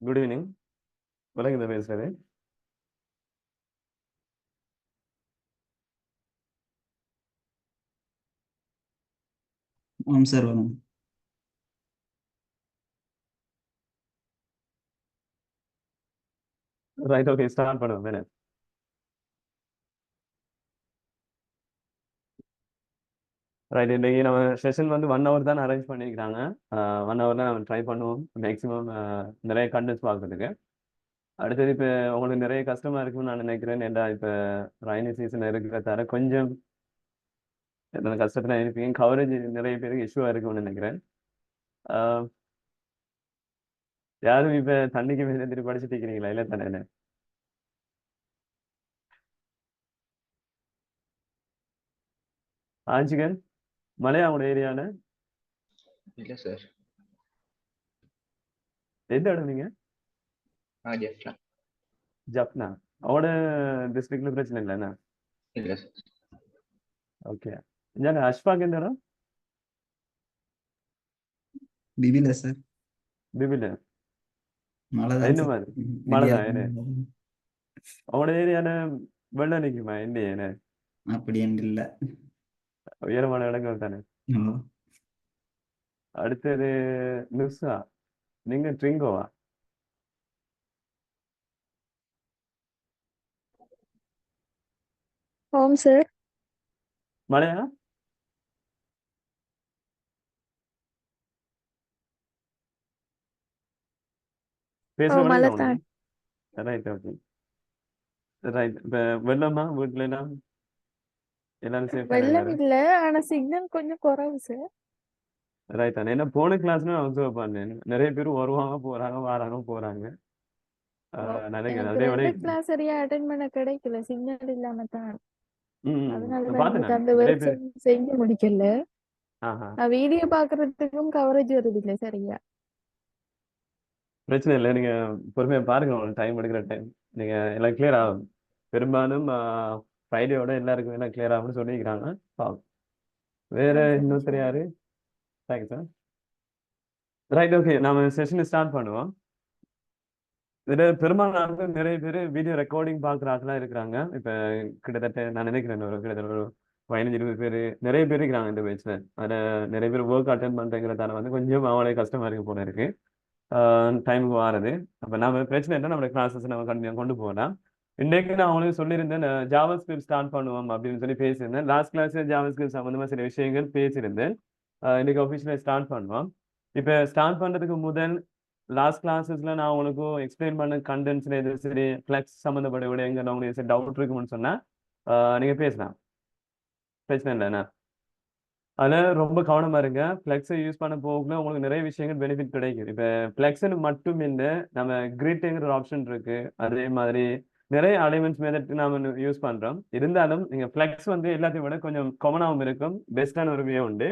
Good evening. விளங்குதா பேசுறது? ஆமாம் சார் வரும். ரைட், ஓகே, ஸ்டார்ட் பண்ணுவோம் தானே. ரைட், இன்னைக்கு நம்ம செஷன் வந்து 1 hour தான் அரேஞ்ச் பண்ணியிருக்கிறாங்க. 1 hourல நம்ம ட்ரை பண்ணுவோம் மேக்ஸிமம் நிறைய கண்டென்ட்ஸ் பார்க்கறதுக்கு. அடுத்தது இப்போ உங்களுக்கு நிறைய கஷ்டமா இருக்கும்னு நான் நினைக்கிறேன். ஏன்டா இப்போ ரைனி சீசன் இருக்கிற தர கொஞ்சம் கஷ்டத்துல இருப்பீங்க. கவரேஜ் நிறைய பேருக்கு இஷ்யூவாக இருக்கும்னு நினைக்கிறேன். ஆஹ் யாரும் இப்போ தண்ணிக்கு மேலே திருப்பி படிச்சுட்டு இருக்கிறீங்களா? இல்லை தானே? ஆஞ்சிகன் மலையா உங்களோட ஏரியாவில் இல்ல சார். எந்த இடம் நீங்க? ஜெஃப்னா. ஜப்னா. அவனோட டிஸ்ட்ரிக்ட்ல பிரச்சனை இல்லைண்ணா? இல்ல சார். ஓகே. ഞാൻ അഷ്ഫാഖ് എന്റെ ഇடம் பிபில சார் ബിബില് மழை தான் என்ன சார். மாதிரி மழை தான் விடியாத என்ன அவனோட ஏரியால வெள்ளம் நிக்குமா இல்லையே? அப்படி என்று இல்ல. உயரமான இடங்கள் தானே. ஓ, அடுத்தது நுசா, நீங்க ட்ரிங்கோவா? ஓம் சார். மலையா? பேசுற மலையா மலை உங்களுக்கு? Right, okay, right. இப்ப வெள்ளமா வீட்டுல எல்லாம் எல்லாரும் சேஃப் தானே வெள்ளம் எல்லாரும்? இல்ல, ஆனா சிக்னல் கொஞ்சம் குறைவு சார். ரைட் தானே. ஏன்னா போன கிளாஸ்ல அப்சர்வ் பண்ணேன், நிறைய பேர் வருவாங்க போறாங்க வராங்க போறாங்க. நினைக்கிறேன் எனக்கு அதே விட 2 கிளாஸ் சரியா அட்டென்ட் பண்ண கிடைக்கல, சிக்னல் இல்லாம தான். அதனாலதான் பார்த்தேன் எனக்கு நான் அந்த நிறைய ஒர்க் பேர். செய்ய முடிக்கல. ஆஹா, நான் வீடியோ பாக்குறதுக்கும் கவரேஜ் வருது இல்ல சரியா. பிரச்சனை இல்லை, நீங்க பொறுமையா பாருங்க, உங்களுக்கு டைம் எடுக்கிற டைம் நீங்க எல்லாம் கிளியர் ஆகும். பெரும்பாலும் ஃப்ரைடேயோட எல்லாருக்கும் எல்லாம் கிளியர் ஆகும்னு சொல்லிக்கிறாங்க. பாவம். வேற சரி, இன்னொருத்தர் சரி. யாரு? Thanks sir. ரைட், ஓகே, நாம செஷனை ஸ்டார்ட் பண்ணுவோம். இதுல பெரும்பாலானது நிறைய பேர் வீடியோ ரெக்கார்டிங் பார்க்குற ஆட்களாக இருக்கிறாங்க. இப்போ கிட்டத்தட்ட நான் நினைக்கிறேன் கிட்டத்தட்ட ஒரு 15-20 பேர் நிறைய பேர் இருக்கிறாங்க இந்த பேட்ச்ல. அதில் நிறைய பேர் ஒர்க் அட்டன் பண்ணுறங்கிறதால வந்து கொஞ்சம் அவங்களே கஷ்டமா இருக்கு போல இருக்கு டைமுக்கு வாரது. அப்போ நம்ம பிரச்சனை இல்லை, நம்ம கிளாஸஸ் நம்ம கண்டிப்பாக கொண்டு போகலாம். இன்றைக்கு நான் அவங்களுக்கு சொல்லியிருந்தேன் ஜாவா ஸ்கிரிப்ட் ஸ்டார்ட் பண்ணுவோம் அப்படின்னு சொல்லி பேசியிருந்தேன். லாஸ்ட் கிளாஸ்ல ஜாவா ஸ்கிரிப்ட் சம்மந்தமாக சில விஷயங்கள் பேசியிருந்தேன். இன்னைக்கு ஆஃபீஸில் ஸ்டார்ட் பண்ணுவோம். இப்போ ஸ்டார்ட் பண்ணுறதுக்கு முதல் லாஸ்ட் கிளாஸஸ்ல நான் உங்களுக்கு எக்ஸ்பிளைன் பண்ண கண்டென்ட்ஸ்ல எது சரி ஃபிளெக்ஸ் சம்மந்தப்பட்ட விடயங்கள் உங்களுக்கு சரி டவுட் இருக்குன்னு சொன்னா நீங்க பேசலாம், பிரச்சனை இல்லைண்ணா. அதில் ரொம்ப கவனமா இருங்க. ஃப்ளெக்ஸை யூஸ் பண்ண போகல உங்களுக்கு நிறைய விஷயங்கள் பெனிஃபிட் கிடைக்கும். இப்போ ஃப்ளெக்ஸ்னு மட்டும் இல்லை, நம்ம கிரிட்ங்கிற ஒரு ஆப்ஷன் இருக்கு. அதே மாதிரி நிறைய அலைன்மெண்ட்ஸ் மெத்தட் நாம யூஸ் பண்றோம். இருந்தாலும் நீங்க ஃப்ளெக்ஸ் வந்து எல்லாத்தையும் விட கொஞ்சம் காமனாகவும் இருக்கும், பெஸ்டான ஒரு வே உண்டு.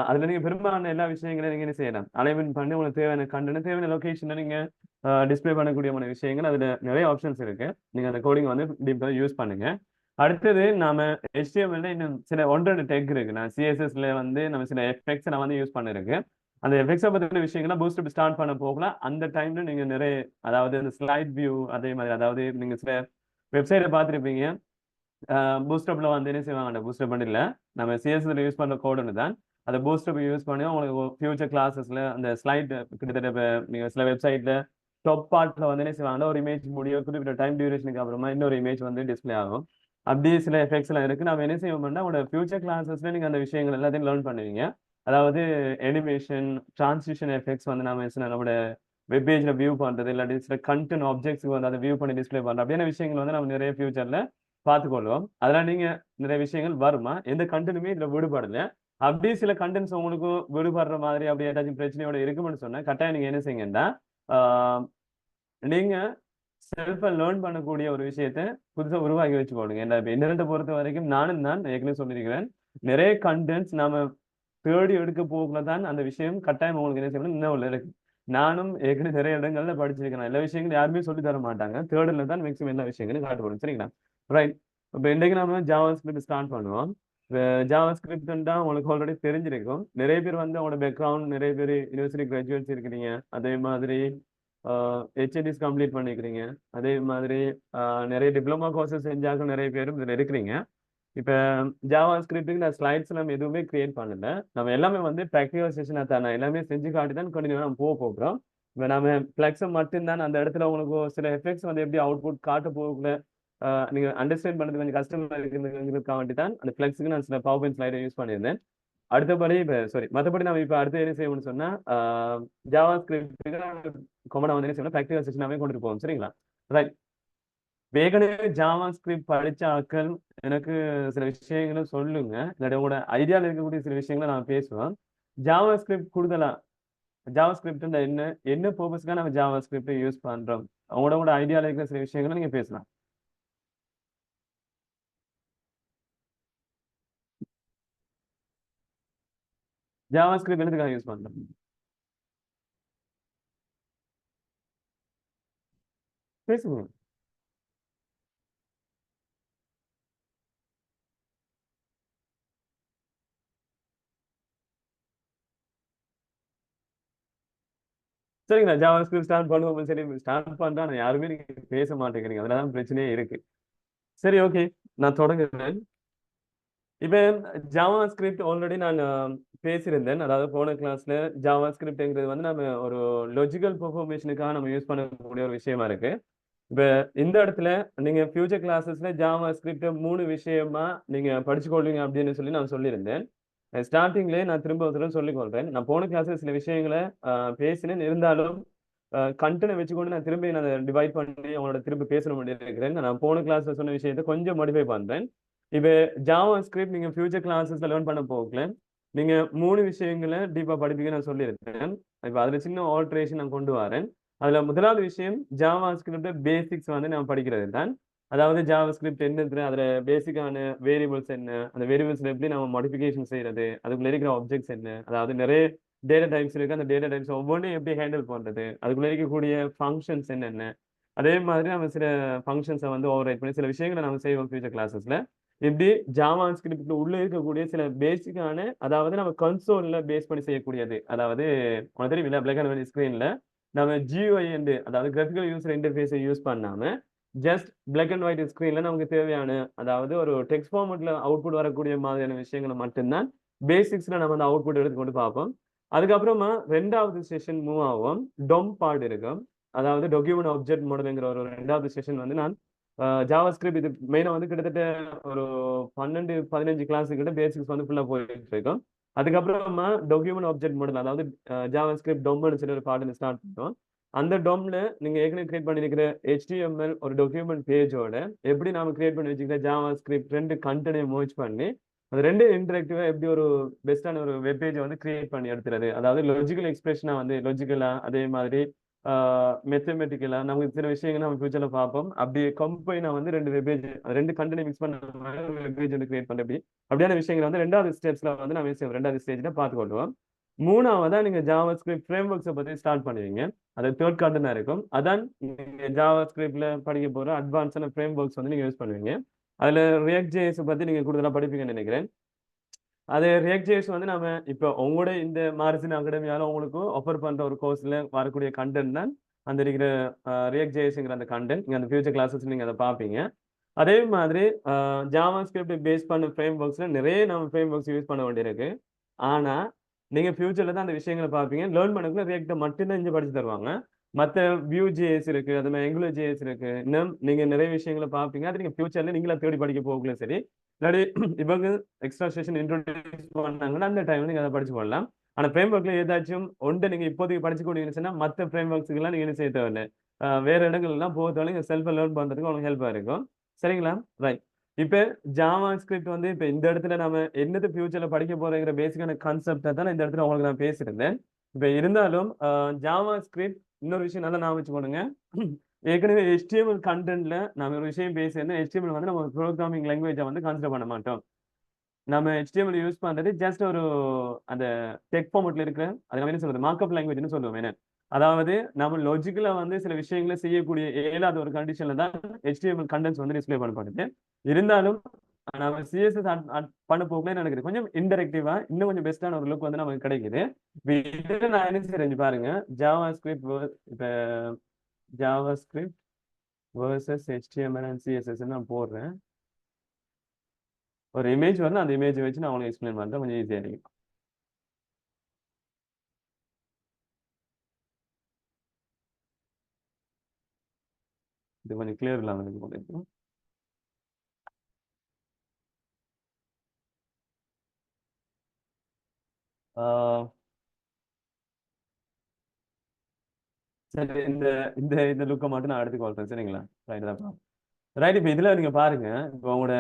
அதுல நீங்க பெரும்பாலான எல்லா விஷயங்களையும் நீங்க என்ன செய்யலாம், அலைன்மெண்ட் பண்ணி உங்களுக்கு தேவையான கண்டென்ட் தேவையான லொகேஷன்ல நீங்க டிஸ்பிளே பண்ணக்கூடிய விஷயங்கள் அதுல நிறைய ஆப்ஷன்ஸ் இருக்கு. நீங்க அந்த கோடிங் வந்து டீப்பாக யூஸ் பண்ணுங்க. அடுத்தது நாம HTML இன்னும் சில 1-2 டெக் இருக்கு. நான் CSSல வந்து நம்ம சில எஃபெக்ட்ஸ் நான் வந்து யூஸ் பண்ணிருக்கேன். அந்த எஃபெக்ட்ஸை பத்தின விஷயங்களை பூஸ்ட் ஸ்டார்ட் பண்ண போகலாம். அந்த டைம்ல நீங்க நிறைய, அதாவது அந்த ஸ்லைட் வியூ அதே மாதிரி, அதாவது நீங்க சில வெப்சைட்டை பார்த்துருப்பீங்க. பூஸ்டப்ல வந்து என்ன செய்வாங்க, பூஸ்டப் பண்ணல நம்ம CSSல யூஸ் பண்ற கோடுன்னு தான் அதை பூஸ்டப் யூஸ் பண்ணி உங்களுக்கு ஃபியூச்சர் கிளாஸஸ்ல அந்த ஸ்லைட் கிட்டத்தட்ட நீங்க சில வெப்சைட்ல டாப் பார்ட்ல வந்து என்ன செய்வாங்கன்னா ஒரு இமேஜ் முடியும் குறிப்பிட்ட டைம் டியூரேஷனுக்கு அப்புறமா இன்னொரு இமேஜ் வந்து டிஸ்பிளே ஆகும். அப்படி சில எஃபெக்ட்ஸ் எல்லாம் இருக்கு. நம்ம என்ன செய்வோம்னா உங்களோட ஃபியூச்சர் கிளாஸஸ்ல நீங்க அந்த விஷயங்கள் எல்லாத்தையும் லேர்ன் பண்ணுவீங்க. அதாவது அனிமேஷன், டிரான்சிஷன் எஃபெக்ட்ஸ் வந்து நம்ம நம்மளோட வெப்பேஜ்ல வியூ பண்றது, இல்லாட்டி சில கண்டென்ட் ஆப்ஜெக்ட்ஸ்க்கு வந்து அதை வியூ பண்ணி டிஸ்பிளே பண்றது, அப்படியான விஷயங்கள் வந்து நம்ம நிறைய ஃபியூச்சர்ல பார்த்துக்கொள்வோம். அதெல்லாம் நீங்க நிறைய விஷயங்கள் வருமா, எந்த கண்டென்ட்டுமே இதுல விடுபடல. அப்படியே சில கண்டென்ட்ஸ் உங்களுக்கு விடுபடுற மாதிரி அப்படி ஏதாச்சும் பிரச்சனையோட இருக்குன்னு சொன்னா கட்டாயம் நீங்க என்ன செய்யுங்கன்னா நீங்க செல்ஃபா லேர்ன் பண்ணக்கூடிய ஒரு விஷயத்த புதுசா உருவாக்கி வச்சுக்கோங்க. ஏன்னா இப்ப இன்டர்நெட்டை பொறுத்த வரைக்கும் நானும் தான் ஏற்கனவே சொல்லியிருக்கிறேன், நிறைய கண்டென்ட்ஸ் நாம தேடி எடுக்க போகல தான் அந்த விஷயம் கட்டாயம் உங்களுக்கு என்ன செய்யணும் இன்னும் இருக்கு. நானும் ஏற்கனவே நிறைய இடங்கள்ல படிச்சிருக்கேன். எல்லா விஷயங்களும் யாருமே சொல்லி தர மாட்டாங்க, தேர்ட்ல தான் மேக்ஸிமம் எல்லா விஷயங்களும் காட்டப்படும். சரிங்களா? ரைட். இப்போ இன்றைக்கு நாம ஜாவா ஸ்கிரிப்ட் ஸ்டார்ட் பண்ணுவோம். ஜாவா ஸ்கிரிப்ட்னா உங்களுக்கு ஆல்ரெடி தெரிஞ்சிருக்கும். நிறைய பேர் வந்து அவங்களோட பேக்ரவுண்ட், நிறைய பேர் யூனிவர்சிட்டி கிராஜுவேட்ஸ் இருக்கிறீங்க. அதே மாதிரி ஹெச்என்டிஸ் கம்ப்ளீட் பண்ணிக்கிறீங்க. அதே மாதிரி நிறைய டிப்ளமா கோர்சஸ் செஞ்சாங்க நிறைய பேரும் இதில் இருக்கிறீங்க. இப்போ ஜாவா ஸ்கிரிப்டுக்கு நான் ஸ்லைட்ஸ் நம்ம எதுவுமே கிரியேட் பண்ணல. நம்ம எல்லாமே வந்து ப்ராக்டிகல் செஷனாக தான் நான் எல்லாமே செஞ்சு காட்டி தான் கண்டினியூவாக நம்ம போகிறோம். இப்போ நம்ம ஃப்ளெக்ஸை மட்டும்தான் அந்த இடத்துல உங்களுக்கு சில எஃபெக்ட்ஸ் வந்து எப்படி அவுட்புட் காட்ட போகல நீங்கள் அண்டர்ஸ்டாண்ட் பண்ணுறது கொஞ்சம் கஷ்டமாக இருக்குங்கிறதுக்காக வேண்டி தான் அந்த ஃப்ளெக்ஸுக்கு நான் சில பவர் பாயிண்ட் ஸ்லைடை யூஸ் பண்ணியிருந்தேன். அடுத்தபடி இப்போ மற்றபடி நம்ம இப்போ அடுத்து என்ன செய்யணும்னு சொன்னால் ஜாவா ஸ்கிரிப்டுக்கு கொமனாக வந்து என்ன செய்யணும் ப்ராக்டிகல் செஷனாகவே கொண்டுட்டு போவோம். சரிங்களா? ரைட். ஏற்கனவே ஜாவா ஸ்கிரிப்ட் படித்த ஆட்கள் எனக்கு சில விஷயங்களும் சொல்லுங்க. இல்லாட்டி உங்களோட ஐடியாவில் இருக்கக்கூடிய சில விஷயங்களை நான் பேசுவேன். ஜாவா ஸ்கிரிப்ட் கூடுதலா ஜாவா ஸ்கிரிப்ட் என்ன பர்பஸ்க்காக நம்ம ஜாவா ஸ்கிரிப்டை யூஸ் பண்றோம், உங்களோட ஐடியாவில் இருக்கிற சில விஷயங்களை நீங்க பேசலாம். ஜாவா ஸ்கிரிப்ட் என்னதுக்காக யூஸ் பண்றோம்? பேசுங்க. சரிங்களா? ஜாவா ஸ்கிரிப்ட் ஸ்டார்ட் பண்ணுவோம். சரி ஸ்டார்ட் பண்றா நான் யாருமே நீங்க பேச மாட்டேங்கிறீங்க. அதனால பிரச்சனையே இருக்கு. சரி, ஓகே, நான் தொடங்குறேன். இப்போ ஜாவா ஸ்கிரிப்ட் ஆல்ரெடி நான் பேசியிருந்தேன். அதாவது போன கிளாஸ்ல ஜாவா ஸ்கிரிப்ட்ங்கிறது வந்து நம்ம ஒரு லாஜிக்கல் பெர்ஃபார்மேஷனுக்காக நம்ம யூஸ் பண்ணக்கூடிய ஒரு விஷயமா இருக்கு. இப்போ இந்த இடத்துல நீங்க ஃபியூச்சர் கிளாஸஸ்ல ஜாவா ஸ்கிரிப்ட் 3 விஷயமா நீங்க படிச்சுக்கொள்வீங்க அப்படின்னு சொல்லி நான் சொல்லியிருந்தேன். ஸ்டார்டிங்லேயே நான் திரும்ப ஒரு தடவை சொல்லிக்கொள்றேன். நான் போன கிளாஸ்ல சில விஷயங்களை பேசினேன். இருந்தாலும் கண்டனை வச்சுக்கொண்டு நான் திரும்பி நான் டிவைட் பண்ணி அவங்களோட திரும்ப பேச முடியிருக்கிறேன். நான் போன கிளாஸ்ல சொன்ன விஷயத்தை கொஞ்சம் மாடிஃபை பண்றேன். இப்போ ஜாவா ஸ்கிரிப்ட் நீங்க ஃபியூச்சர் கிளாஸஸ்ல லேர்ன் பண்ண போகல, நீங்க 3 விஷயங்களை டீப்பா படிப்பீங்க நான் சொல்லியிருக்கேன். இப்போ அதுல சின்ன ஆல்ட்ரேஷன் நான் கொண்டு வரேன். அதுல முதலாவது விஷயம் ஜாவா ஸ்கிரிப்ட் பேசிக்ஸ் வந்து நம்ம படிக்கிறது தான். அதாவது ஜாவா ஸ்கிரிப்ட் என்னது, அதுல பேசிக்கான வேரியபிள்ஸ் என்ன, அந்த வேரியபிள்ஸ்ல எப்படி நம்ம மாடிஃபிகேஷன் செய்யறது, அதுக்குள்ள இருக்கிற ஆப்ஜெக்ட்ஸ் என்ன, அதாவது நிறைய டேட்டா டைப்ஸ் இருக்கு, அந்த டேட்டா டைப்ஸ் ஒவ்வொன்றையும் எப்படி ஹேண்டில் பண்றது, அதுக்குள்ள இருக்கக்கூடிய ஃபங்க்ஷன்ஸ் என்னென்ன, அதே மாதிரி நம்ம சில ஃபங்க்ஷன்ஸை வந்து ஓவர் ரைட் பண்ணி சில விஷயங்களை நம்ம செய்வோம் ஃபியூச்சர் கிளாஸஸ்ல. இப்படி ஜாவா ஸ்கிரிப்ட் உள்ள இருக்கக்கூடிய சில பேசிக்கான, அதாவது நம்ம கன்சோல்ல பேஸ் பண்ணி செய்யக்கூடியது, அதாவது உனக்கு தெரியும் பிளாக் அண்ட் ஒயிட் ஸ்கிரீன்ல நம்ம GUI அதாவது கிராஃபிக்கல் யூசர் இன்டர்ஃபேஸை யூஸ் பண்ணாம ஜஸ்ட் பிளாக் அண்ட் ஒயிட் ஸ்கிரீன்ல நமக்கு தேவையான, அதாவது ஒரு டெக்ஸ்ட் ஃபார்மேட்ல அவுட்புட் வரக்கூடிய மாதிரியான விஷயங்களை மட்டும்தான் பேசிக்ஸ்ல நம்ம அந்த அவுட்புட் எடுத்து கொண்டு பார்ப்போம். அதுக்கப்புறமா 2வது செஷன் மூவ் ஆகும். டொம் பார்ட் இருக்கும், அதாவது டாக்குமெண்ட் ஆப்ஜெக்ட் மாடலுங்கிற ஒரு 2வது செஷன் வந்து நான் ஜாவா ஸ்கிரிப்ட் இது மெயினாக வந்து கிட்டத்தட்ட ஒரு 12-15 கிளாஸ் கிட்ட பேசிக்ஸ் வந்து ஃபுல்லாக போயிட்டு இருக்கும். அதுக்கப்புறமா டாக்குமெண்ட் ஆப்ஜெக்ட் மாடல், அதாவது ஜாவா ஸ்கிரிப்ட் டொம்னு சொல்லி ஒரு பாட்டு ஸ்டார்ட் பண்ணுவோம். அந்த டொம்ல நீங்க ஏற்கனவே கிரியேட் பண்ணிருக்கிற HTML ஒரு டாக்குமெண்ட் பேஜோட எப்படி நாம கிரியேட் பண்ணி வச்சுக்கிற ஜாவா ஸ்கிரிப்ட் 2 கண்டென்ட் மர்ஜ் பண்ணி அது 2 இன்டராக்டிவா எப்படி ஒரு பெஸ்டான ஒரு வெப் பேஜை வந்து கிரியேட் பண்ணி எடுத்துறது, அதாவது லாஜிக்கல் எக்ஸ்பிரஷனா வந்து லாஜிக்கலா, அதே மாதிரி மெத்தமெட்டிக்கலா நமக்கு சில விஷயங்கள் நம்ம ஃபியூச்சர்ல பார்ப்போம். அப்படி கம்பைனா வந்து 2 வெப்பேஜ் 2 கண்டென்ட் மிக்ஸ் பண்ண வெப்பேஜ் வந்து கிரியேட் பண்ண அப்படியான விஷயங்கள் வந்து 2வது ஸ்டெப்ஸ்ல வந்து நம்ம 2வது ஸ்டேஜ்ல பார்த்துக்கொள்வோம். 3வதா நீங்க ஜாவா ஸ்கிரிப்ட் ஃப்ரேம் ஒர்க்ஸை பத்தி ஸ்டார்ட் பண்ணுவீங்க. அது 3rd கண்டென்ட்டா இருக்கும். அதான் நீங்க ஜாவா ஸ்கிரிப்ட்ல படிக்க போற அட்வான்ஸான ஃப்ரேம் ஒர்க்ஸ் வந்து நீங்க யூஸ் பண்ணுவீங்க. அதுல ரியாக்ட் ஜேஎஸ் பத்தி நீங்க கூடுதலா படிப்பீங்கன்னு நினைக்கிறேன். அது ரியாக்ட் ஜேஎஸ் வந்து நம்ம இப்போ உங்களோட இந்த மார்ஜின் அகாடமியால உங்களுக்கு ஆஃபர் பண்ற ஒரு கோர்ஸ்ல வரக்கூடிய கண்டென்ட் தான் அந்த இருக்கிற ரியாக்ட் ஜேஎஸ்ங்கிற அந்த கண்டென்ட். நீங்க அந்த ஃபியூச்சர் கிளாஸஸ் நீங்க அதை பார்ப்பீங்க. அதே மாதிரி ஜாவா ஸ்கிரிப்ட் பேஸ் பண்ண ஃப்ரேம் ஒர்க்ஸ்ல நிறைய நம்ம ஃப்ரேம் ஒர்க்ஸ் யூஸ் பண்ண வேண்டியிருக்கு. ஆனா நீங்க ஃபியூச்சர்ல தான் அந்த விஷயங்களை பார்ப்பீங்க. லேர்ன் பண்ணக்குள்ள ரியாக்ட மட்டும்தான் இங்கே படிச்சு தருவாங்க. மற்ற வியூ ஜேஎஸ் இருக்கு, அது மாதிரி ஆங்குலர் ஜேஎஸ் இருக்கு, இன்னும் நீங்க நிறைய விஷயங்களை பார்ப்பீங்க. அது நீங்க ஃபியூச்சர்ல நீங்களா தேடி படிக்க போகல சரி, இல்லாட்டி இவங்க எக்ஸ்ட்ரா செஷன் இன்ட்ரோடியூஸ் பண்ணாங்கன்னா அந்த டைம் நீங்க அதை படிச்சு போடலாம். ஆனா ஃப்ரேம் ஒர்க்ல ஏதாச்சும் ஒன்று நீங்க இப்போதைக்கு படிச்சு கொடுங்கன்னு மற்ற ஃப்ரேம் ஒர்க்ஸ்க்கெல்லாம் நீங்க என்ன செய்ய தேவையில்லை, வேற இடங்கள்லாம் போகிறதால நீங்க செல்ஃபா லேர்ன் பண்றதுக்கு உங்களுக்கு ஹெல்ப்பா இருக்கும். சரிங்களா? ரைட். இப்போ ஜாவா ஸ்கிரிப்ட் வந்து இப்போ இந்த இடத்துல நம்ம என்னது ஃபியூச்சர்ல படிக்க போறங்கிற பேசிக்கான கான்செப்டை தான் இந்த இடத்துல உங்களுக்கு நான் பேசியிருந்தேன். இப்போ இருந்தாலும் ஜாவா ஸ்கிரிப்ட் இன்னொரு விஷயம் நல்லா நான் வச்சுக்கோணுங்க. ஏற்கனவே HTML கண்டென்ட்ல நம்ம ஒரு விஷயம் பேசியிருந்தேன். HTML வந்து நம்ம ப்ரோக்ராமிங் லாங்குவேஜை வந்து கன்சிடர் பண்ண மாட்டோம். நம்ம HTML யூஸ் பண்றது ஜஸ்ட் ஒரு அந்த டெக் ஃபார்மேட்ல இருக்கிற அது நம்ம என்ன சொல்றது மார்க்அப் லாங்குவேஜ்னு சொல்லுவோம். என்ன அதாவது நம்ம லாஜிக்கலா வந்து சில விஷயங்களை செய்யக்கூடிய இயலாத ஒரு கண்டிஷன்ல தான் HTML கண்டென்ட்ஸ் வந்து டிஸ்பிளே பண்ணப்படுது. இருந்தாலும் நம்ம சிஎஸ்எஸ் பண்ண போகல நினைக்கிறேன் கொஞ்சம் இன்டெரக்டிவா இன்னும் கொஞ்சம் பெஸ்டான ஒரு லுக் வந்து நமக்கு கிடைக்குது. இதுல நான் என்ன செஞ்சு பாருங்க, ஜாவா ஸ்கிரிப்ட் இப்ப Java script versus HTML and CSS நான் போடுறேன். ஒரு இமேஜ் வரணும், அந்த இமேஜ் வச்சு நான் உங்களுக்கு எக்ஸ்பிளைன் பண்றேன், கொஞ்சம் ஈஸியா இருக்கும். இது கொஞ்சம் கிளியர் இல்லாம இருக்கு. சரி, இந்த இந்த இந்த லுக்கை மட்டும் நான் எடுத்து கொள்றேன், சரிங்களா? ரைட். இப்போ இதுல நீங்க பாருங்க, இப்போ உங்களோட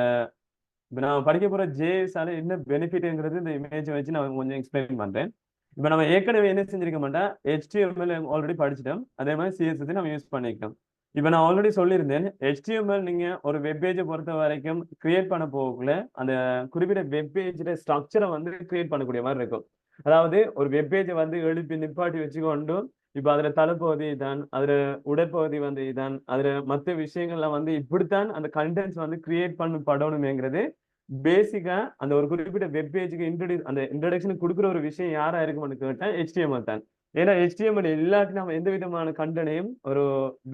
இப்போ நான் படிக்க போற ஜேஎஸ்ஆல என்ன பெனிஃபிட்ங்கிறது இந்த இமேஜை வச்சு நான் கொஞ்சம் எக்ஸ்பிளைன் பண்றேன். இப்போ நம்ம ஏற்கனவே என்ன செஞ்சிருக்க மாட்டோம், HTML ஆல்ரெடி படிச்சிட்டோம், அதே மாதிரி CSS நம்ம யூஸ் பண்ணிக்கலாம். இப்போ நான் ஆல்ரெடி சொல்லியிருந்தேன், HTML நீங்க ஒரு வெப்பேஜை பொறுத்த வரைக்கும் கிரியேட் பண்ண போகல அந்த குறிப்பிட்ட வெப்பேஜோட ஸ்ட்ரக்சரை வந்து கிரியேட் பண்ணக்கூடிய மாதிரி இருக்கும். அதாவது ஒரு வெப்பேஜை வந்து எழுப்பி நிப்பாட்டி வச்சுக்கொண்டு இப்போ அதுல தலைப்பகுதி இதான், அதுல உடற்பகுதி வந்து இதான், அதுல மற்ற விஷயங்கள்லாம் வந்து இப்படித்தான் அந்த கண்டென்ட்ஸ் வந்து கிரியேட் பண்ணப்படணுமேங்கிறது பேசிக்கா அந்த ஒரு குறிப்பிட்ட வெப்பேஜுக்கு அந்த இன்ட்ரடக்ஷனுக்கு கொடுக்குற ஒரு விஷயம் யாரா இருக்கும்னு கேட்டா HTML தான். ஏன்னா HTML இல்லாட்டி நம்ம எந்த விதமான கண்டனையும் ஒரு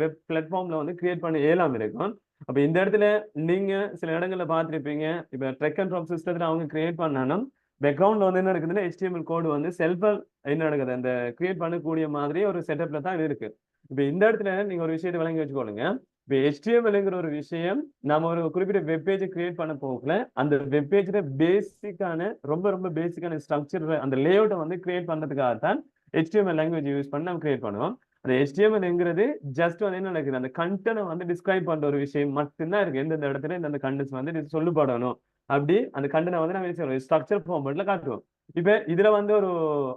வெப் பிளாட்ஃபார்ம்ல வந்து கிரியேட் பண்ண இயலாம இருக்கும். அப்ப இந்த இடத்துல நீங்க சில இடங்கள்ல பார்த்துருப்பீங்க, இப்ப ட்ரெக் அண்ட் ட்ராப் சிஸ்டத்துல அவங்க கிரியேட் பண்ணாலும் பேக்ரவுண்ட்ல வந்து என்ன நடக்குதுன்னா HTML கோடு வந்து செல்ஃபா என்ன நடக்குது அந்த கிரியேட் பண்ணக்கூடிய மாதிரி ஒரு செட்டப்ல தான் இருக்கு. இப்ப இந்த இடத்துல நீங்க ஒரு விஷயத்தை விளங்கி வச்சுக்கோங்க. இப்போ HTMLங்கிற ஒரு விஷயம் நம்ம ஒரு குறிப்பிட்ட வெப்பேஜ் கிரியேட் பண்ண போகல அந்த வெப்பேஜோட பேசிக்கான ரொம்ப ரொம்ப பேசிக்கான ஸ்ட்ரக்சர் அந்த லேஅவுட்டை வந்து கிரியேட் பண்றதுக்காக தான் HTML லாங்குவேஜ் யூஸ் பண்ணி நம்ம கிரியேட் பண்ணுவோம். அந்த HTMLங்கிறது ஜஸ்ட் வந்து என்ன நடக்குது, அந்த கண்டென்ட் வந்து டிஸ்கிரைப் பண்ற ஒரு விஷயம் மட்டும்தான் இருக்கு. எந்தெந்த இடத்துல இந்த கண்டென்ட்ஸ் வந்து சொல்லப்படணும் அப்படி அந்த கண்டென்ட் வந்து நம்ம ஸ்ட்ரக்சர் ஃபார்மேட்ல காட்டுவோம். இப்ப இதுல வந்து ஒரு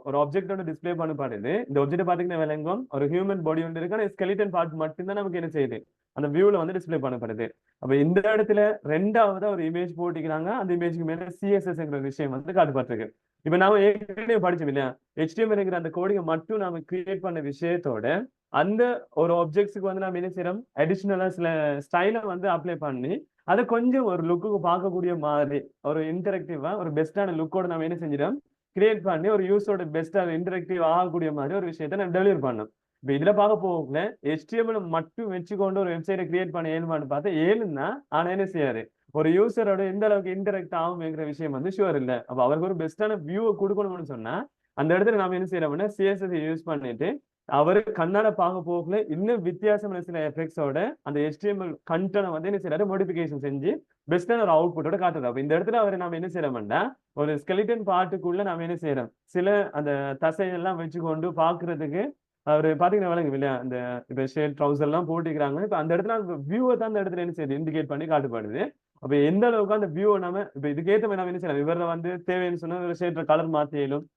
ஒரு ஆப்ஜெக்டோட டிஸ்பிளே பண்ணப்படுது. இந்த ஆப்ஜெக்ட் பாத்தீங்கன்னா விளங்கும் ஒரு ஹியூமன் பாடி ஒன்று இருக்கு, ஆனால் ஸ்கெலிட்டன் பார்ட் மட்டும்தான் நமக்கு என்ன செய்யுது அந்த வியூல வந்து டிஸ்பிளே பண்ணப்படுது. அப்ப இந்த இடத்துல ரெண்டாவது ஒரு இமேஜ் போட்டிக்கிறாங்க, அந்த இமேஜ்க்கு மேல CSSங்கிற விஷயம் வந்து காட்டப்பட்டிருக்கு. இப்ப நாம ஏற்கனவே படிச்சோம் இல்லையா, HTMLங்கிற அந்த கோடிங்கை மட்டும் நாம கிரியேட் பண்ண விஷயத்தோட அந்த ஒரு ஆப்ஜெக்ட்ஸுக்கு வந்து நம்ம என்ன செய்யறோம், அடிஷனலா சில ஸ்டைலை வந்து அப்ளை பண்ணி அதை கொஞ்சம் ஒரு லுக்குக்கு பார்க்கக்கூடிய மாதிரி ஒரு இன்டராக்டிவா ஒரு பெஸ்டான லுக்கோட நம்ம என்ன செஞ்சிடும் கிரியேட் பண்ணி ஒரு யூஸோட பெஸ்டா இன்டராக்டிவ் ஆகக்கூடிய மாதிரி ஒரு விஷயத்த நம்ம டெலிவரி பண்ணோம். இப்போ இதுல பார்க்க போகல HTML மட்டும் வச்சுக்கொண்டு ஒரு வெப்சைட்டை கிரியேட் பண்ண ஏழுமான்னு பார்த்தா ஏழுன்னா ஆனா என்ன செய்யாரு ஒரு யூசரோட எந்த அளவுக்கு இன்டராக்ட் ஆகுங்கிற விஷயம் வந்து ஷுவர் இல்லை. அப்போ அவருக்கு ஒரு பெஸ்டான வியூவை கொடுக்கணும்னு சொன்னா அந்த இடத்துல நாம என்ன செய்யறோம்னா CSS யூஸ் பண்ணிட்டு அவரு கண்ணாட பார்க்க போகல இன்னும் வித்தியாசமான சில எஃபெக்ட்ஸோட அந்த HTML கண்டென்ட் வந்து என்ன செய்யறாரு மாடிஃபிகேஷன் செஞ்சு பெஸ்டான ஒரு அவுட்புட்டோட காட்டுறது. அப்ப இந்த இடத்துல அவர் நாம என்ன செய்யறோம்னா ஒரு ஸ்கெலிட்டன் பார்ட்டுக்குள்ள நாம என்ன செய்யறோம் சில அந்த தசையெல்லாம் வச்சுக்கொண்டு பாக்குறதுக்கு அவரு பாத்தீங்கன்னா விளங்கும் இல்லையா, அந்த இப்ப ஷேட் ட்ரவுசர் எல்லாம் போட்டிக்கிறாங்க. இப்ப அந்த இடத்துல அந்த வியூவை தான் அந்த இடத்துல என்ன செய்யுது இண்டிகேட் பண்ணி காட்டுப்படுது. அப்ப எந்த அளவுக்கு அந்த வியூவை நம்ம இப்ப இதுக்கேற்ற மாதிரி நம்ம என்ன செய்யலாம், இவரில் வந்து தேவைன்னு சொன்னா ஷேட்ல கலர் மாத்தியிலும்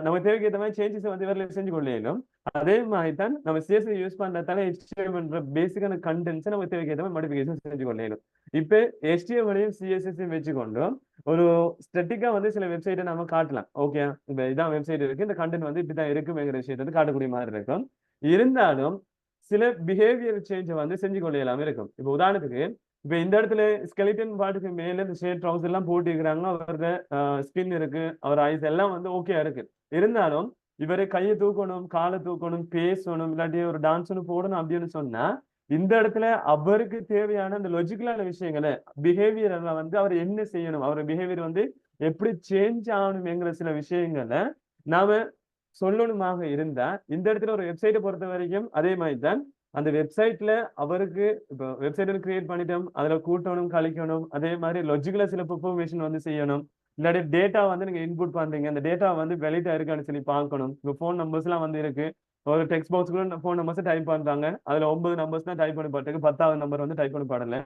நம்ம தேவைக்கு ஏற்ற மாதிரி சேஞ்சஸ் வந்து இவரில் செஞ்சு கொள்ளையிலும். அதே மாதிரி தான் நம்ம CSS யூஸ் பண்றதால HTML பேசிக்கான கண்டென்ட்ஸை நம்ம தேவைக்கு ஏற்ற மாதிரி மாடிஃபிகேஷன் செஞ்சு கொள்ளையிலும். இப்ப HTML-ஐயும் CSS-ஐயும் வச்சுக்கொண்டும் ஒரு ஸ்டெட்டிக்கா வந்து சில வெப்சைட்டை நம்ம காட்டலாம். ஓகே, இப்ப இதான் வெப்சைட் இருக்கு, இந்த கண்டென்ட் வந்து இப்படிதான் இருக்குங்கிற விஷயத்தை வந்து காட்டக்கூடிய மாதிரி இருக்கும். இருந்தாலும் சில பிஹேவியர் சேஞ்சை வந்து செஞ்சு கொள்ளையெல்லாம் இருக்கும். இப்ப உதாரணத்துக்கு இப்ப இந்த இடத்துல ஸ்கெலிட்டன் பார்ட்டுக்கு மேல இந்த ஷேட் ட்ரவுசர் எல்லாம் போட்டிருக்கிறாங்க, அவரோட ஸ்கின் இருக்கு, அவர் ஐஸ் எல்லாம் வந்து ஓகே இருக்கு. இருந்தாலும் இவரு கையை தூக்கணும், காலை தூக்கணும், பேசணும், இல்லாட்டி ஒரு டான்ஸ் ஒன்று போடணும் அப்படின்னு சொன்னா இந்த இடத்துல அவருக்கு தேவையான அந்த லொஜிக்கலான விஷயங்களை பிஹேவியர்ல வந்து அவர் என்ன செய்யணும், அவர் பிஹேவியர் வந்து எப்படி சேஞ்ச் ஆகணும்ங்கிற சில விஷயங்களை நாம சொல்லணுமாக இருந்தா இந்த இடத்துல ஒரு வெப்சைட்டை பொறுத்த வரைக்கும் அதே மாதிரி தான். அந்த வெப்சைட்ல அவருக்கு இப்போ வெப்சைட் கிரியேட் பண்ணிட்டோம், அதுல கூட்டணும் கழிக்கணும், அதே மாதிரி லொஜிக்கலா சில பெர்ஃபார்மேஷன் வந்து செய்யணும். இல்லாட்டி டேட்டா வந்து நீங்க இன்புட் பண்றீங்க, அந்த டேட்டா வந்து வெளியிட்ட இருக்கான்னு சொல்லி பார்க்கணும். இப்போ ஃபோன் நம்பர்ஸ் எல்லாம் வந்து இருக்கு, ஒரு டெக்ஸ்ட் பாக்ஸ் கூட ஃபோன் நம்பர்ஸ் டைப் பண்றாங்க, அதுல 9 நம்பர்ஸ் தான் டைப் பண்ணி பாட்டுக்கு 10வது நம்பர் வந்து டைப் பண்ணி பாடல.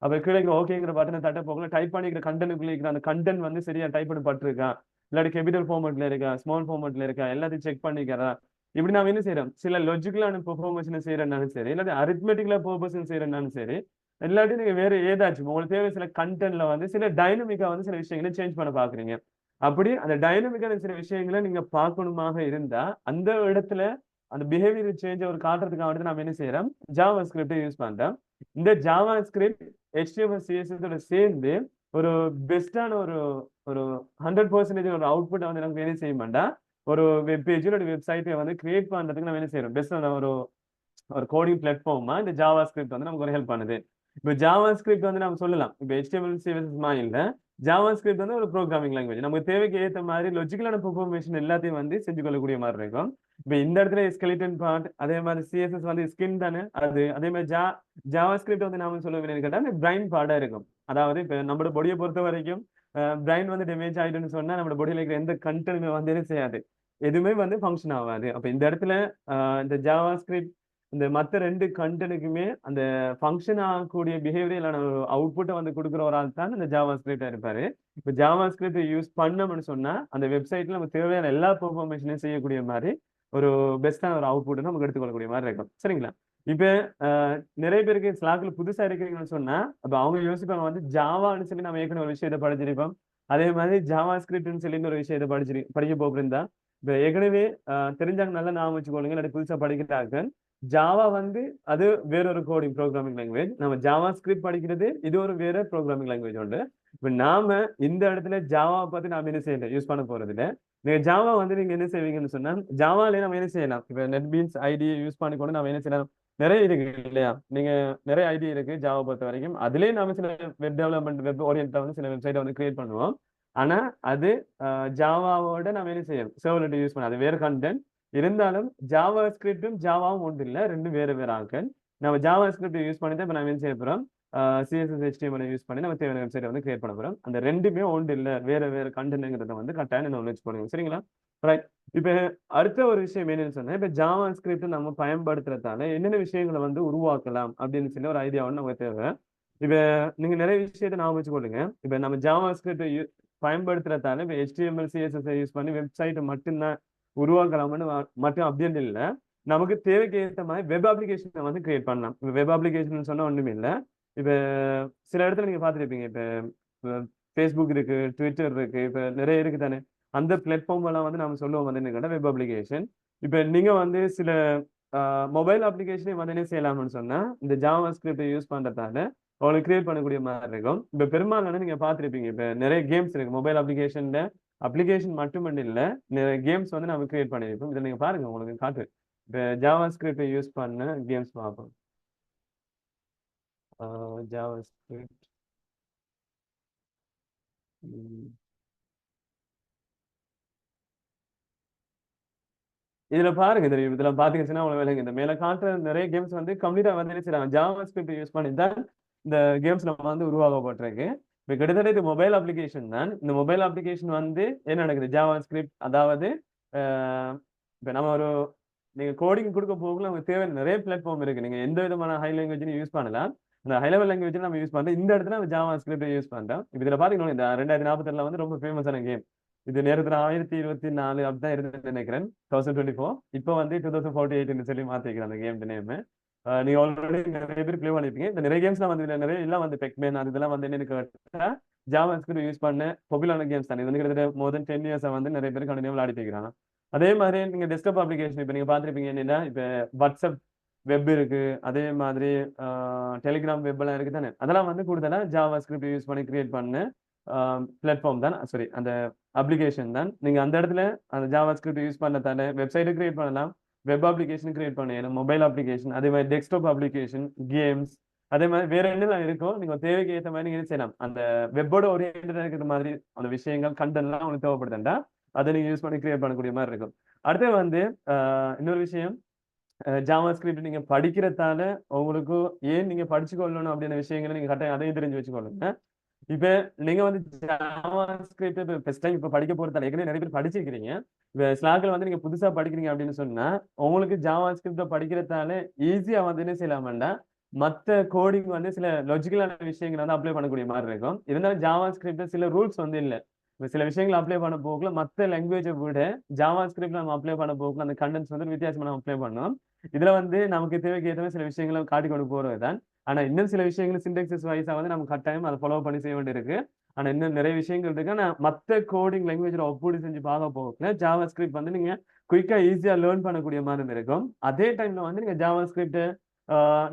அப்ப கீழே ஓகேங்கிற பட்டனை தட்ட போகல, டைப் பண்ணிக்கிற கண்டென்ட் இருக்கிற அந்த கண்டென்ட் வந்து சரியா டைப் பண்ணி பட்டிருக்கா, இல்லாட்டி கேபிட்டல் ஃபார்மேட்ல இருக்கா, ஸ்மால் ஃபார்மேட்ல இருக்கா, எல்லாத்தையும் செக் பண்ணிக்கிறா. இப்படி நாம என்ன செய்யறோம், சில லொஜிக்கலான பெர்ஃபார்மன்ஸ் செய்யறதுனாலும் சரி, இல்லாட்டி அரித்மெட்டிக்கலா பர்பஸ் செய்யறதுனாலும் சரி, இல்லாட்டி நீங்க வேற ஏதாச்சும் உங்களுக்கு தேவை சில கண்டென்ட்ல வந்து சில டைனமிக்கா வந்து சில விஷயங்களை சேஞ்ச் பண்ண பாக்குறீங்க. அப்படி அந்த டைனமிக்கான சில விஷயங்களை நீங்க பார்க்கணுமாக இருந்தா அந்த இடத்துல அந்த பிஹேவியர் சேஞ்ச் ஒரு காட்டுறதுக்காக வந்து நம்ம என்ன செய்யறோம், ஜாவா ஸ்கிரிப்டை யூஸ் பண்றோம். இந்த ஜாவா ஸ்கிரிப்ட் HTML CSS சேர்ந்து ஒரு பெஸ்டான ஒரு ஒரு 100% ஒரு அவுட்புட் வந்து நமக்கு என்ன செய்ய மாட்டோம், ஒரு வெப் பேஜ் ஒரு வெப்சைட்டை வந்து கிரியேட் பண்றதுக்கு நம்ம என்ன செய்யறோம், பெஸ்டான ஒரு ஒரு கோடிங் பிளாட்ஃபார்மா இந்த ஜாவா ஸ்கிரிப்ட் வந்து நமக்கு ஒரு ஹெல்ப் பண்ணுது. இப்போ ஜாவா ஸ்கிரிப்ட் வந்து நம்ம சொல்லலாம், இப்போ HTML CSS மாதிரி இல்ல, ஜாவா ஸ்கிரிப்ட் வந்து ஒரு ப்ரோக்ராமிங் லாங்குவேஜ். நமக்கு தேவைக்கு ஏற்ற மாதிரி லாஜிக்கலான பெர்ஃபார்மேஷன் எல்லாத்தையும் வந்து செஞ்சு கொள்ளக்கூடிய மாதிரி இருக்கும். இப்போ இந்த இடத்துல ஸ்கெலிட்டன் பார்ட், அதே மாதிரி சிஎஸ்எஸ் வந்து ஸ்கின் தானே அது, அதே மாதிரி ஜாவா ஸ்கிரிப்ட் வந்து நாம சொல்ல வேண்டியது கேட்டா பிரைன் பார்ட்டா இருக்கும். அதாவது இப்போ நம்மளோட பொடியை பொறுத்த வரைக்கும் பிரைன் வந்து டேமேஜ் ஆயிடுன்னு சொன்னா நம்மளோட பொடியில இருக்கிற எந்த கண்டென்ட் வந்து என்ன செய்யாது, எதுவுமே வந்து ஃபங்க்ஷன் ஆகாது. அப்போ இந்த இடத்துல இந்த ஜாவா ஸ்கிரிப்ட் இந்த மற்ற 2 கண்டென்ட்டுக்குமே அந்த ஃபங்க்ஷன் ஆகக்கூடிய பிஹேவியரான ஒரு அவுட்புட்டை வந்து கொடுக்குற ஒரு ஆள் தான் இந்த ஜாவா ஸ்கிரிப்டா இருப்பாரு. இப்போ ஜாவா ஸ்கிரிப்ட் யூஸ் பண்ணோம்னு சொன்னா அந்த வெப்சைட்ல நமக்கு தேவையான எல்லா பெர்ஃபார்மேஷனையும் செய்யக்கூடிய மாதிரி ஒரு பெஸ்டான ஒரு அவுட்புட்டை நமக்கு எடுத்துக்கொள்ளக்கூடிய மாதிரி இருக்கும். சரிங்களா? இப்போ நிறைய பேருக்கு ஸ்லாக்ல புதுசா இருக்கிறீங்கன்னு சொன்னா அப்ப அவங்க யோசிப்பாங்க வந்து ஜாவான்னு சொல்லி நம்ம ஏற்கனவே ஒரு விஷயத்தை படிச்சிருப்போம், அதே மாதிரி ஜாவா ஸ்கிரிப்ட்னு சொல்லி ஒரு விஷயத்தை படிக்க போகிறதா இப்போ ஏற்கனவே தெரிஞ்சாங்க நல்லா ஞாபகம் வச்சுக்கொள்ளுங்க. இல்லாட்டி புதுசா படிக்கிறாங்க, ஜாவா வந்து அது வேறொரு கோடிங் ப்ரோக்ராமிங் லாங்குவேஜ், நம்ம ஜாவா ஸ்கிரிப்ட் படிக்கிறது இது ஒரு வேற ப்ரோக்ராமிங் லாங்குவேஜ் உண்டு. இப்போ நாம இந்த இடத்துல ஜாவாவை பத்தி நாம என்ன செய்யல யூஸ் பண்ண போறது இல்லை. நீங்க ஜாவா வந்து நீங்க என்ன செய்வீங்கன்னு சொன்னா ஜாவாலே நம்ம என்ன செய்யலாம், இப்போ நெட்பீன்ஸ் ஐடி யூஸ் பண்ணி கூட நம்ம என்ன செய்யலாம், நிறைய இருக்கு இல்லையா, நீங்க நிறைய ஐடி இருக்கு ஜாவா பொறுத்த வரைக்கும். அதுலயே நாம சில வெப் டெவலப்மெண்ட் வெப் ஓரியன்டா வந்து சில வெப்சைட்டை வந்து கிரியேட் பண்ணுவோம். ஆனா அது ஜாவாவோட நம்ம என்ன செய்யணும், சர்வலெட் யூஸ் பண்ண அது வேற கண்டென்ட் இருந்தாலும் ஜாவா ஸ்கிரிப்டும் ஜாவாவும் ஒன்று இல்லை, ரெண்டும் வேற வேற ஆட்கள். நம்ம ஜாவா ஸ்கிரிப்ட் யூஸ் பண்ணி தான் இப்போ நம்ம என்ன செய்ய போறோம், சிஎஸ்எஸ் HTML யூஸ் பண்ணி நம்ம தேவையான வெப்சைட்டை வந்து கிரியேட் பண்ண போறோம். அந்த ரெண்டுமே ஒன்று இல்லை, வேற வேற கண்டென்ட்ங்கிறத வந்து கட்டாயம் நாலேஜ் பண்ணுங்க. சரிங்களா? ரைட். இப்போ அடுத்த ஒரு விஷயம் என்னன்னு சொன்னா, இப்போ ஜாவா ஸ்கிரிப்ட் நம்ம பயன்படுத்துறதால என்னென்ன விஷயங்களை வந்து உருவாக்கலாம் அப்படின்னு சொல்லி ஒரு ஐடியா வந்து நமக்கு தேவை. இப்போ நீங்க நிறைய விஷயத்தை ஞாபகம் வச்சுக்கொள்ளுங்க. இப்போ நம்ம ஜாவா ஸ்கிரிப்ட் பயன்படுத்துறதால இப்போ HTML CSS யூஸ் பண்ணி வெப்சைட்டை மட்டும்தான் உருவாக்கலாம்னு மட்டும் அப்படின்னு இல்லை, நமக்கு தேவைக்கு ஏற்ற மாதிரி வெப் அப்ளிகேஷனை வந்து கிரியேட் பண்ணலாம். இப்போ வெப் அப்ளிகேஷன் சொன்னா ஒண்ணுமே இல்லை. இப்போ சில இடத்துல நீங்க பார்த்துருப்பீங்க, இப்போ ஃபேஸ்புக் இருக்கு, ட்விட்டர் இருக்கு, இப்போ நிறைய இருக்கு தானே, அந்த பிளாட்ஃபார்ம் எல்லாம் வந்து நம்ம சொல்லுவோம் வந்து என்ன கேட்டால் வெப் அப்ளிகேஷன். இப்போ நீங்க வந்து சில மொபைல் அப்ளிகேஷனே வந்து என்ன செய்யலாம்னு சொன்னா இந்த ஜாவா ஸ்கிரிப்டை யூஸ் பண்றதால உங்களுக்கு கிரியேட் பண்ணக்கூடிய மாதிரி இருக்கும். இப்போ பெரும்பாலான நீங்க பார்த்துருப்பீங்க, இப்போ நிறைய கேம்ஸ் இருக்கு மொபைல் அப்ளிகேஷன்ல, அப்ளிகேஷன் மட்டும் இல்லை நிறைய கேம்ஸ் வந்து நம்ம கிரியேட் பண்ணியிருப்போம். இதில் நீங்க பாருங்க உங்களுக்கு காட்டு, இப்போ ஜாவா ஸ்கிரிப்டை யூஸ் பண்ண கேம்ஸ் பார்ப்போம். ஜாவா ஸ்கிரிப்ட் இதுல பாருங்க தெரியும், இதுல பாத்தீங்கன்னா உங்களுக்கு விளங்கு, இந்த மேல காட்டுற நிறைய கேம்ஸ் வந்து கம்ப்ளீட்டா வந்து என்ன செய்யறாங்க, ஜாவா ஸ்கிரிப்ட் யூஸ் பண்ணி தான் இந்த கேம்ஸ் நம்ம வந்து உருவாக்கப்பட்டிருக்கு. இப்போ கிட்டத்தட்ட இது மொபைல் அப்ளிகேஷன் தான். இந்த மொபைல் அப்ளிகேஷன் வந்து என்ன நடக்குது, ஜாவா ஸ்கிரிப்ட் அதாவது இப்போ நம்ம ஒரு நீங்க கோடிங் கொடுக்க போகல உங்களுக்கு தேவை நிறைய பிளாட்ஃபார்ம் இருக்கு, நீங்க எந்த விதமான ஹை லாங்குவேஜ் யூஸ் பண்ணலாம். அந்த ஹை லெவல் லாங்குவேஜ் நம்ம யூஸ் பண்றோம், இந்த இடத்துல நம்ம ஜாவா ஸ்கிரிப்ட் யூஸ் பண்றோம். இப்போ இதுல பாத்தீங்கன்னா இந்த 2042 வந்து ரொம்ப ஃபேமஸான கேம், இது நேரத்தில் 1024 அப்படிதான் இருந்தது நினைக்கிறேன், 1024. இப்போ வந்து 2048 சொல்லி மாத்திக்கிறேன் அந்த கேம் நேம். நீங்க ஆல்ரெடி நிறைய பேர் பிளே பண்ணிருப்பீங்க. இந்த நிறைய கேம்ஸ்லாம் வந்து நிறைய எல்லாம் வந்து பெக்மேன் அது இதெல்லாம் வந்து என்னன்னு கேட்டா ஜாவா ஸ்கிரிப்ட் யூஸ் பண்ண பாப்புலரான கேம்ஸ் தான். இது வந்து கிட்டத்தட்ட மோர் தென் 10 இயர்ஸா வந்து நிறைய பேர் கண்டினியூ விளையாடிட்டு இருக்கிறாங்க. அதே மாதிரி நீங்க டெஸ்க்டாப் அப்ளிகேஷன் இப்போ நீங்க பார்த்துருப்பீங்க என்னன்னா, இப்போ வாட்ஸ்அப் வெப் இருக்கு, அதே மாதிரி டெலிகிராம் வெப் எல்லாம் இருக்கு தானே, அதெல்லாம் வந்து கூடுதலா ஜாவா ஸ்கிரிப்ட் யூஸ் பண்ணி கிரியேட் பண்ண பிளாட்ஃபார்ம் தான், சாரி அந்த அப்ளிகேஷன் தான். நீங்க அந்த இடத்துல அந்த ஜாவா ஸ்கிரிப்ட் யூஸ் பண்ணதால வெப்சைட்டை கிரியேட் பண்ணலாம், வெப் அப்ளிகேஷன் கிரியேட் பண்ணலாம், மொபைல் அப்ளிகேஷன், அதே மாதிரி டெஸ்க்டாப் அப்ளிகேஷன், கேம்ஸ், அதே மாதிரி வேற என்னெல்லாம் இருக்கும் நீங்க தேவைக்கு ஏற்ற மாதிரி நீங்க செய்யலாம். அந்த வெப்போட ஓரியன்டா இருக்கிற மாதிரி அந்த விஷயங்கள் கண்டென்ட்லாம் உங்களுக்கு தேவைப்படுதுண்டா அதை நீங்க யூஸ் பண்ணி கிரியேட் பண்ணக்கூடிய மாதிரி இருக்கும். அடுத்து வந்து இன்னொரு விஷயம், ஜாவா ஸ்கிரிப்ட் நீங்க படிக்கிறதால உங்களுக்கு ஏன் நீங்க படிச்சுக்கொள்ளணும் அப்படின்ற விஷயங்களை நீங்க கட்டாயம் அதையும் தெரிஞ்சு வச்சுக்கொள்ளுங்க. இப்ப நீங்க வந்து ஜாவா ஸ்கிரிப்ட் இப்போ ஃபர்ஸ்ட் டைம் இப்போ படிக்க போறதால ஏற்கனவே நிறைய பேர் படிச்சிருக்கிறீங்க, இப்போ ஸ்லாக்ல வந்து நீங்க புதுசா படிக்கிறீங்க அப்படின்னு சொன்னா உங்களுக்கு ஜாவா ஸ்கிரிப்ட படிக்கிறதால ஈஸியா வந்து என்ன செய்யலாம்டா மற்ற கோடிங் வந்து சில லாஜிக்கலான விஷயங்களை வந்து அப்ளை பண்ணக்கூடிய மாதிரி இருக்கும். இருந்தாலும் ஜாவா ஸ்கிரிப்ட் சில ரூல்ஸ் வந்து இல்லை, சில விஷயங்களை அப்ளை பண்ண போகல மற்ற லாங்குவேஜை விட ஜாவா ஸ்கிரிப்ட் நம்ம அப்ளை பண்ண போகல அந்த கண்டென்ட்ஸ் வந்து வித்தியாசமா நம்ம அப்ளை பண்ணோம். இதுல வந்து நமக்கு தேவைக்கு ஏற்ற சில விஷயங்களை காட்டி கொண்டு போறது தான். ஆனா இன்னும் சில விஷயங்கள் சின்டெக்ஸஸ் வைஸா வந்து நம்ம கட்டாயம் அதை ஃபாலோ பண்ணி செய்ய வேண்டியிருக்கு. ஆனா இன்னும் நிறைய விஷயங்கள் இருக்கு. ஆனா மற்ற கோடிங் லாங்குவேஜ்ல ஒப்புடி செஞ்சு பார்க்க போகல ஜாவா ஸ்கிரிப்ட் வந்து நீங்க குயிக்கா ஈஸியா லேர்ன் பண்ணக்கூடிய மாதிரி இருக்கும். அதே டைம்ல வந்து நீங்க ஜாவா ஸ்கிரிப்ட்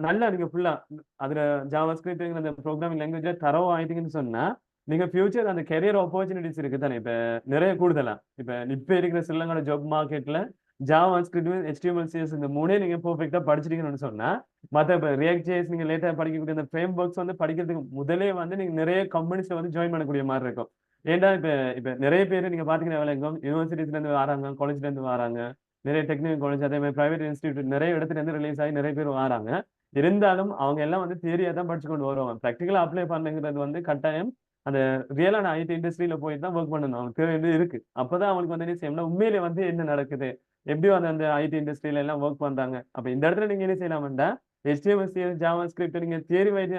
நல்லா நீங்க ஃபுல்லா அதுல ஜாவா ஸ்கிரிப்ட் அந்த ப்ரோக்ராமிங் லாங்குவேஜ்ல தரவு ஆயிட்டீங்கன்னு சொன்னா நீங்க ஃபியூச்சர் அந்த கெரியர் ஆப்பர்ச்சுனிட்டிஸ் இருக்கு தானே இப்ப நிறைய கூடுதலா இப்ப இருக்கிற ஸ்ரீலங்கா ஜாப் மார்க்கெட்ல ஜாவா ஸ்கிரிப்ட் HTML CSS இந்த மூணே நீங்க பெர்ஃபெக்ட்டா படிச்சிட்டீங்கன்னு சொன்னா மத்த இப்ப ரியாக்ட் ஜேஎஸ் நீங்க லேட்டா படிக்கக்கூடிய அந்த ஃப்ரேம் ஒர்க்ஸ் வந்து படிக்கிறதுக்கு முதலே வந்து நீங்க நிறைய கம்பெனிஸ்ல வந்து ஜாயின் பண்ணக்கூடிய மாதிரி இருக்கும். ஏன்டா இப்ப நிறைய பேர் நீங்க பாத்தீங்கன்னா வேலைக்கும் யூனிவர்சிட்டிஸ்ல இருந்து வராங்க, காலேஜ்ல இருந்து வராங்க, நிறைய டெக்னிக்கல் காலேஜ் அதே மாதிரி பிரைவேட் இன்ஸ்டிடியூட் நிறைய இடத்துல இருந்து ரிலீஸ் ஆகி நிறைய பேர் வராங்க. இருந்தாலும் அவங்க எல்லாம் வந்து தியரியா தான் படிச்சு கொண்டு வருவாங்க. ப்ராக்டிகலா அப்ளை பண்ணுங்கிறது வந்து கட்டாயம் அந்த ரியலான IT இண்டஸ்ட்ரியில போய் தான் ஒர்க் பண்ணணும். அவங்களுக்கு தேவை இருக்கு. அப்பதான் அவங்களுக்கு வந்து என்ன செய்யணும்னா உண்மையிலே வந்து என்ன நடக்குது, எப்படி வந்து அந்த IT இண்டஸ்ட்ரியில எல்லாம் ஒர்க் பண்றாங்க. அப்ப இந்த இடத்துல நீங்க என்ன செய்யலாம்டா HTML CSS ஜாவா ஸ்கிரிப்ட் நீங்க தியரி வைஸ்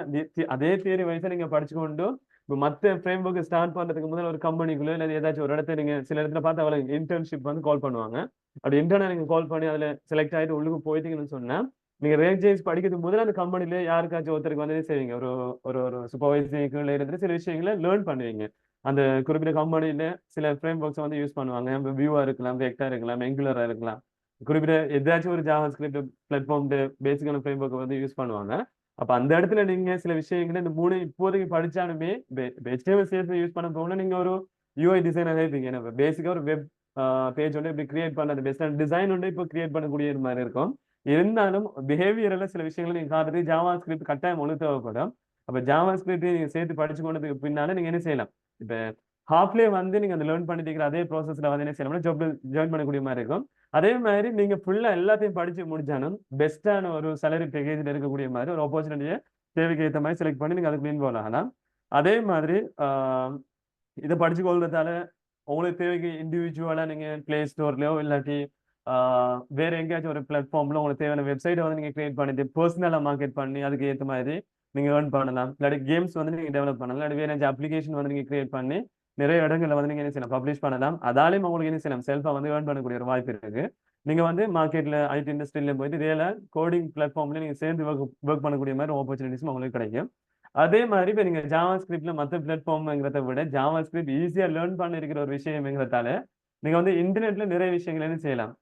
அதே தியரி வைஸா நீங்க படிச்சுக்கொண்டு இப்போ மத்த ஃப்ரேம் ஒர்க் ஸ்டார்ட் பண்றதுக்கு முதல்ல ஒரு கம்பெனிக்குள்ள இல்லை ஏதாச்சும் ஒரு இடத்துல நீங்க சில இடத்துல பார்த்து அவளை இன்டர்ன்ஷிப் வந்து கால் பண்ணுவாங்க. அப்படி இன்டர்னா நீங்க கால் பண்ணி அதுல செலக்ட் ஆயிட்டு உள்ளுக்கு போயிட்டீங்கன்னு சொன்னா நீங்க ரேஜ் படிக்கிறதுக்கு முதல்ல அந்த கம்பெனில யாருக்காச்சும் ஒருத்தருக்கு வந்து செய்வீங்க ஒரு ஒரு ஒரு சூப்பர்வைசர் இருந்து சில விஷயங்களை லேர்ன் பண்ணுவீங்க. அந்த குறிப்பிட்ட கம்பெனில சில ஃப்ரேம் ஒர்க்ஸ் வந்து யூஸ் பண்ணுவாங்க. வியூவா இருக்கலாம், வெக்டா இருக்கலாம், எங்குலரா இருக்கலாம். குறிப்பிட்ட ஏதாச்சும் ஒரு ஜாவா ஸ்கிரிப்ட் பிளாட்ஃபார்ம் பேசிக்கான ஃப்ரேம் ஒர்க் வந்து யூஸ் பண்ணுவாங்க. அப்ப அந்த இடத்துல நீங்க சில விஷயங்களை இந்த மூணு இப்போதைக்கு படிச்சாலுமே HTML CSS யூஸ் பண்ண போகணும். நீங்க ஒரு UI டிசைனர் இருப்பீங்க. பேசிக்கா ஒரு வெப் பேஜ் வந்து இப்படி கிரியேட் பண்ண பெஸ்டான டிசைன் வந்து இப்போ கிரியேட் பண்ணக்கூடிய மாதிரி இருக்கும். இருந்தாலும் பிஹேவியர்ல சில விஷயங்களை நீங்க காட்டுறது ஜாவா ஸ்கிரிப்ட் கட்டாயம் ஒன்று தேவைப்படும். அப்ப ஜாவா ஸ்கிரிப்ட் நீங்க சேர்த்து படிச்சு கொண்டதுக்கு பின்னால நீங்க என்ன செய்யலாம், இப்ப ஹாஃப்லே வந்து நீங்க அந்த லேர்ன் பண்ணிட்டு அதே ப்ராசஸ்ல வந்து என்ன செய்யலாம்னா ஜாப் ஜாயின் பண்ணக்கூடிய மாதிரி இருக்கும். அதே மாதிரி நீங்க ஃபுல்லா எல்லாத்தையும் படிச்சு முடிச்சாலும் பெஸ்டான ஒரு சேலரி பேக்கேஜ்ல இருக்கக்கூடிய மாதிரி ஒரு ஆப்பர்ச்சுனிட்டியை தேவைக்கு ஏற்ற மாதிரி செலக்ட் பண்ணி நீங்க அதுக்கு இன்வால்வ் ஆகலாம். அதே மாதிரி இதை படிச்சு கொள்றதால உங்களுக்கு தேவைக்கு இண்டிவிஜுவலா நீங்க பிளே ஸ்டோர்லயோ இல்லாட்டி வேற எங்கேயாச்சும் ஒரு பிளாட்ஃபார்ம்ல உங்களுக்கு தேவையான வெப்சைட்டை வந்து நீங்க கிரியேட் பண்ணிட்டு பர்சனலா மார்க்கெட் பண்ணி அதுக்கு ஏற்ற மாதிரி நீங்க ஏர்ன் பண்ணலாம். இல்லாட்டி கேம்ஸ் வந்து நீங்க டெவலப் பண்ணலாம். இல்லாட்டி வேற ஏதாச்சும் அப்ளிகேஷன் வந்து நீங்க கிரியேட் பண்ணி நிறைய இடங்கள்ல வந்து நீங்க என்ன செய்யலாம், பப்ளிஷ் பண்ணலாம். அதாலையும் உங்களுக்கு என்ன செய்யலாம், செல்ஃபா வந்து ஏர்ன் பண்ணக்கூடிய ஒரு வாய்ப்பு இருக்கு. நீங்க வந்து மார்க்கெட்ல IT இண்டஸ்ட்ரியில போயிட்டு ரியலா கோடிங் பிளாட்ஃபார்ம்ல நீங்க சேர்ந்து ஒர்க் பண்ணக்கூடிய மாதிரி ஆப்பர்ச்சுனிட்டிஸும் உங்களுக்கு கிடைக்கும். அதே மாதிரி இப்ப நீங்க ஜாவா ஸ்கிரிப்ட்ல மற்ற பிளாட்ஃபார்ம்ங்கிறத விட ஜாவா ஸ்கிரிப்ட் ஈஸியா லேர்ன் பண்ண இருக்கிற ஒரு விஷயம்ங்கிறதால நீங்க வந்து இன்டர்நெட்ல நிறைய விஷயங்கள் என்ன செய்யலாம்,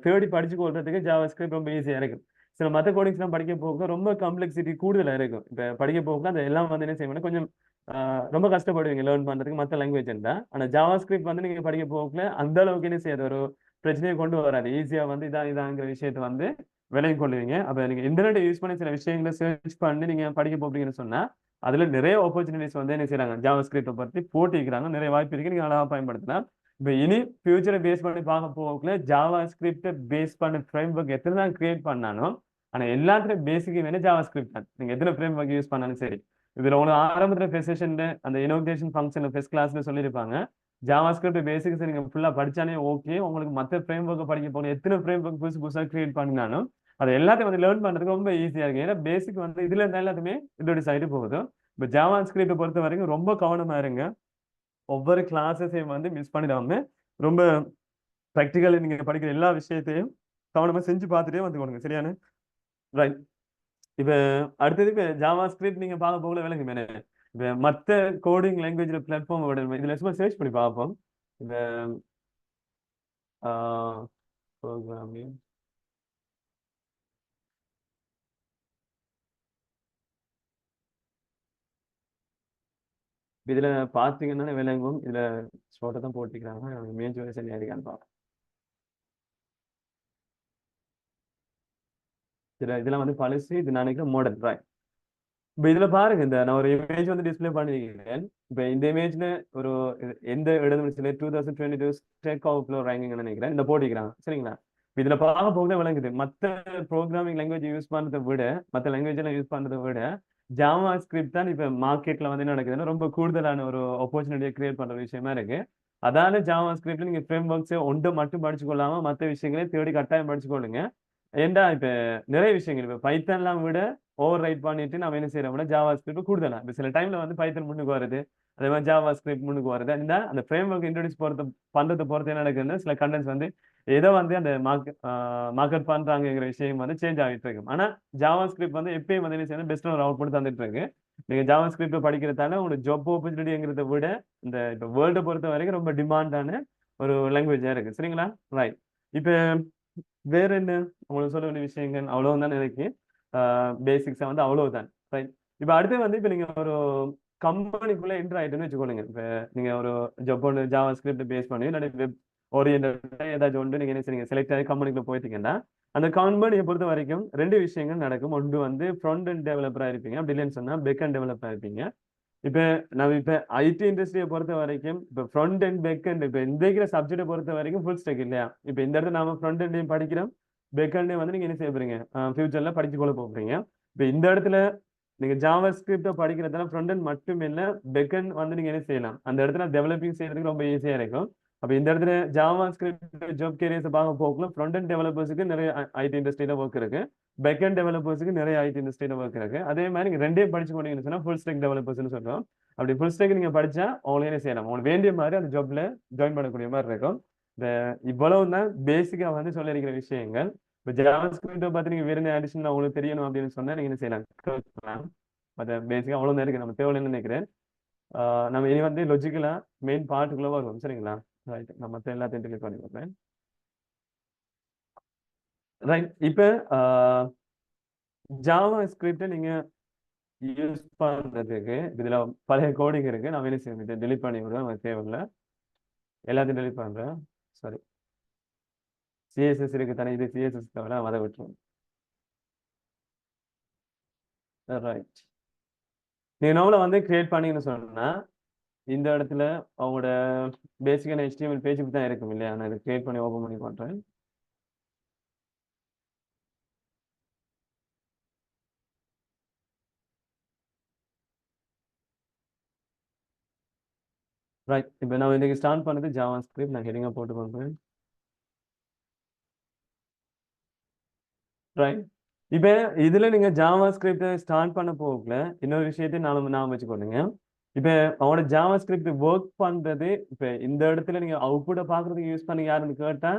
தேடி படிச்சு கொள்றதுக்கு ஜாவா ஸ்கிரிப்ட் ரொம்ப ஈஸியா இருக்கும். சில மற்ற கோடிங்ஸ் எல்லாம் படிக்க போக ரொம்ப காம்ப்ளெக்சிட்டி கூடுதலா இருக்கும். இப்ப படிக்க போக அந்த எல்லாம் வந்து என்ன செய்யணும், கொஞ்சம் ரொம்ப கஷ்டப்படுவீங்க லேர்ன் பண்றதுக்கு மற்ற லாங்குவேஜ் இருந்தா. ஆனா ஜாவா ஸ்கிரிப்ட் வந்து நீங்க படிக்க போகல அந்த அளவுக்கு என்ன செய்யாது, ஒரு பிரச்சனையை கொண்டு வராது. ஈஸியா வந்து இதாங்கிற விஷயத்தை வந்து விலகி கொள்ளுவீங்க. அப்ப நீங்க இன்டர்நெட் யூஸ் பண்ணி சில விஷயங்களை சர்ச் பண்ணி நீங்க படிக்க போறீங்கன்னு சொன்னா அதுல நிறைய ஆப்பர்ச்சுனிட்டிஸ் வந்து என்ன செய்யறாங்க, ஜாவா ஸ்கிரிப்டை பத்தி போட்டிக்கிறாங்க. நிறைய வாய்ப்பு இருக்கு, நீங்க அழகா பயன்படுத்தலாம். இப்ப இனி ஃபியூச்சரை பேஸ் பண்ணி பார்க்க போகல ஜாவா ஸ்கிரிப்டை பேஸ் பண்ண ஃப்ரேம் ஒர்க் எத்தனை தான் கிரியேட் பண்ணாலும் ஆனா எல்லாத்துலயும் பேசிக் வேணும் ஜாவா ஸ்கிரிப்ட் தான். நீங்க எத்தனை ஃப்ரேம் ஒர்க் யூஸ் பண்ணாலும் சரி. இதுல உங்களுக்கு ஆரம்பத்துல ஃபெசேஷன்ல அந்த இனோகிரேஷன் ஃபங்க்ஷன் ஃபெஸ்ட் கிளாஸ்ல சொல்லியிருப்பாங்க ஜாவா ஸ்கிரிப்ட் பேசிக்ஸ் நீங்க ஃபுல்லா படிச்சாலே ஓகே. உங்களுக்கு மற்ற ஃப்ரேம் ஒர்க் படிக்க போகணும், எத்தனை ஃப்ரேம் ஒர்க் புதுசு புதுசாக கிரியேட் பண்ணினாலும் அது எல்லாத்தையும் வந்து லேர்ன் பண்றதுக்கு ரொம்ப ஈஸியா இருக்கு. ஏன்னா பேசிக் வந்து இதுல இருந்தா எல்லாத்துமே இன்ட்ரோடியூஸ் ஆகிட்டு போகுது. இப்போ ஜாவா ஸ்கிரிப்டை பொறுத்த வரைக்கும் ரொம்ப கவனமா இருங்க. ஒவ்வொரு கிளாஸஸையும் வந்து மிஸ் பண்ணிடாம ரொம்ப ப்ராக்டிக்கலி நீங்க படிக்கிற எல்லா விஷயத்தையும் கவனமா செஞ்சு பார்த்துட்டே வந்து கொடுங்க. சரியான ரைட். இப்ப அடுத்தது இப்ப ஜாவா ஸ்கிரிப்ட் நீங்க பார்க்க போகல விளங்கு மேலே இப்ப மற்ற கோடிங் லாங்குவேஜ்ல பிளாட்ஃபார்ம் இதுல சும்மா சர்ச் பண்ணி பார்ப்போம். இந்த ப்ரோக்ராமிங் இதுல பாத்தீங்கன்னா விளங்கும். இதுல ஷோட்டை தான் போட்டிக்கிறாங்க, இமேஜ் வேற சரியா இருக்கான்னு பார்ப்போம். இதெல்லாம் வந்து பழசு, இது நான் நினைக்கிறேன் மாடர்ன் ரைட். இப்ப இதுல பாருங்க, இந்த நான் ஒரு இமேஜ் வந்து டிஸ்பிளே பண்ணிருக்கேன். இப்ப இந்த இமேஜ்ல ஒரு எந்த இடத்துல 2022 ஸ்டேக் ஆஃப்ல ரேங்கிங் நினைக்கிறேன் இந்த போட்டிக்கிறாங்க. சரிங்களா? இதுல பார்க்க போக விளங்குது மற்ற ப்ரோக்ராமிங் லாங்குவேஜ் யூஸ் பண்றதை விட மற்ற லாங்குவேஜ் எல்லாம் யூஸ் பண்றதை விட ஜாவா ஸ்கிரிப்ட் தான் இப்ப மார்க்கெட்ல வந்து என்ன நடக்குதுன்னா ரொம்ப கூடுதலான ஒரு ஆப்பர்ச்சுனிட்டியை கிரியேட் பண்ற விஷயமா இருக்கு. அதால ஜாவா ஸ்கிரிப்ட்ல நீங்க ஃப்ரேம் ஒர்க்ஸ் ஒன்றை மட்டும் படிச்சு கொள்ளாம மற்ற விஷயங்களையும் தேடி கட்டாயம் படிச்சு கொள்ளுங்க. ஏன்டா இப்ப நிறைய விஷயங்கள் இப்ப பைத்தன்லாம் விட ஓவர் ரைட் பண்ணிட்டு நம்ம என்ன செய்யறோம்னா ஜாவா ஸ்கிரிப்ட் கூடுதலா இப்ப சில டைம்ல வந்து பைத்தன் முன்னுக்கு வருது, அதே மாதிரி ஜாவா ஸ்கிரிப்ட் முன்னுக்கு வருது. அந்த ஃப்ரேம் ஒர்க் இன்ட்ரோடியூஸ் பண்றதை பொறுத்து என்ன நடக்குதுன்னா சில கண்டென்ட்ஸ் வந்து ஏதோ வந்து அந்த மார்க்கெட் பண்றாங்கிற விஷயம் வந்து சேஞ்ச் ஆகிட்டு இருக்கு. ஆனா ஜாவா ஸ்கிரிப்ட் வந்து எப்பயும் வந்து என்ன செய்யணும், பெஸ்ட் ஒரு அவுட்புட் தந்துட்டு இருக்கு. நீங்க ஜாவா ஸ்கிரிப்ட் படிக்கிறதால உங்களுக்கு ஜாப் ஆப்பர்ச்சுனிட்டிங்கிறத விட இந்த இப்ப வேர்ல்டை பொறுத்த வரைக்கும் ரொம்ப டிமாண்டான ஒரு லாங்குவேஜா இருக்கு. சரிங்களா? ரைட். இப்ப வேற என்ன உங்களுக்கு சொல்ல வேண்டிய விஷயங்கள் அவ்வளவுதான் இருக்கு. பேசிக்ஸா வந்து அவ்வளவுதான். ரைட். இப்ப அடுத்து வந்து இப்ப நீங்க ஒரு கம்பெனிக்குள்ள என்டர் ஆயிட்டுன்னு வச்சுக்கோங்க. இப்ப நீங்க ஒரு ஜாப் ஒன்று ஜாவா ஸ்கிரிப்ட் பேஸ் பண்ணி இல்லாட்டி வெப் ஓரியன்டா ஏதாச்சும் ஒன்று நீங்க என்ன செய்றீங்க, செலக்ட் ஆகி கம்பெனிக்குள்ள போயிட்டீங்கன்னா அந்த கம்பெனியை பொறுத்த வரைக்கும் ரெண்டு விஷயங்கள் நடக்கும். ஒன்று வந்து ஃப்ரண்ட் அண்ட் டெவலப்பரா இருப்பீங்க, அப்படி இல்லைன்னு சொன்னா பேக் அண்ட் டெவலப்பரா இருப்பீங்க. இப்ப ஐடி இண்டஸ்ட்ரியை பொறுத்த வரைக்கும் இப்ப ஃப்ரண்ட் அண்ட் பேக் அண்ட் இப்ப இந்த இருக்கிற சப்ஜெக்டை பொறுத்த வரைக்கும் ஃபுல் ஸ்டேக் இல்லையா. இப்ப இந்த இடத்துல நாம ஃப்ரண்ட் அண்டையும் படிக்கிறோம், பேக் அண்டையும் வந்து நீங்க என்ன செய்ய போறீங்க, ஃபியூச்சர்ல படிச்சு கொள்ள போறீங்க. இப்ப இந்த இடத்துல நீங்க ஜாவா ஸ்கிரிப்ட படிக்கிறதால ஃப்ரண்ட் அண்ட் மட்டும் இல்ல, பேக் அண்ட் வந்து நீங்க என்ன செய்யலாம், அந்த இடத்துல டெவலப்பிங் செய்யறதுக்கு ரொம்ப ஈஸியா இருக்கும். அப்ப இந்த இடத்துல ஜாவா ஸ்கிரிப்ட் ஜாப் கேரியர்ஸ் பார்க்க போகல ஃப்ரண்ட் அண்ட் டெவலப்பர்ஸுக்கு நிறைய ஐடி இண்டஸ்ட்ரியில ஒர்க் இருக்கு, பேக் அண்ட் டெவலப்பர்ஸுக்கு நிறைய ஐடி இண்டஸ்ட்ரியில ஒர்க் இருக்கு. அதே மாதிரி நீங்க ரெண்டையும் படிச்சு கொண்டீங்கன்னு சொன்னா ஃபுல் ஸ்டேக் டெவலப்பர்ஸ்னு சொல்றோம். அப்படி ஃபுல் ஸ்டேக் நீங்க படிச்சா உங்களுக்கு என்ன செய்யலாம், உங்களுக்கு வேண்டிய மாதிரி அந்த ஜாப்ல ஜாயின் பண்ணக்கூடிய மாதிரி இருக்கும். இந்த இவ்வளவு தான் பேசிக்கா வந்து சொல்லியிருக்கிற விஷயங்கள். இப்போ ஜாவா ஸ்கிரிப்டை பார்த்து நீங்க வேற என்ன அடிஷனல் உங்களுக்கு தெரியணும் அப்படின்னு சொன்னா நீங்க என்ன செய்யலாம், மற்ற பேசிக்கா அவ்வளவு தான் இருக்கு, நம்ம தேவையில்லைன்னு நினைக்கிறேன். நம்ம இனி வந்து லொஜிக்கலா மெயின் பார்ட்டுக்குள்ள வருவோம், சரிங்களா. ரைட், நம்ம மற்ற எல்லாத்தையும் டெலிட் பண்ணி கொடுப்பேன். ரைட், இப்போ ஜாவா ஸ்கிரிப்டை நீங்க யூஸ் பண்றதுக்கு இதுல பழைய கோடிங் இருக்கு, நான் என்ன செய்ய டெலிட் பண்ணி விடுவேன், நமக்கு தேவையில்லை, எல்லாத்தையும் டெலிட் பண்றேன். சாரி, சிஎஸ்எஸ் இருக்கு தானே, இது சிஎஸ்எஸ் தவிர அதை விட்டுருவோம். ரைட், நீங்க நார்மலா வந்து கிரியேட் பண்ணீங்கன்னு சொன்னா இந்த இடத்துல அவங்களோட பேசிக்கான HTML பேஜ் தான் இருக்கும் இல்லையா. நான் இதை கிரியேட் பண்ணி ஓபன் பண்ணி பண்றேன். ரைட், இப்போ நான் இன்னைக்கு ஸ்டார்ட் பண்ணது ஜாவா ஸ்கிரிப்ட், நான் ஹெடிங்கா போட்டு பண்றேன். ரைட், இப்போ இதுல நீங்க ஜாவா ஸ்கிரிப்ட் ஸ்டார்ட் பண்ண போகல இன்னொரு விஷயத்தையும் நான் வச்சுக்கோங்க. இப்போ அவனோட ஜாவா ஸ்கிரிப்ட் ஒர்க் பண்றது, இப்போ இந்த இடத்துல நீங்க அவுட்புட்டை பாக்குறதுக்கு யூஸ் பண்ணி யாருன்னு கேட்டா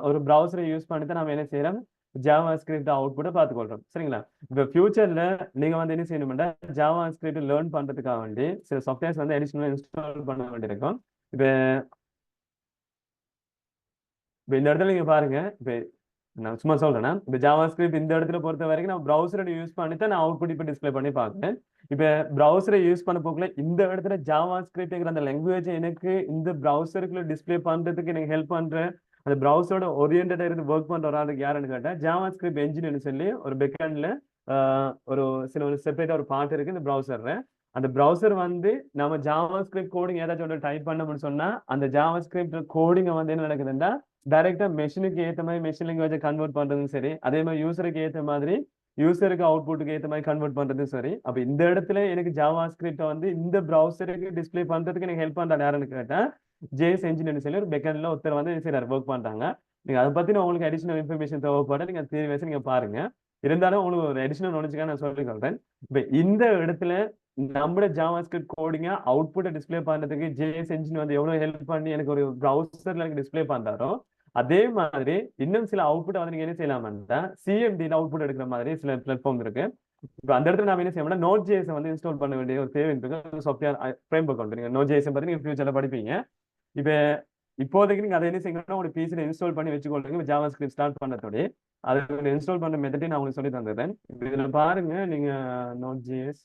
ஒரு ப்ரௌசரை யூஸ் பண்ணி தான் நம்ம என்ன செய்யறோம், ஜாவா ஸ்கிரிப்ட் அவுட்புட்டை பார்த்துக்கொள்றோம், சரிங்களா. இப்போ ஃபியூச்சர்ல நீங்க வந்து என்ன செய்யணும்னா ஜாவா ஸ்கிரிப்ட் லேர்ன் பண்றதுக்காக வேண்டி சில சாஃப்ட்வேர்ஸ் வந்து அடிஷனலா இன்ஸ்டால் பண்ண வேண்டியிருக்கும். இப்போ இந்த இடத்துல நீங்க பாருங்க, இப்போ நான் சும்மா சொல்றேன்னா இந்த ஜாவா ஸ்கிரிப்ட் இந்த இடத்துல பொறுத்த வரைக்கும் நான் ப்ரௌசரை யூஸ் பண்ணி தான் நான் அவுட்புட் இப்போ டிஸ்பிளே பண்ணி பார்க்குறேன். இப்போ ப்ரௌசரை யூஸ் பண்ண போகல இந்த இடத்துல ஜாவா ஸ்கிரிப்ட்ங்கிற அந்த லாங்குவேஜ் எனக்கு இந்த ப்ரௌசருக்குள்ள டிஸ்பிளே பண்றதுக்கு எனக்கு ஹெல்ப் பண்றேன். அந்த ப்ரௌசரோட ஓரியன்டா இருந்து ஒர்க் பண்ற ஒரு ஆளுக்கு யாருன்னு கேட்டா ஜாவா ஸ்கிரிப்ட் என்ஜின் சொல்லி ஒரு பேக்ஹெண்ட்ல ஒரு செப்பரேட்டா ஒரு பார்ட் இருக்கு இந்த ப்ரௌசர்ல. அந்த ப்ரௌசர் வந்து நம்ம ஜாவா ஸ்கிரிப்ட் கோடிங் ஏதாச்சும் ஒன்று டைப் பண்ணணும்னு சொன்னா அந்த ஜாவா ஸ்கிரிப்ட் கோடிங்கை வந்து என்ன நடக்குதுன்னா டைரக்டா மெஷினுக்கு ஏற்ற மாதிரி மெஷின் லாங்குவேஜை கன்வெர்ட் பண்றதும் சரி, அதே மாதிரி யூசருக்கு ஏற்ற மாதிரி யூசருக்கு அவுட்புட்டுக்கு ஏற்ற மாதிரி கன்வெர்ட் பண்றதும் சரி. அப்ப இந்த இடத்துல எனக்கு ஜாவா ஸ்கிரிப்ட் வந்து இந்த ப்ரௌசருக்கு டிஸ்பிளே பண்றதுக்கு எனக்கு ஹெல்ப் பண்ற யாருன்னு கேட்டா ஜேஎஸ் என்ஜின் சொல்லி ஒரு பேக்ஹெண்ட்ல ஒருத்தர் வந்து செய்யறாரு, ஒர்க் பண்றாங்க. நீங்க அதை பத்தி உங்களுக்கு அடிஷனல் இன்ஃபர்மேஷன் தேவைப்பட நீங்க தேடி வச்சு நீங்க பாருங்க. இருந்தாலும் உங்களுக்கு ஒரு அடிஷனல் நாலேஜுக்காக நான் சொல்லி சொல்றேன். இப்ப இந்த இடத்துல நம்மளோட ஜாவா ஸ்கிரிப்ட் கோடிங்க அவுட்புட்டை டிஸ்பிளே பண்றதுக்கு ஜேஎஸ் என்ஜின் வந்து எவ்வளவு ஹெல்ப் பண்ணி எனக்கு ஒரு ப்ரௌசர்ல எனக்கு டிஸ்பிளே பண்றாரோ அதே மாதிரி இன்னும் சில அவுட்புட் வந்து நீங்க என்ன செய்யலாம்னா சிஎம்டில அவுட்புட் எடுக்கிற மாதிரி சில பிளாட்ஃபார்ம் இருக்கு. இப்போ அந்த இடத்துல நாம என்ன செய்யணும்னா நோட் ஜேஎஸ் வந்து இன்ஸ்டால் பண்ண வேண்டிய ஒரு தேவை இருக்கு, சாஃப்ட்வேர் ஃப்ரேம் ஒர்க் நீங்க நோட் ஜேஎஸ் பத்தி நீங்க ஃபியூச்சர்ல படிப்பீங்க. இப்போ இப்போதைக்கு நீங்க அதை என்ன செய்யணும்னா ஒரு பிசில இன்ஸ்டால் பண்ணி வச்சுக்கொள்ளுங்க. ஜாவா ஸ்கிரிப்ட் ஸ்டார்ட் பண்ணதோட அதை இன்ஸ்டால் பண்ற மெத்தடே நான் உங்களுக்கு சொல்லி தந்துடுறேன். இதுல பாருங்க, நீங்க நோட் ஜேஎஸ்